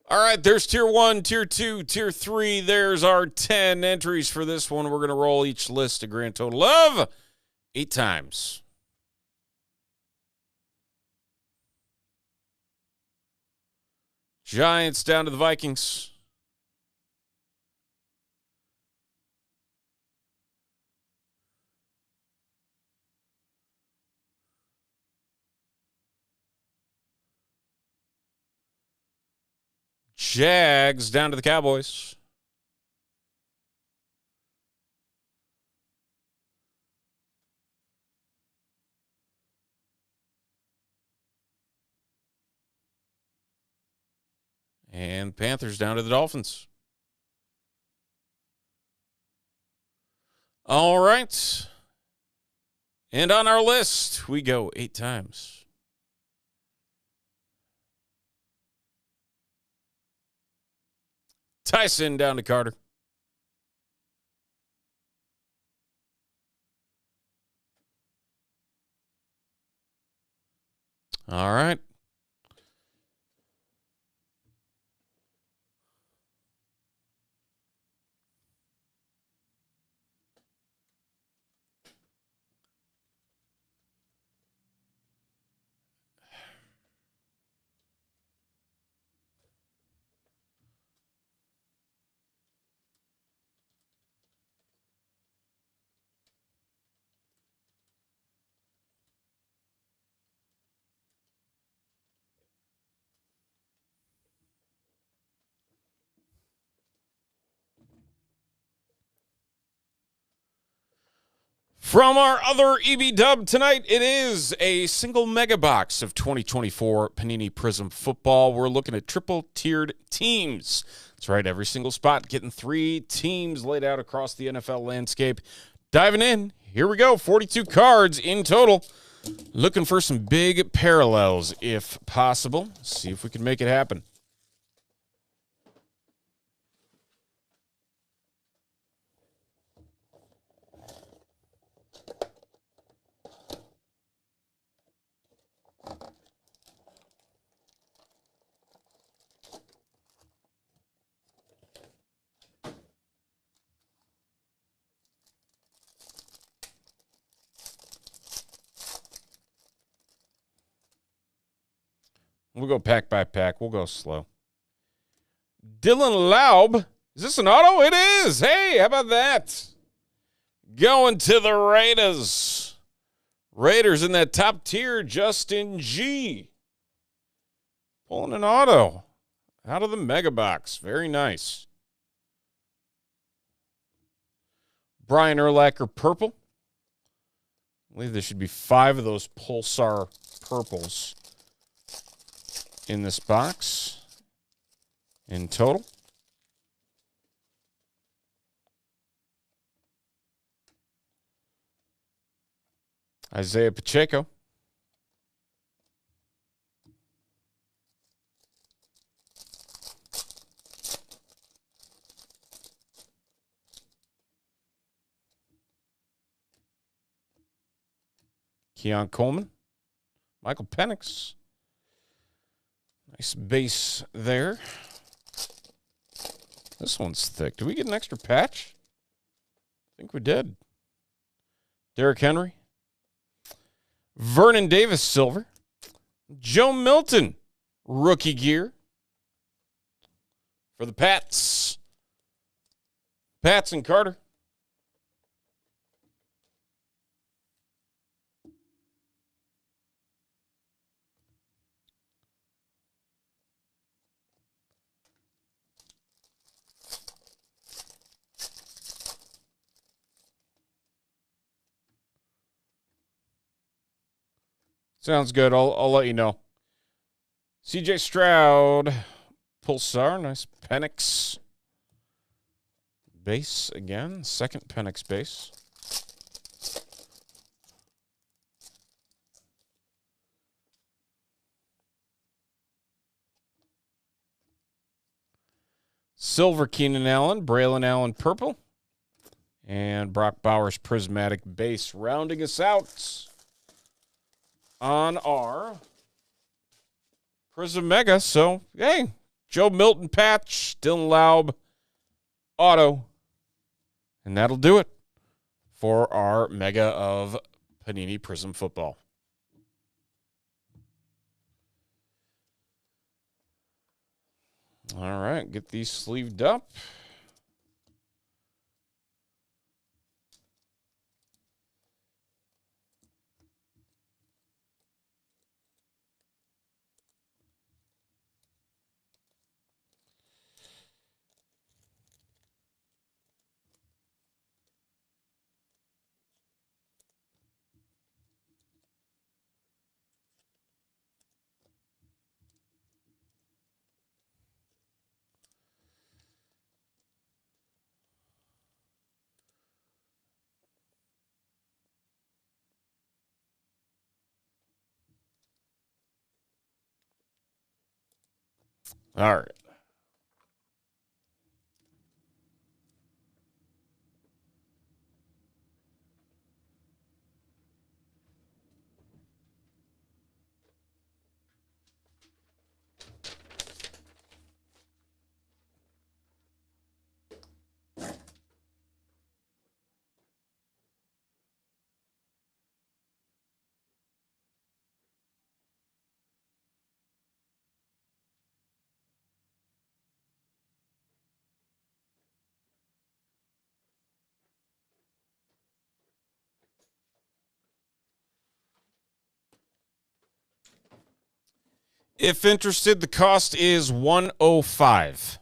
All right, there's Tier 1, Tier 2, Tier 3. There's our 10 entries for this one. We're going to roll each list a grand total of 8 times. Giants down to the Vikings. Jags down to the Cowboys. And Panthers down to the Dolphins. All right. And on our list, we go 8 times. Tyson down to Carter. All right. From our other EB dub tonight, it is a single mega box of 2024 Panini Prism football. We're looking at triple tiered teams. That's right, every single spot getting 3 teams laid out across the NFL landscape. Diving in, here we go, 42 cards in total. Looking for some big parallels if possible. See if we can make it happen. We'll go pack by pack. We'll go slow. Dylan Laub. Is this an auto? It is. Hey, how about that? Going to the Raiders. Raiders in that top tier, Justin G. Pulling an auto out of the mega box. Very nice. Brian Urlacher purple. I believe there should be 5 of those Pulsar purples in this box in total. Isaiah Pacheco. Keon Coleman. Michael Penix. Nice base there. This one's thick. Did we get an extra patch? I think we did. Derrick Henry. Vernon Davis silver. Joe Milton rookie gear for the Pats. Pats and Carter. Sounds good. I'll let you know. CJ Stroud, Pulsar, nice Penix base again. Second Penix base. Silver Keenan Allen, Braylon Allen purple, and Brock Bowers prismatic base rounding us out on our Prism Mega. So, hey, Joe Milton patch, Dylan Laub auto, and that'll do it for our Mega of Panini Prism Football. All right, get these sleeved up. All right. If interested, the cost is $105.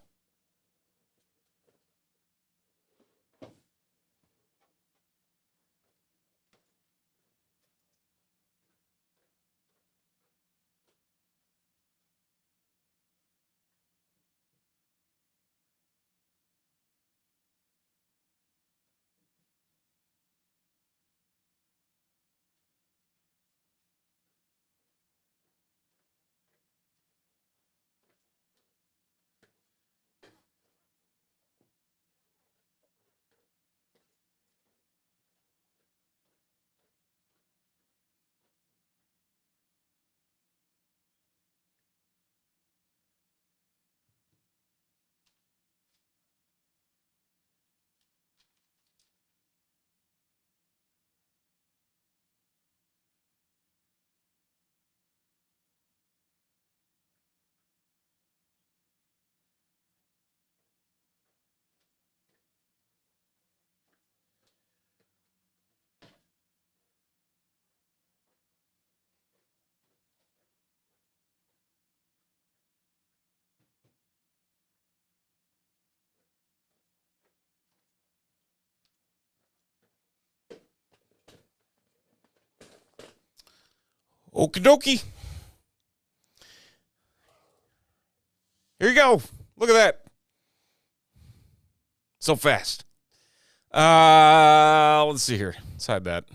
Okie dokie. Here you go. Look at that. So fast. Let's see here. Let's hide that.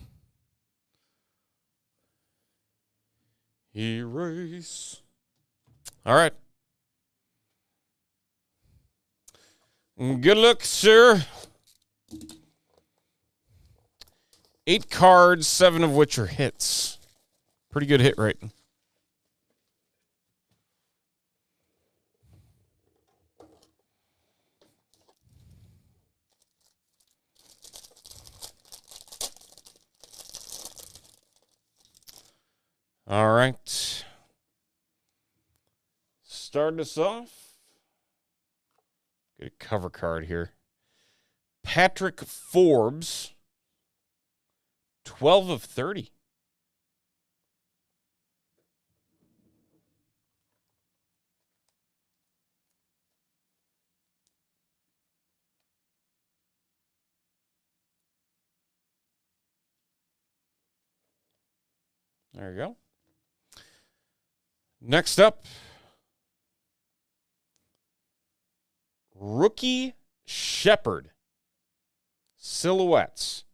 Erase. All right. Good luck, sir. 8 cards, 7 of which are hits. Pretty good hit rate. All right. Start us off. Get a cover card here. Patrick Forbes, 12 of 30. There you go. Next up, Rookie Shepherd Silhouettes.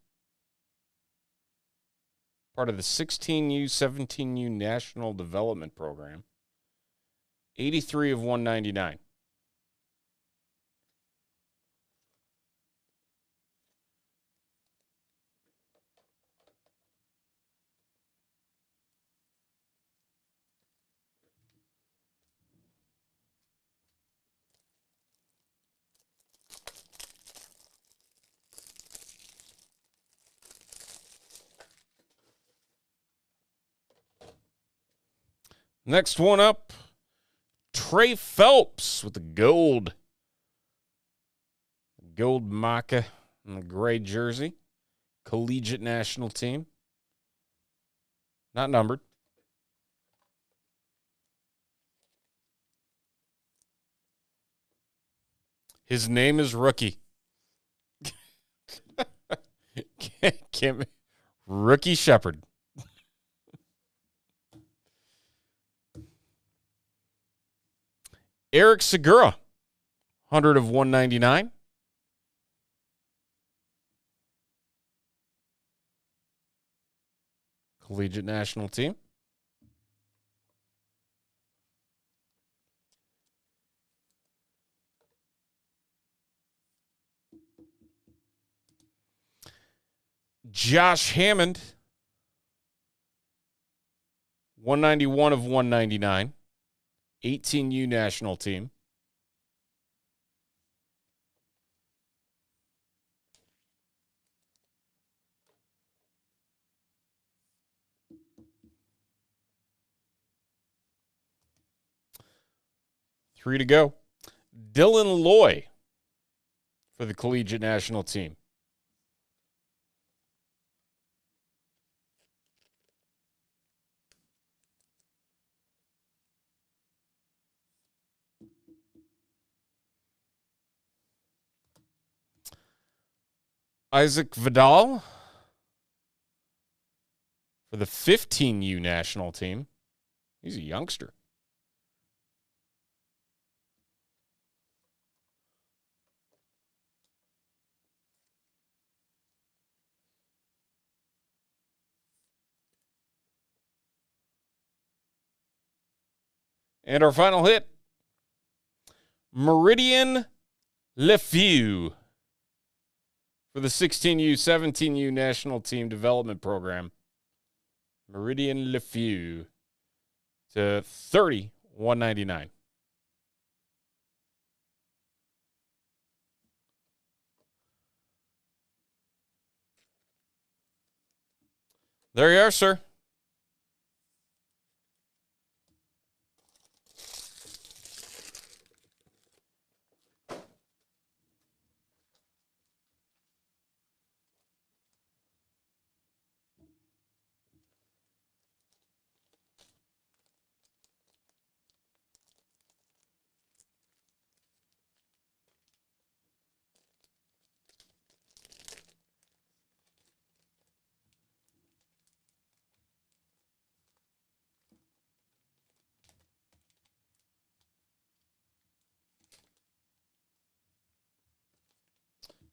Part of the 16U, 17U National Development Program. 83 of 199. Next one up, Trey Phelps with the gold maca and the gray jersey. Collegiate national team. Not numbered. His name is Rookie. Rookie Shepherd. Eric Segura, 100 of 199. Collegiate national team. Josh Hammond, 191 of 199. 18U national team. Three to go. Dylan Loy for the collegiate national team. Isaac Vidal for the 15U national team. He's a youngster. And our final hit, Meridian LeFew for the 16U, 17U National Team Development Program. Meridian LeFew to 30, 199. There you are, sir.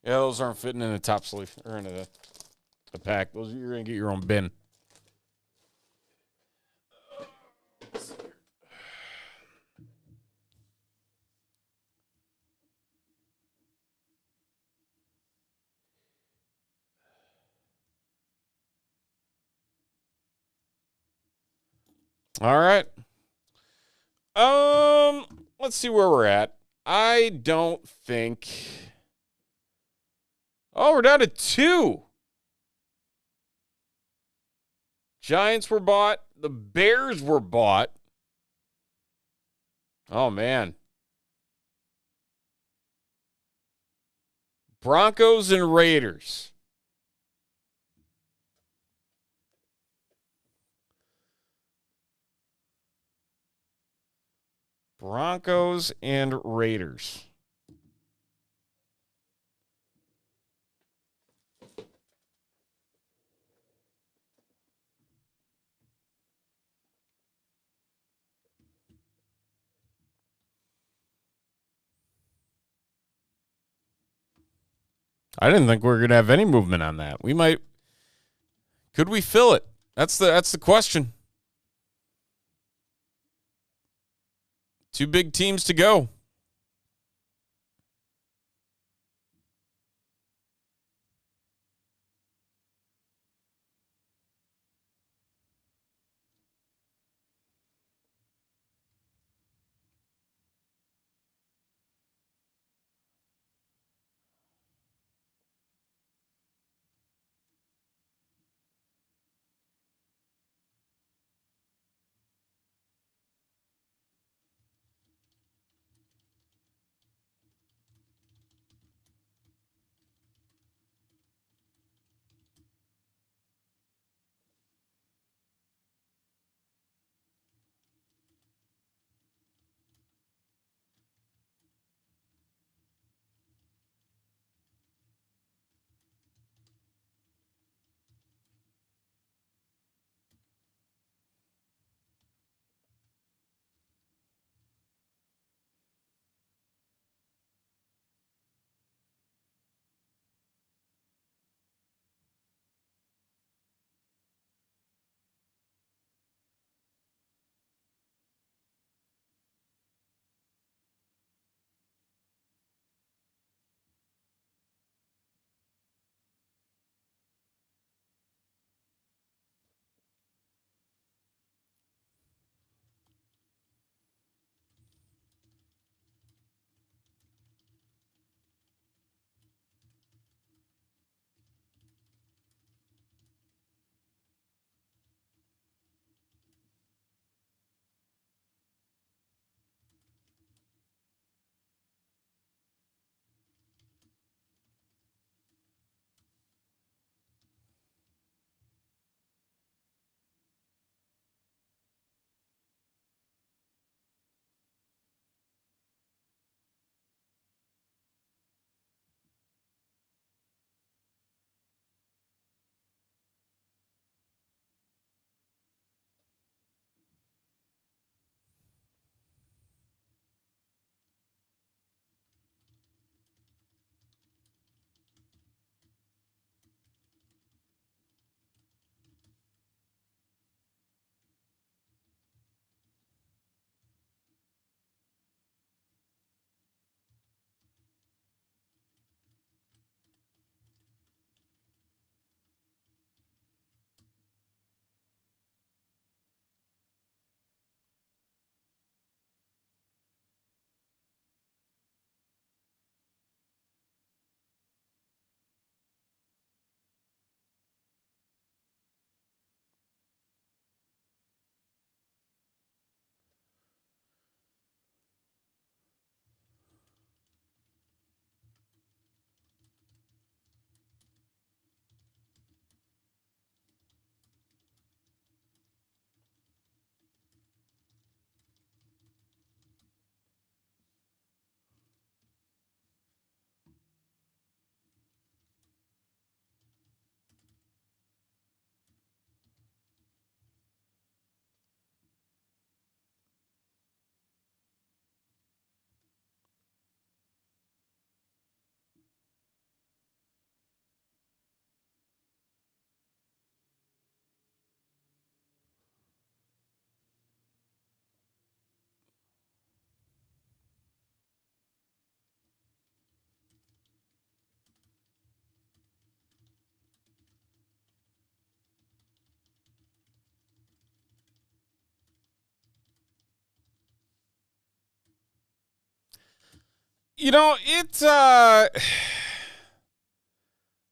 Yeah, those aren't fitting in the top sleeve or in the pack. Those you're gonna get your own bin. All right. Let's see where we're at. I don't think. Oh, we're down to 2. Giants were bought. The Bears were bought. Oh, man. Broncos and Raiders. Broncos and Raiders. I didn't think we were going to have any movement on that. We might. Could we fill it? That's the question. 2 big teams to go.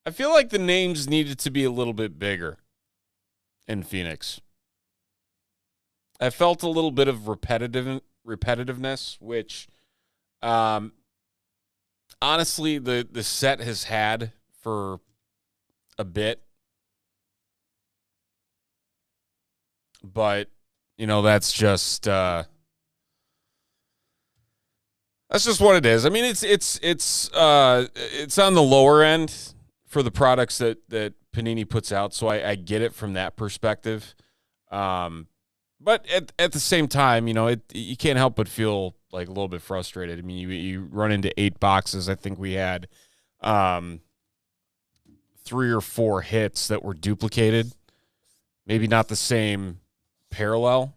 I feel like the names needed to be a little bit bigger in Phoenix. I felt a little bit of repetitiveness, which um, honestly the set has had for a bit. But that's just what it is. I mean, it's on the lower end for the products that Panini puts out, so I get it from that perspective. But at the same time, you can't help but feel like a little bit frustrated. I mean, you run into 8 boxes. I think we had 3 or 4 hits that were duplicated. Maybe not the same parallel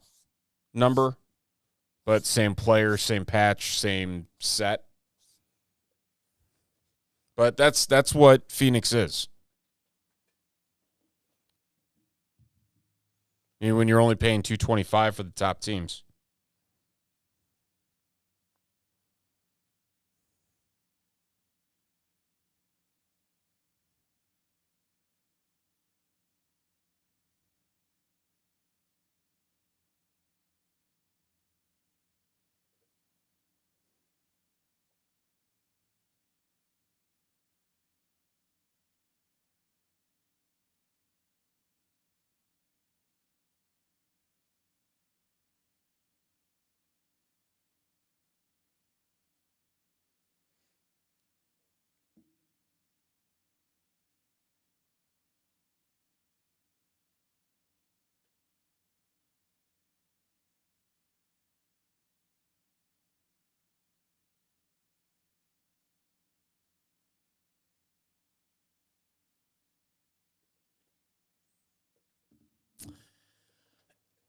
number, but same player, same patch, same set. But that's what Phoenix is. I mean, when you're only paying $225 for the top teams.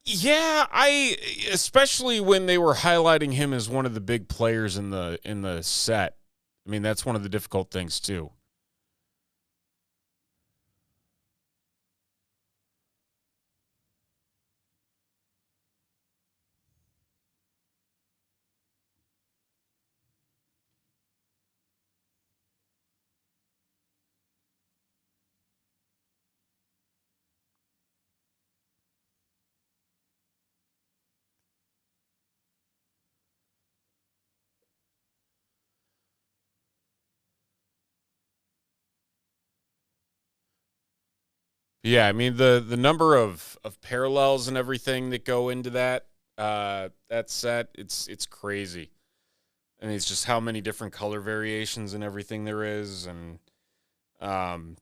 Yeah, I especially when they were highlighting him as one of the big players in the set. I mean, that's one of the difficult things too. Yeah, I mean the number of parallels and everything that go into that set, it's crazy. And it's just how many different color variations and everything there is. And um,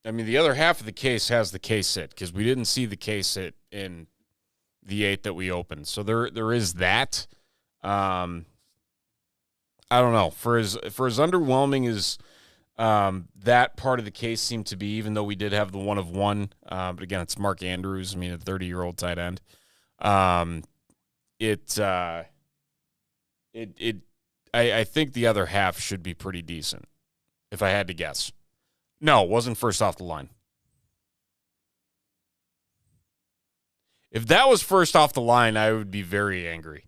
I mean, the other half of the case has the case hit because we didn't see the case hit in the 8 that we opened. So there is that. Um, I don't know. For as underwhelming as that part of the case seemed to be, even though we did have the one of one. But again, it's Mark Andrews. I mean, a 30-year-old tight end. Um, it it I think the other half should be pretty decent, if I had to guess. No, it wasn't first off the line. If that was first off the line, I would be very angry.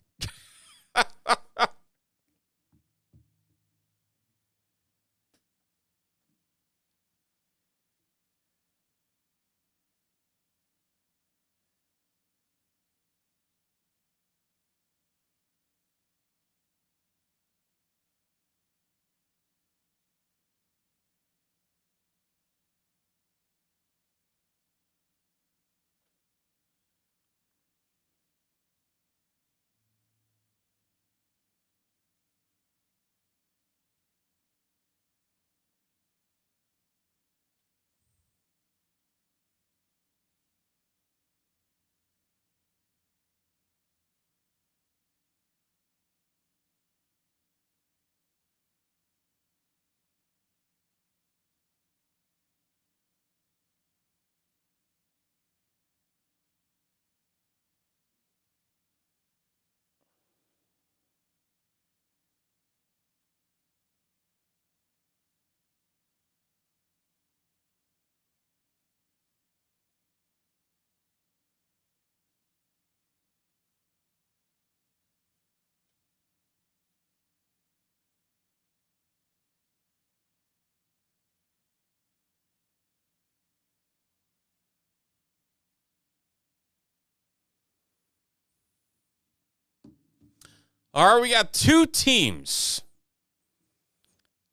All right, we got two teams.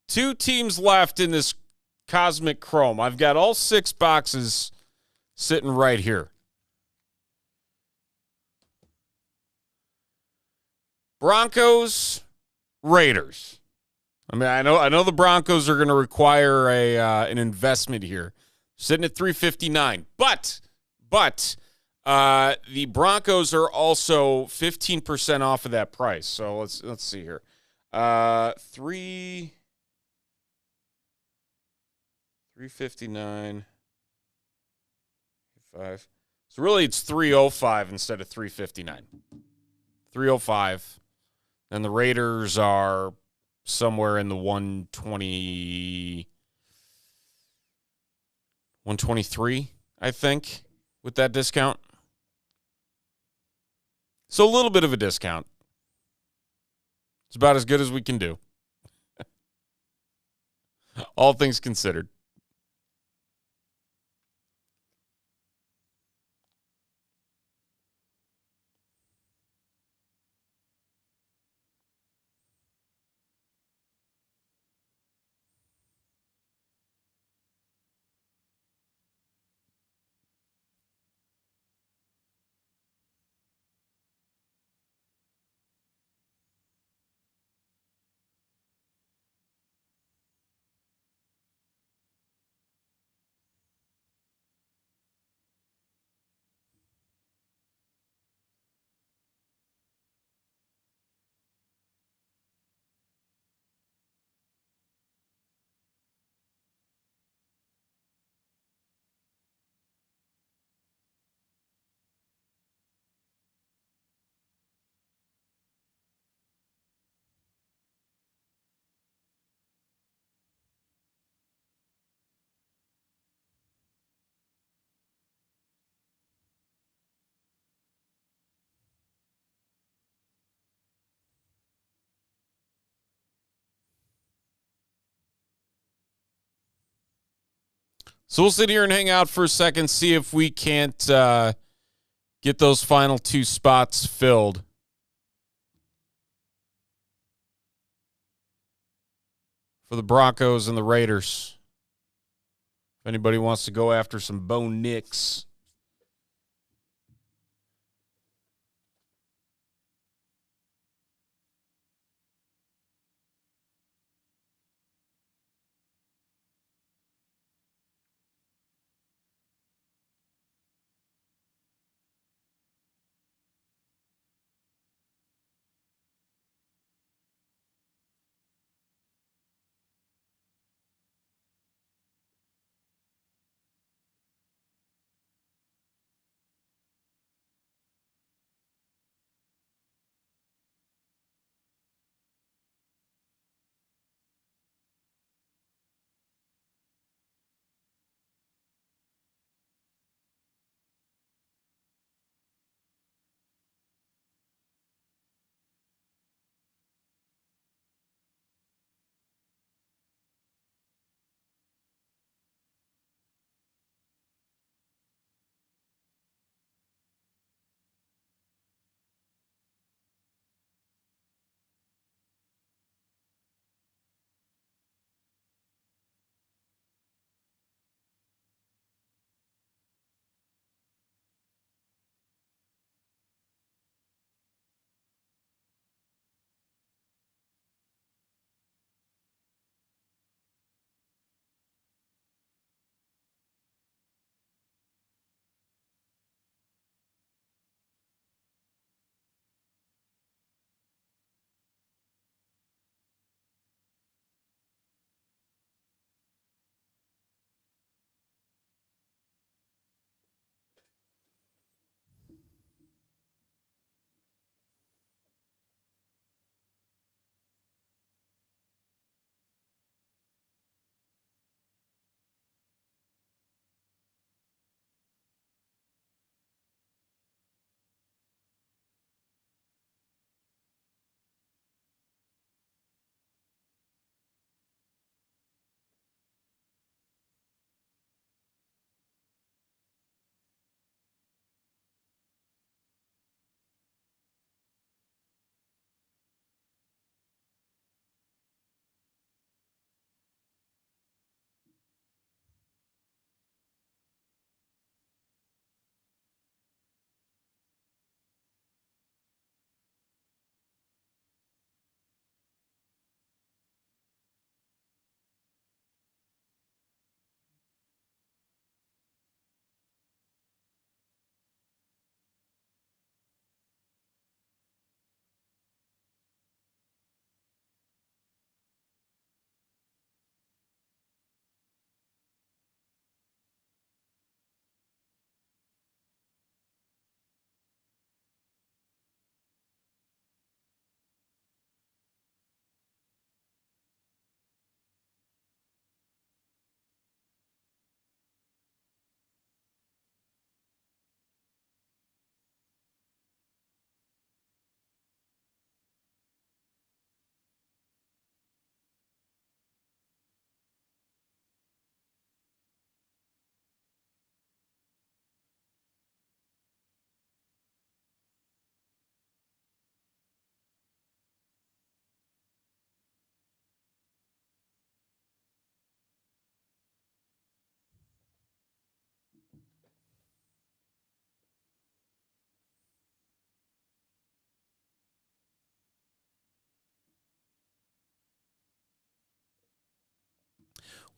Two teams left in this Cosmic Chrome. I've got all 6 boxes sitting right here. Broncos, Raiders. I mean, I know the Broncos are going to require an investment here, sitting at $359. But the Broncos are also 15% off of that price. So let's see here. 359. 5. So really, it's 305 instead of 359. 305. And the Raiders are somewhere in the 120, 123, I think, with that discount. So a little bit of a discount. It's about as good as we can do. All things considered. So we'll sit here and hang out for a second, see if we can't get those final 2 spots filled. For the Broncos and the Raiders. If anybody wants to go after some Bo Nix.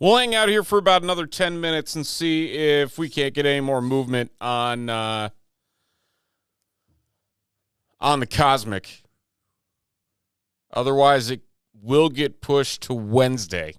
We'll hang out here for about another 10 minutes and see if we can't get any more movement on the Cosmic. Otherwise, it will get pushed to Wednesday.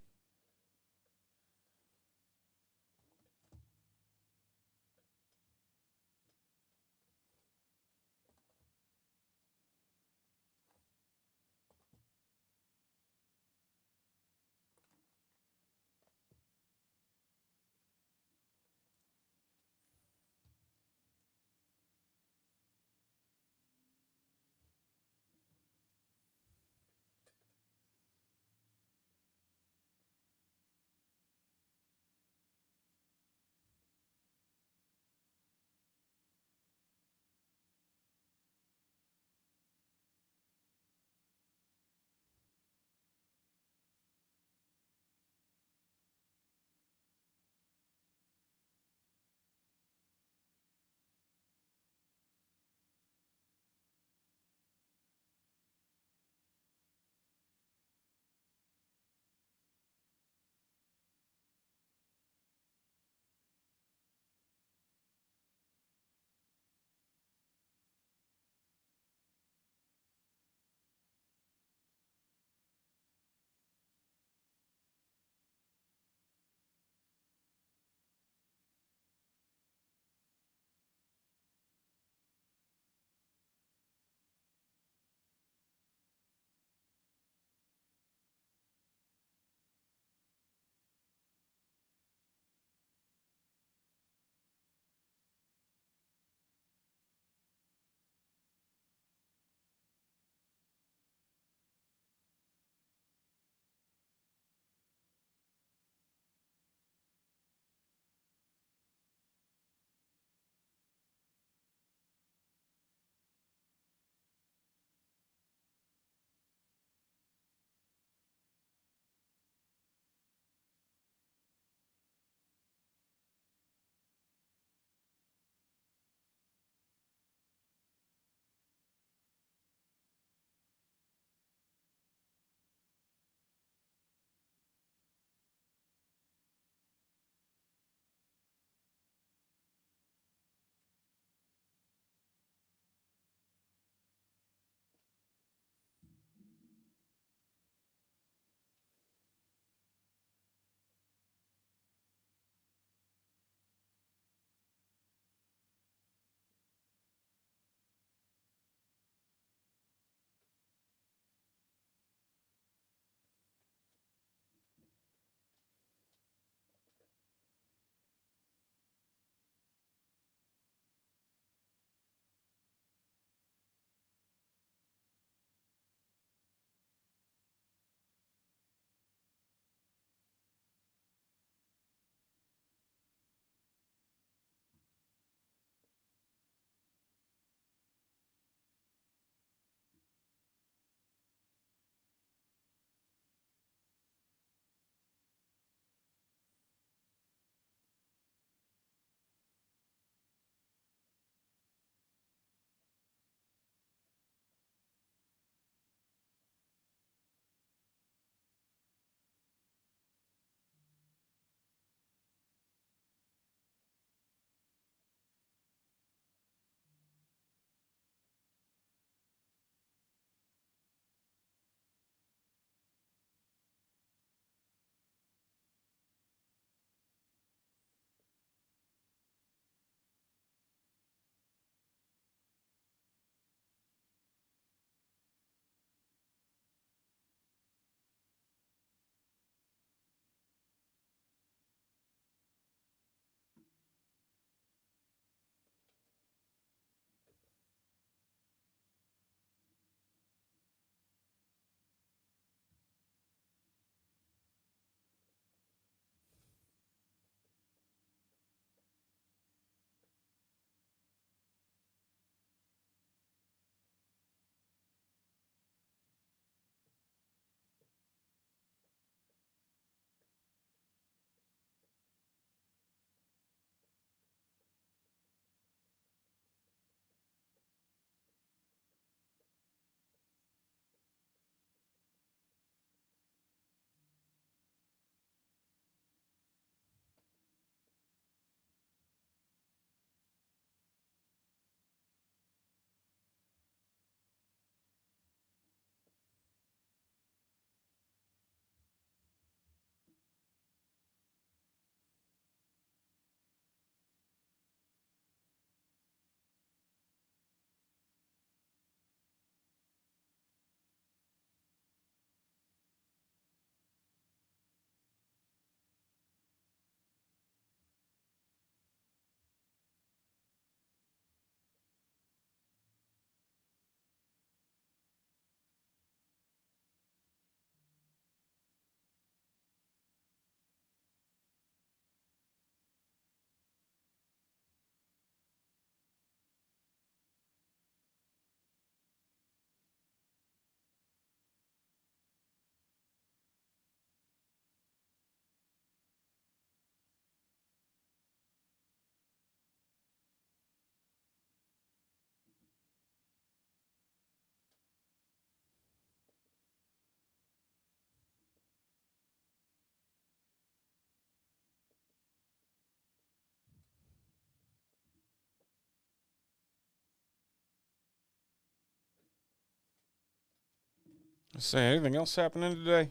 Say anything else happening today?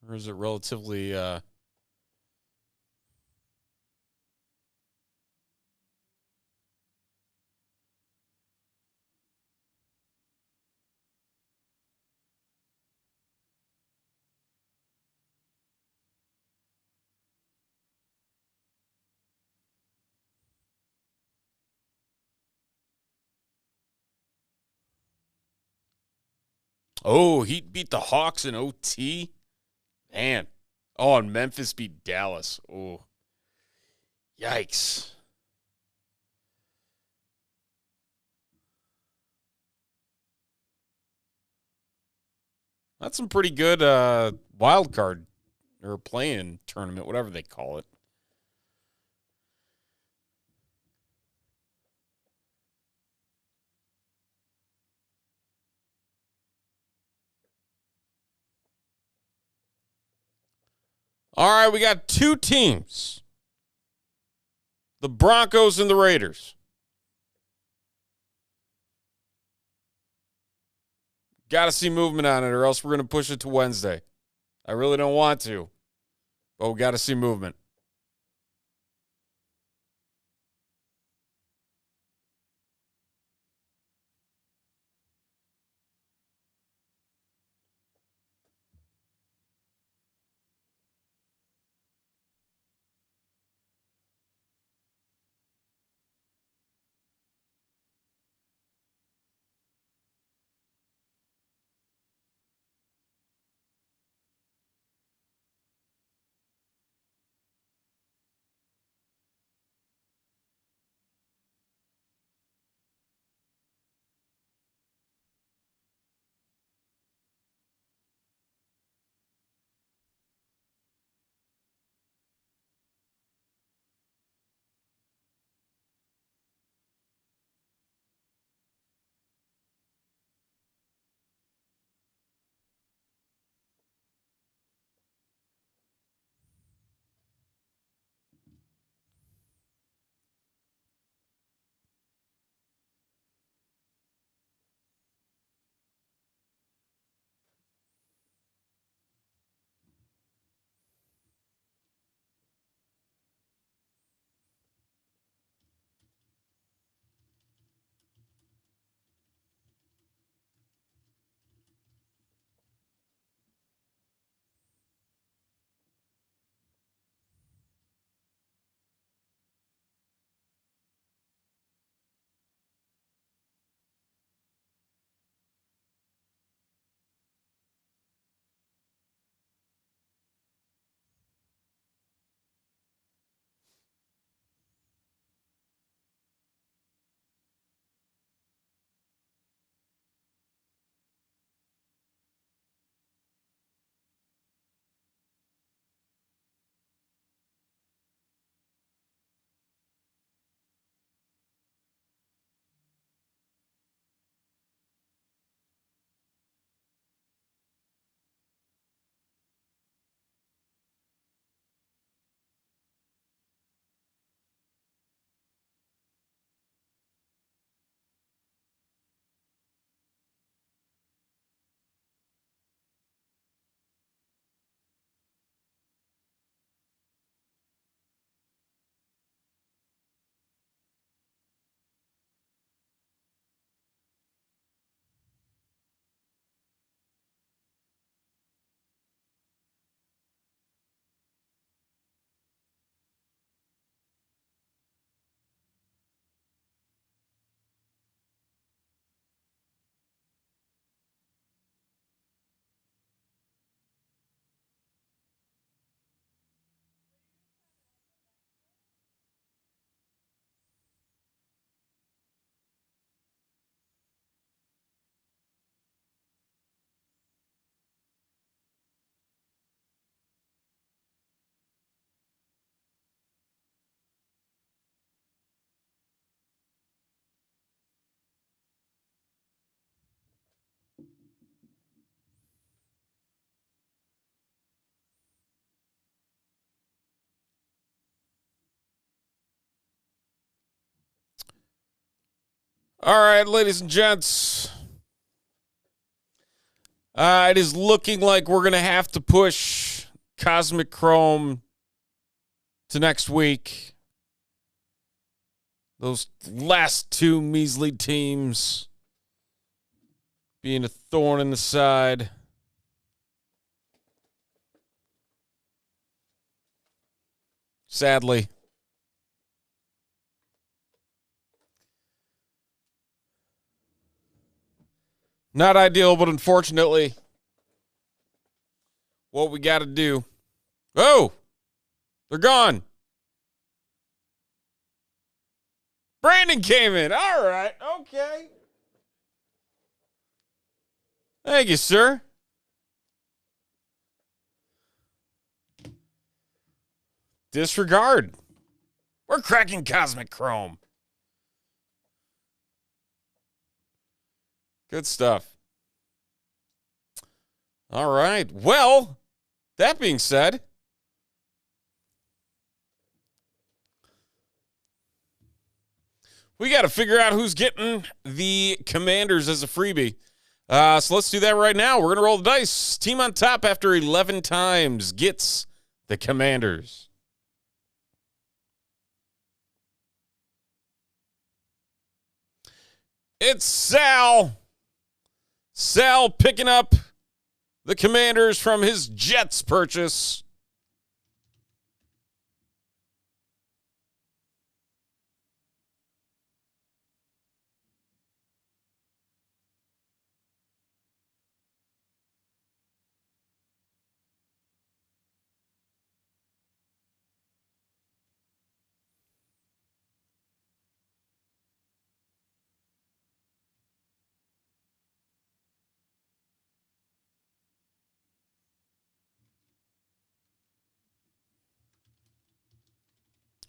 Or is it relatively Oh, Heat beat the Hawks in OT? Man. Oh, and Memphis beat Dallas. Oh. Yikes. That's some pretty good wild card or play-in tournament, whatever they call it. All right, we got two teams. The Broncos and the Raiders. Got to see movement on it, or else we're going to push it to Wednesday. I really don't want to, but we got to see movement. All right, ladies and gents. It is looking like we're going to have to push Cosmic Chrome to next week. Those last two measly teams being a thorn in the side. Sadly. Not ideal, but unfortunately, what we got to do. Oh, they're gone. Brandon came in. All right. Okay. Thank you, sir. Disregard. We're cracking Cosmic Chrome. Good stuff. All right. Well, that being said, we got to figure out who's getting the Commanders as a freebie. So let's do that right now. We're going to roll the dice. Team on top after 11 times gets the Commanders. It's Sal. Sal picking up the Commanders from his Jets purchase.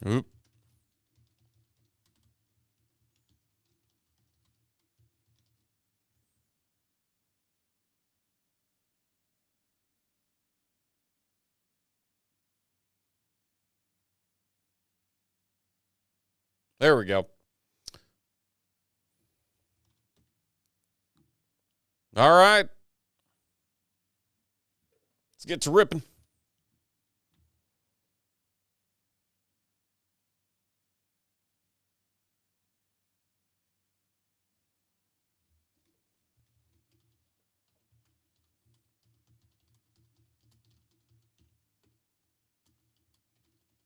Oop. There we go. All right. Let's get to ripping.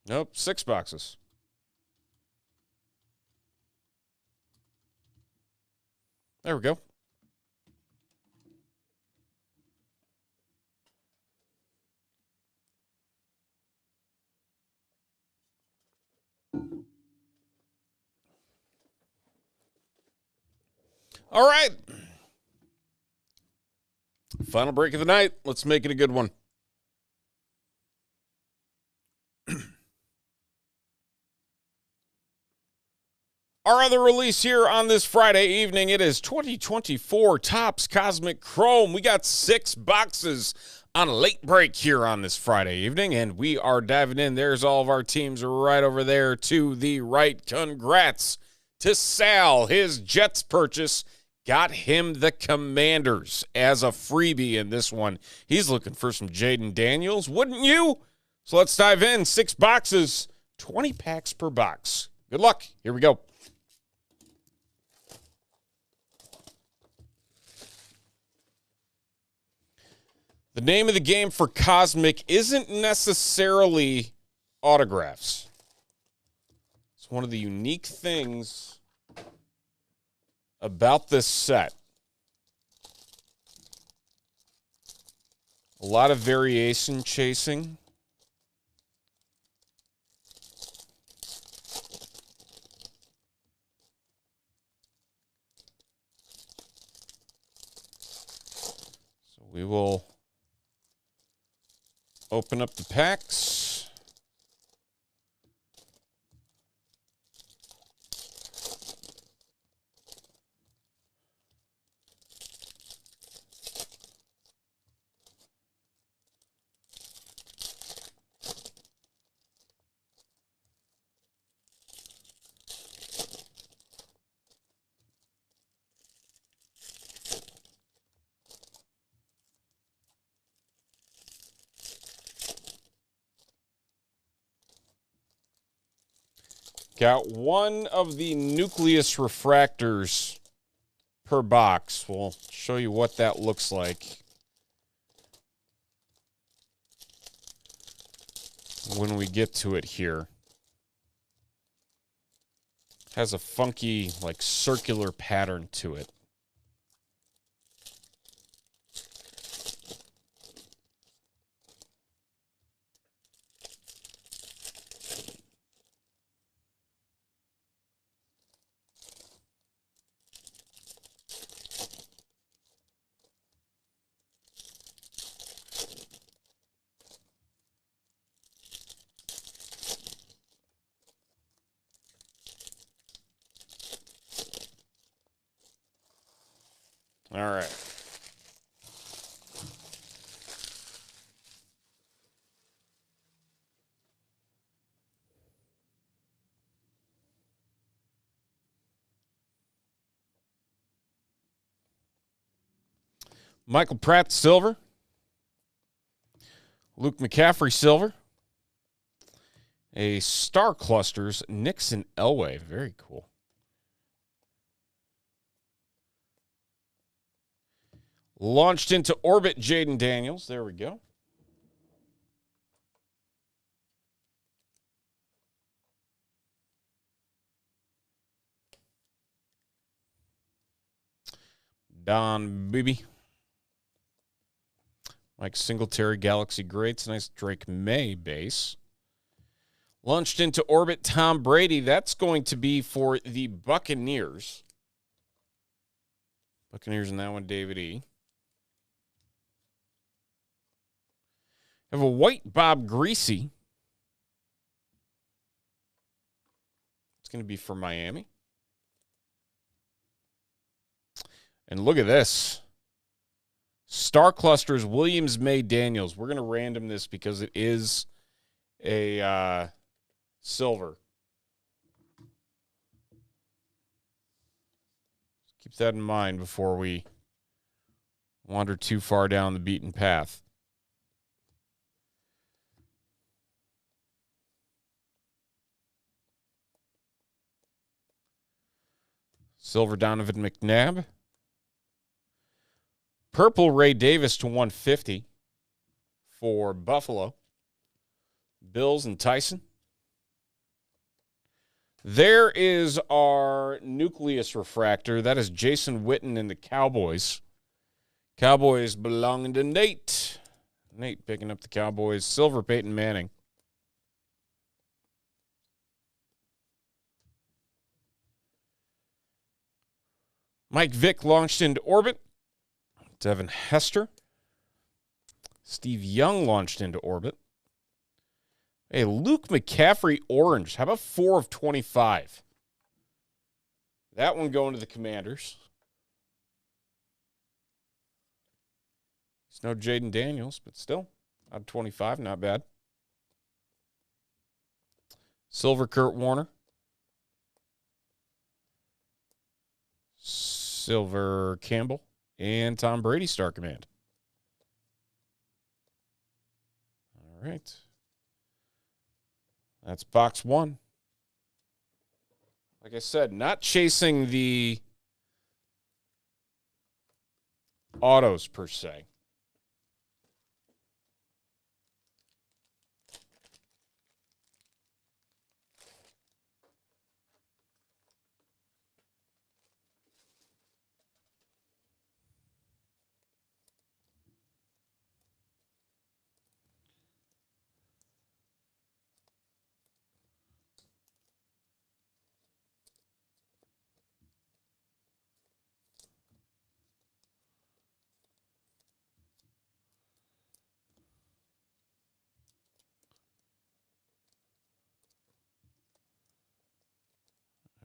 Nope, 6 boxes. There we go. All right. Final break of the night. Let's make it a good one. Our other release here on this Friday evening, it is 2024 Topps Cosmic Chrome. We got 6 boxes on a late break here on this Friday evening, and we are diving in. There's all of our teams right over there to the right. Congrats to Sal. His Jets purchase got him the Commanders as a freebie in this one. He's looking for some Jaden Daniels, wouldn't you? So let's dive in. 6 boxes, 20 packs per box. Good luck. Here we go. The name of the game for Cosmic isn't necessarily autographs. It's one of the unique things about this set. A lot of variation chasing. So we will open up the packs. Got one of the nucleus refractors per box. We'll show you what that looks like when we get to it here. Has a funky, like, circular pattern to it. All right. Michael Pratt, silver. Luke McCaffrey, silver. A Star Clusters, Nixon Elway. Very cool. Launched into orbit, Jaden Daniels. There we go. Don Beebe. Mike Singletary, Galaxy Greats. Nice Drake May base. Launched into orbit, Tom Brady. That's going to be for the Buccaneers. Buccaneers in that one, David E. Have a white Bob Greasy. It's going to be for Miami. And look at this. Star Clusters, Williams, May, Daniels. We're going to random this because it is a silver. Keep that in mind before we wander too far down the beaten path. Silver Donovan McNabb. Purple Ray Davis to 150 for Buffalo. Bills and Tyson. There is our nucleus refractor. That is Jason Witten and the Cowboys. Cowboys belonging to Nate. Nate picking up the Cowboys. Silver Peyton Manning. Mike Vick launched into orbit. Devin Hester. Steve Young launched into orbit. Hey, Luke McCaffrey orange. How about 4 of 25? That one going to the Commanders. It's no Jaden Daniels, but still, out of 25, not bad. Silver Kurt Warner. Silver Campbell. And Tom Brady, Star Command. All right. That's box one. Like I said, not chasing the autos per se.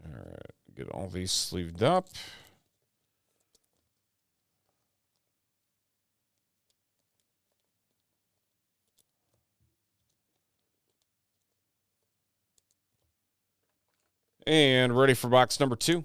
All right, get all these sleeved up. And ready for box number 2.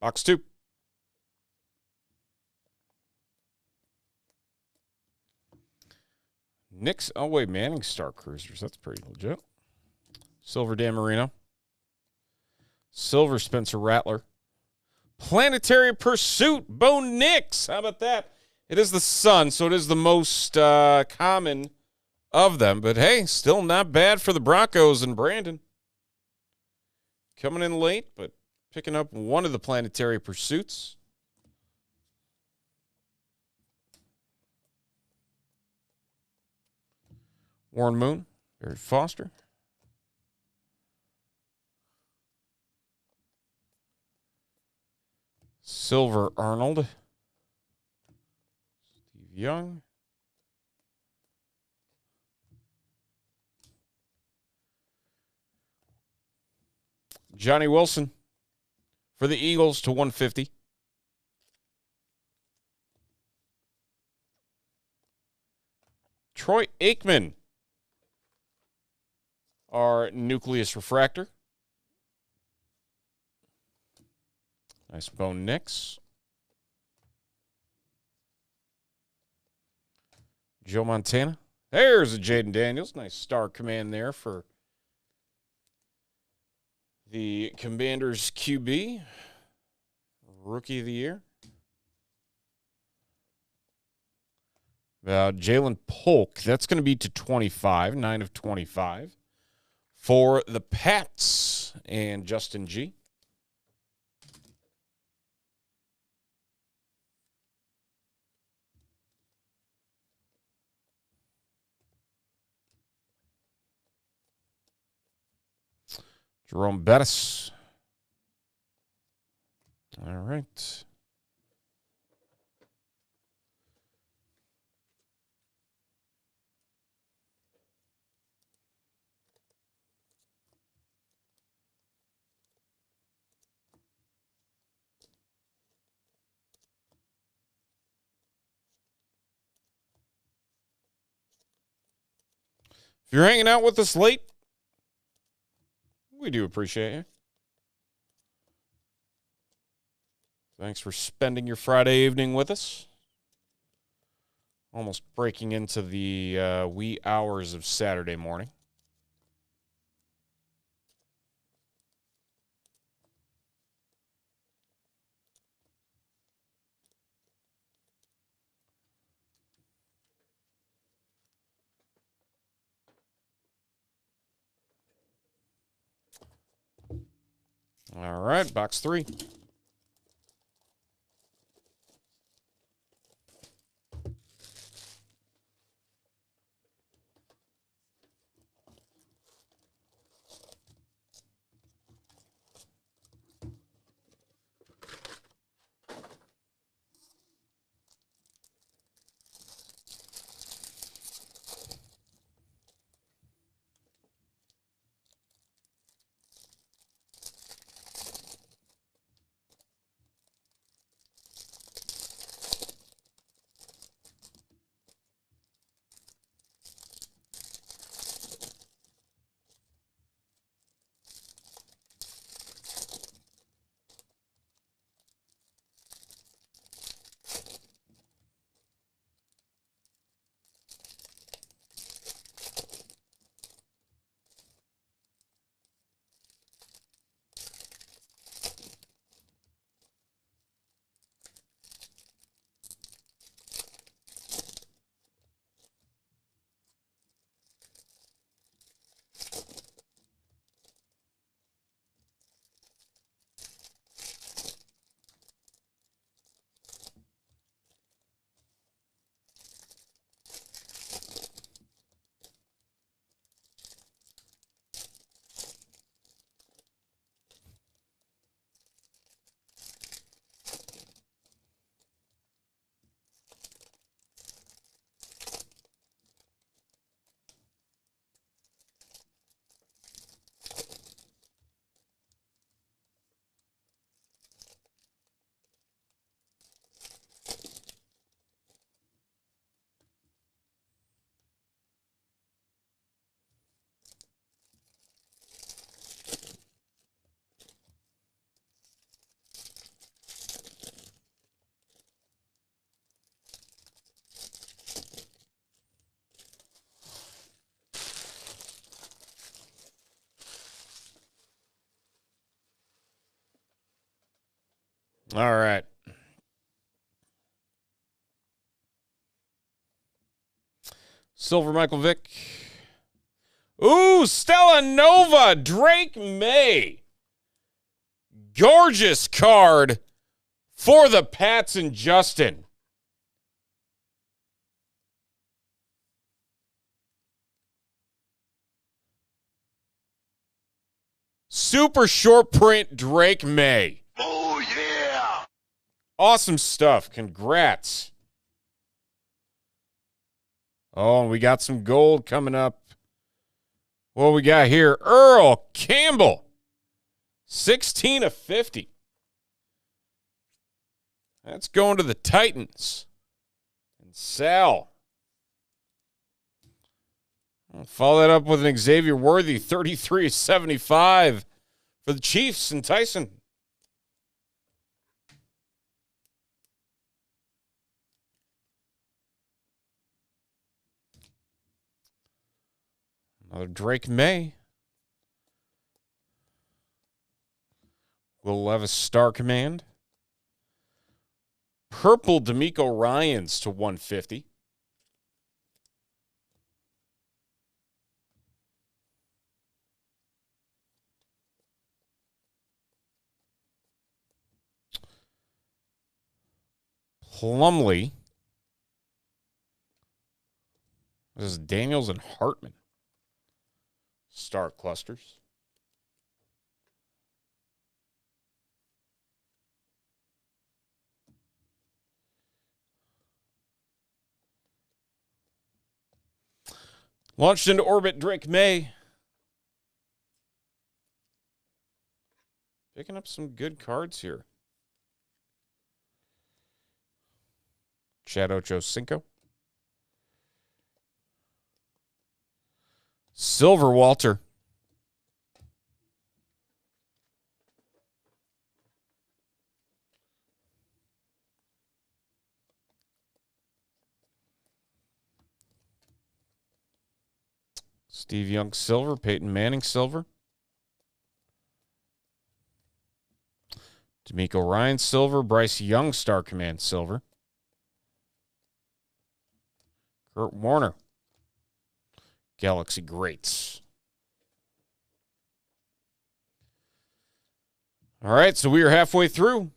Box 2. Knicks. Oh, wait. Manning Star Cruisers. That's pretty legit. Silver Dan Marino. Silver Spencer Rattler. Planetary Pursuit. Bo Nix. How about that? It is the sun, so it is the most common of them. But, hey, still not bad for the Broncos and Brandon. Coming in late, but picking up one of the Planetary Pursuits. Warren Moon. Barry Foster. Silver Arnold. Steve Young. Johnny Wilson for the Eagles to 150. Troy Aikman, our Nucleus Refractor. Nice Bo Nix. Joe Montana. There's a Jaden Daniels. Nice star command there for the Commanders QB. Rookie of the Year. Jalen Polk. That's going to be to 25. 9 of 25. For the Pats and Justin G. Jerome Bettis. All right. If you're hanging out with us late, we do appreciate you. Thanks for spending your Friday evening with us. Almost breaking into the wee hours of Saturday morning. All right, box 3. All right. Silver Michael Vick. Ooh, Stella Nova, Drake May. Gorgeous card for the Pats and Justin. Super short print Drake May. Oh, yeah! Awesome stuff. Congrats. Oh, and we got some gold coming up. What we got here? Earl Campbell. 16 of 50. That's going to the Titans. And Sal. I'll follow that up with an Xavier Worthy, 33 of 75 for the Chiefs and Tyson. Another Drake May. Will Levis Star Command. Purple D'Amico Ryans to 150. Plumlee. This is Daniels and Hartman. Star clusters. Launched into orbit, Drake May. Picking up some good cards here. Chad Ochocinco. Silver Walter. Steve Young silver. Peyton Manning silver. D'Amico Ryan silver. Bryce Young Star Command silver. Kurt Warner. Galaxy Greats. All right, so we are halfway through.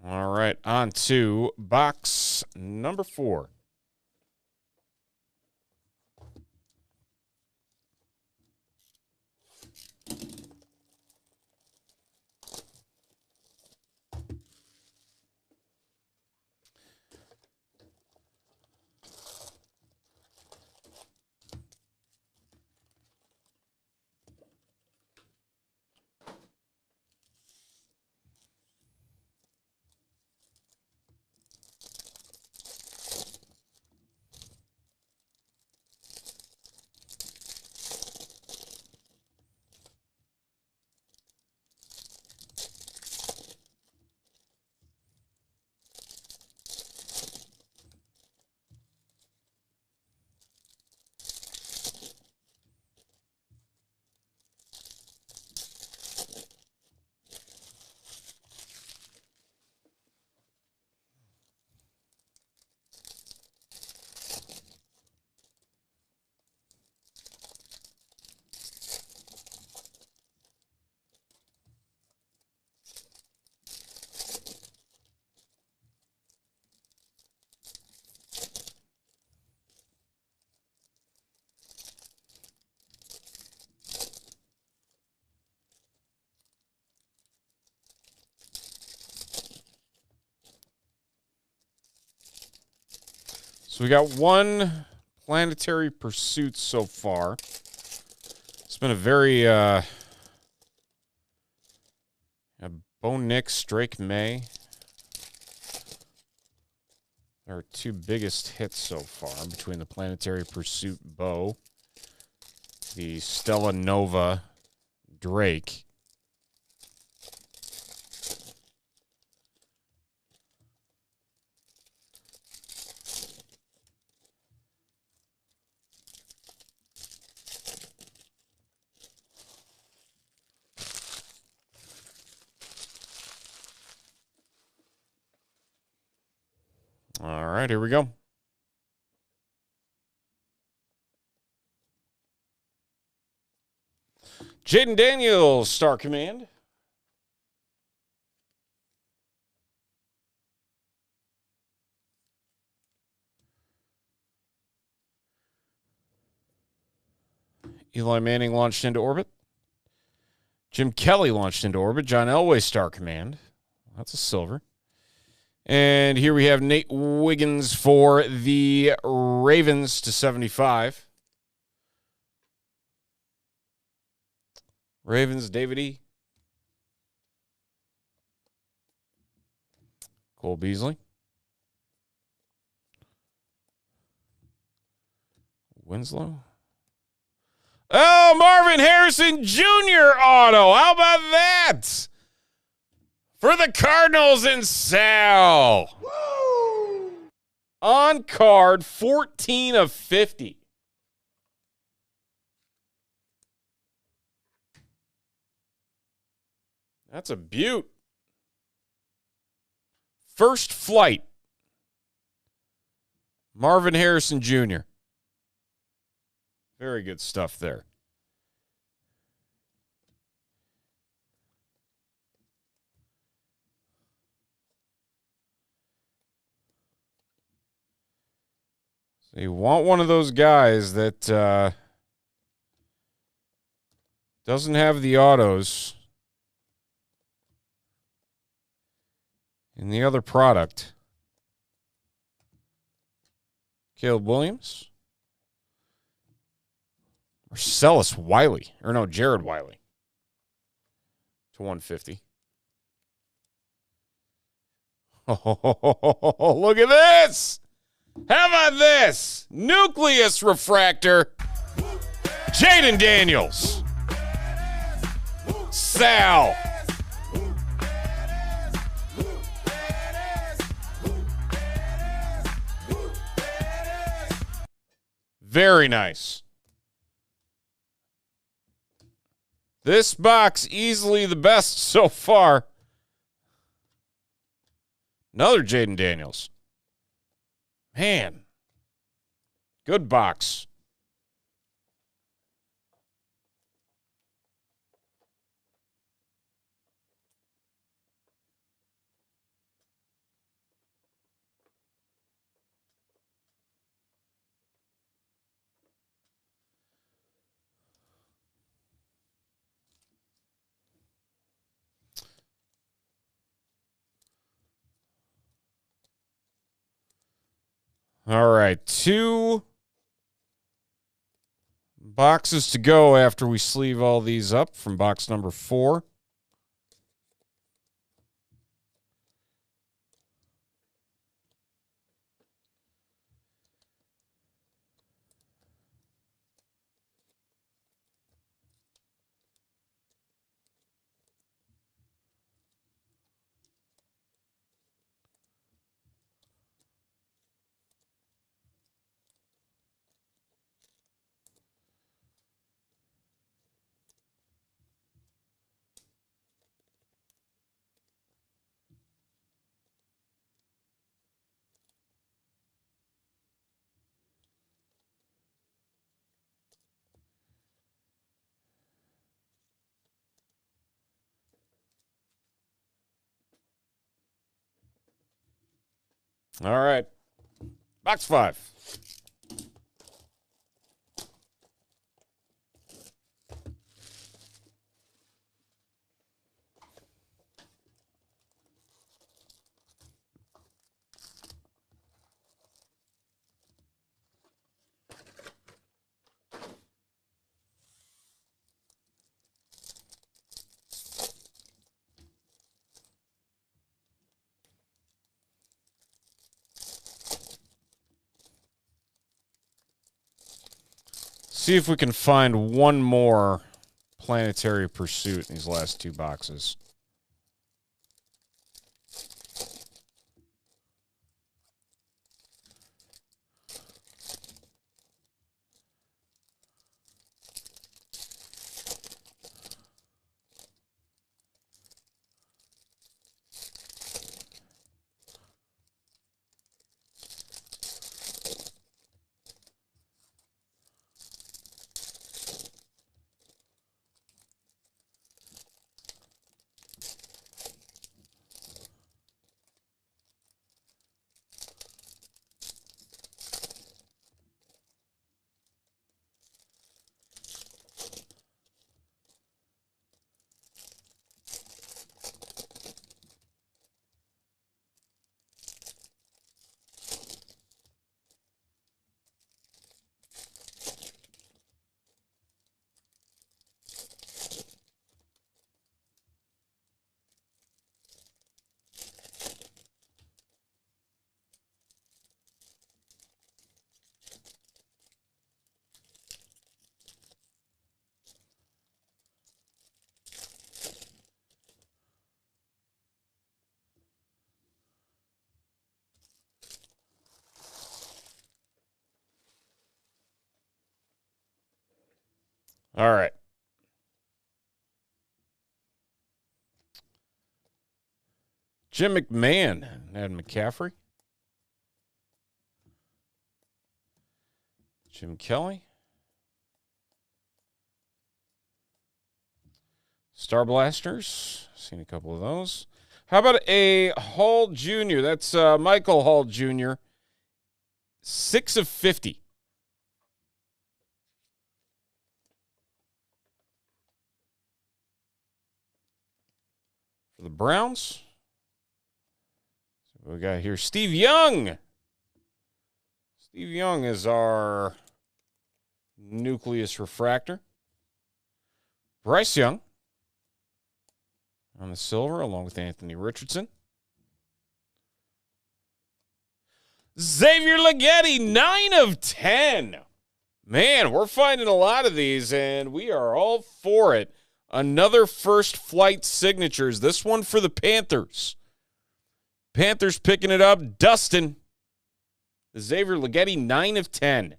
All right, on to box number 4. So we got one Planetary Pursuit so far. It's been a very Bo Nix, Drake May. Our two biggest hits so far between the Planetary Pursuit Bo, the Stella Nova Drake. All right, here we go. Jaden Daniels, Star Command. Eli Manning launched into orbit. Jim Kelly launched into orbit. John Elway, Star Command. That's a silver. And here we have Nate Wiggins for the Ravens to 75. Ravens, David E. Cole Beasley. Winslow. Oh, Marvin Harrison Jr. auto. How about that? For the Cardinals and Sal. Woo! On card, 14 of 50. That's a beaut. First flight. Marvin Harrison Jr. Very good stuff there. So you want one of those guys that doesn't have the autos in the other product. Caleb Williams. Marcellus Wiley. Or no, Jared Wiley. To 150. Oh, look at this. How about this? Nucleus Refractor. Jaden Daniels. Sal. Very nice. This box easily the best so far. Another Jaden Daniels. Man. Good box. All right, 2 boxes to go after we sleeve all these up from box number 4. All right. Box 5. See if we can find one more Planetary Pursuit in these last two boxes. All right. Jim McMahon and McCaffrey. Jim Kelly. Star Blasters. Seen a couple of those. How about a Hall Jr.? That's Michael Hall Jr. 6 of 50. For the Browns. We got here Steve Young. Steve Young is our nucleus refractor. Bryce Young on the silver, along with Anthony Richardson. Xavier Leggetti, 9 of 10. Man, we're finding a lot of these, and we are all for it. Another first flight signatures. This one for the Panthers. Panthers picking it up. Dustin. Xavier Leggetti, 9 of 10.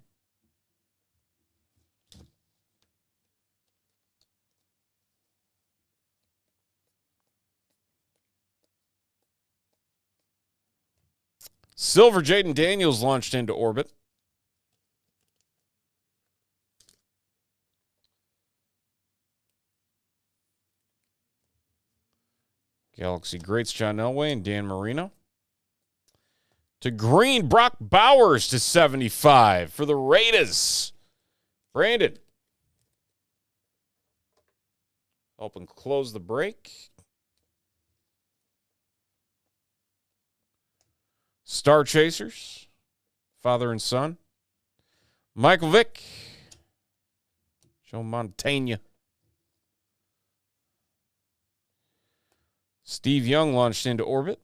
Silver Jaden Daniels launched into orbit. Galaxy greats John Elway and Dan Marino. To green, Brock Bowers to 75 for the Raiders. Brandon. Helping close the break. Star Chasers. Father and son. Michael Vick. Joe Montana. Steve Young launched into orbit.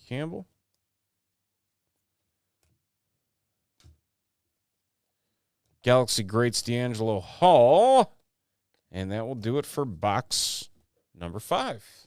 Campbell. Galaxy greats D'Angelo Hall. And that will do it for box number 5.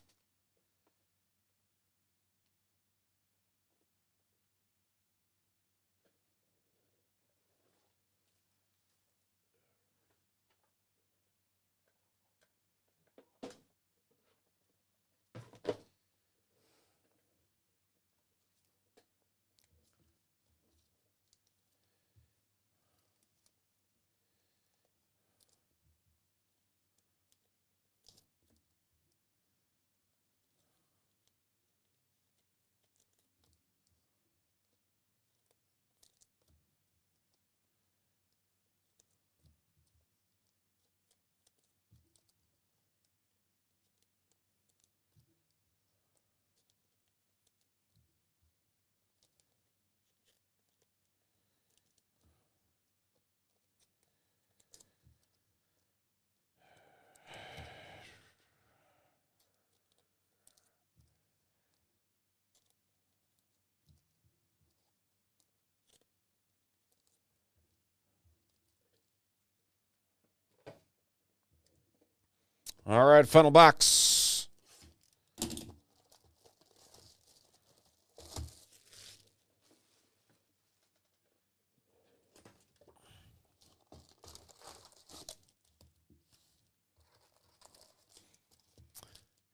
All right, final box.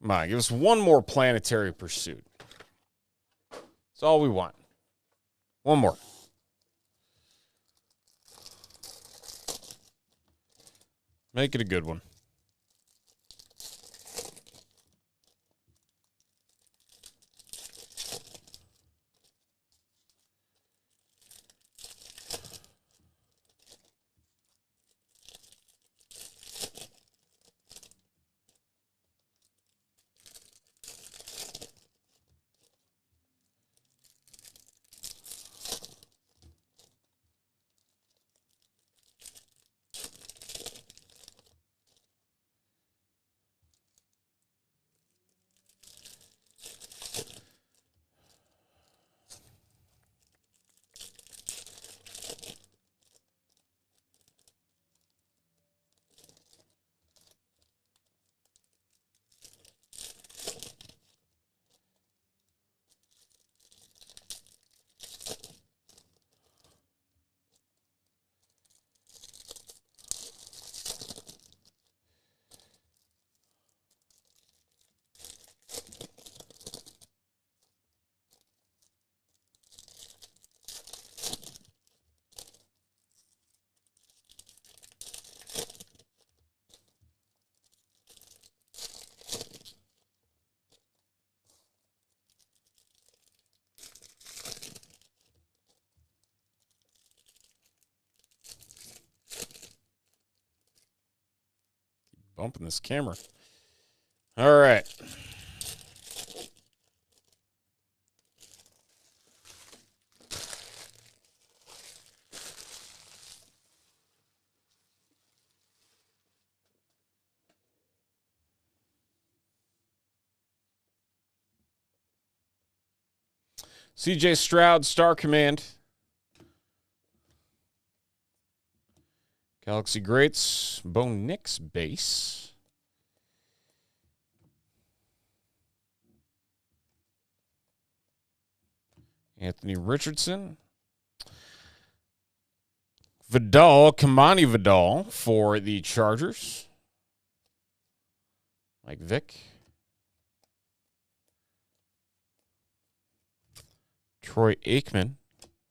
Come on, give us one more Planetary Pursuit. That's all we want. One more. Make it a good one. Bumping this camera. All right. CJ Stroud, Star Command. Galaxy Greats, Bo Nix base. Anthony Richardson. Vidal, Kamani Vidal for the Chargers. Mike Vick. Troy Aikman,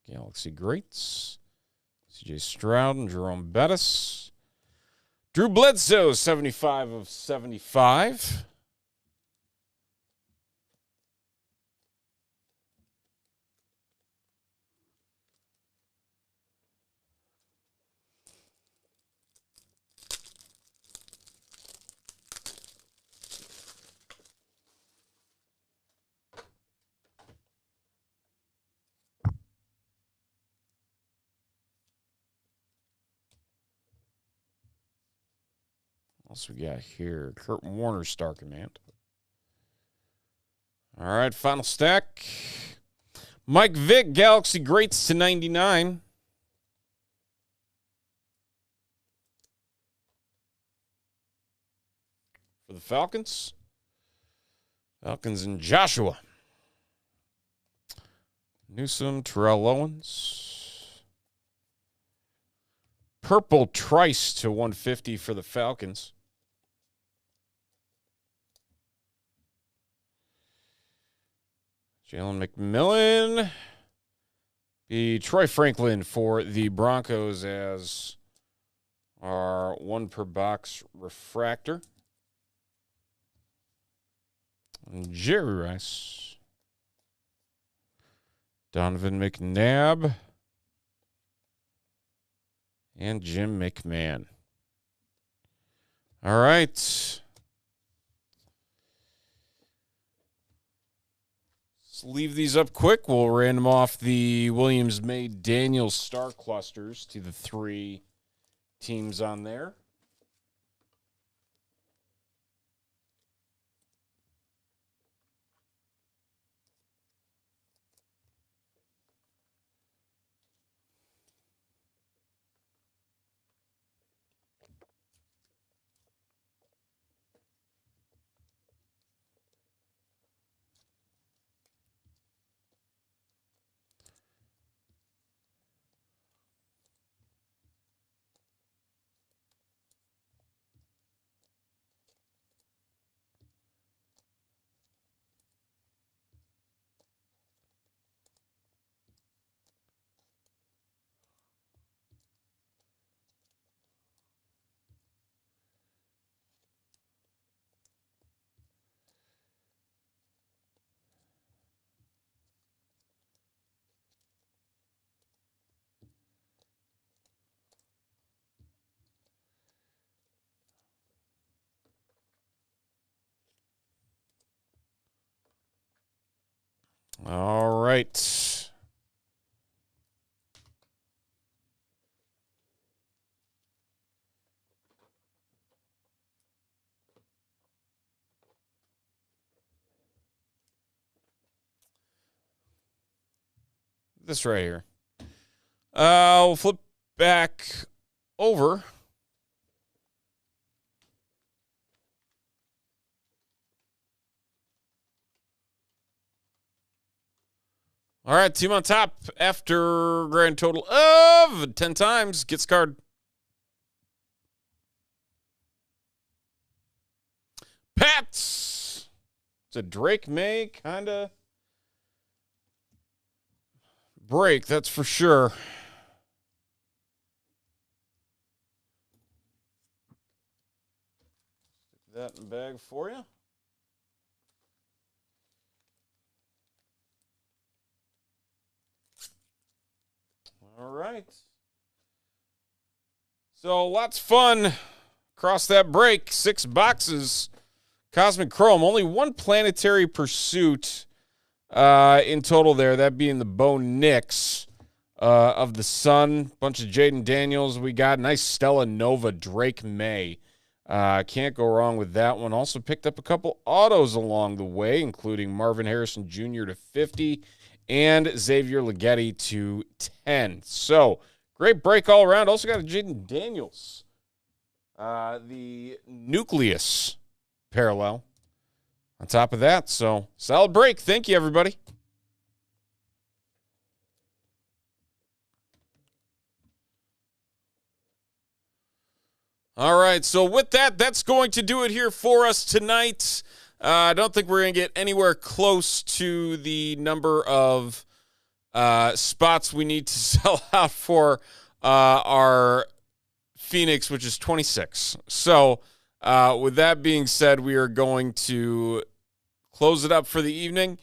Galaxy Greats. CJ Stroud and Jerome Bettis. Drew Bledsoe, 75 of 75. What else we got here? Kurt Warner, Star Command. All right, final stack. Mike Vick, Galaxy Greats to 99. For the Falcons. Falcons and Joshua. Newsome, Terrell Owens. Purple Trice to 150 for the Falcons. Jalen McMillan. The Troy Franklin for the Broncos as our one per box refractor. And Jerry Rice. Donovan McNabb. And Jim McMahon. All right. Let's leave these up quick. We'll random off the Williams May Daniels star clusters to the three teams on there. All right. This right here. We'll flip back over. All right, team on top after a grand total of 10 times gets card. Pats. It's a Drake May kind of break, that's for sure. Stick that in the bag for you. All right. So lots of fun across that break. 6 boxes. Cosmic Chrome. Only one planetary pursuit in total there. That being the Bo Nix of the Sun. Bunch of Jaden Daniels we got. Nice Stella Nova Drake May. Can't go wrong with that one. Also picked up a couple autos along the way, including Marvin Harrison Jr. to 50 and Xavier Leggetti to 10. So, great break all around. Also got a Jaden Daniels. The Nucleus parallel on top of that. So, solid break. Thank you, everybody. All right, so with that, that's going to do it here for us tonight. I don't think we're going to get anywhere close to the number of spots we need to sell out for our Phoenix, which is 26. So with that being said, we are going to close it up for the evening.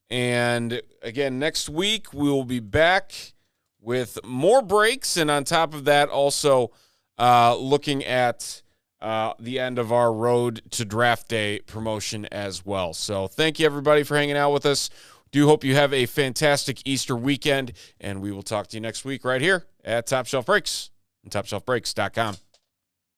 And again, next week, we will be back with more breaks. And on top of that, also looking at the end of our road to draft day promotion as well. So thank you, everybody, for hanging out with us. Do hope you have a fantastic Easter weekend, and we will talk to you next week right here at Top Shelf Breaks and TopShelfBreaks.com.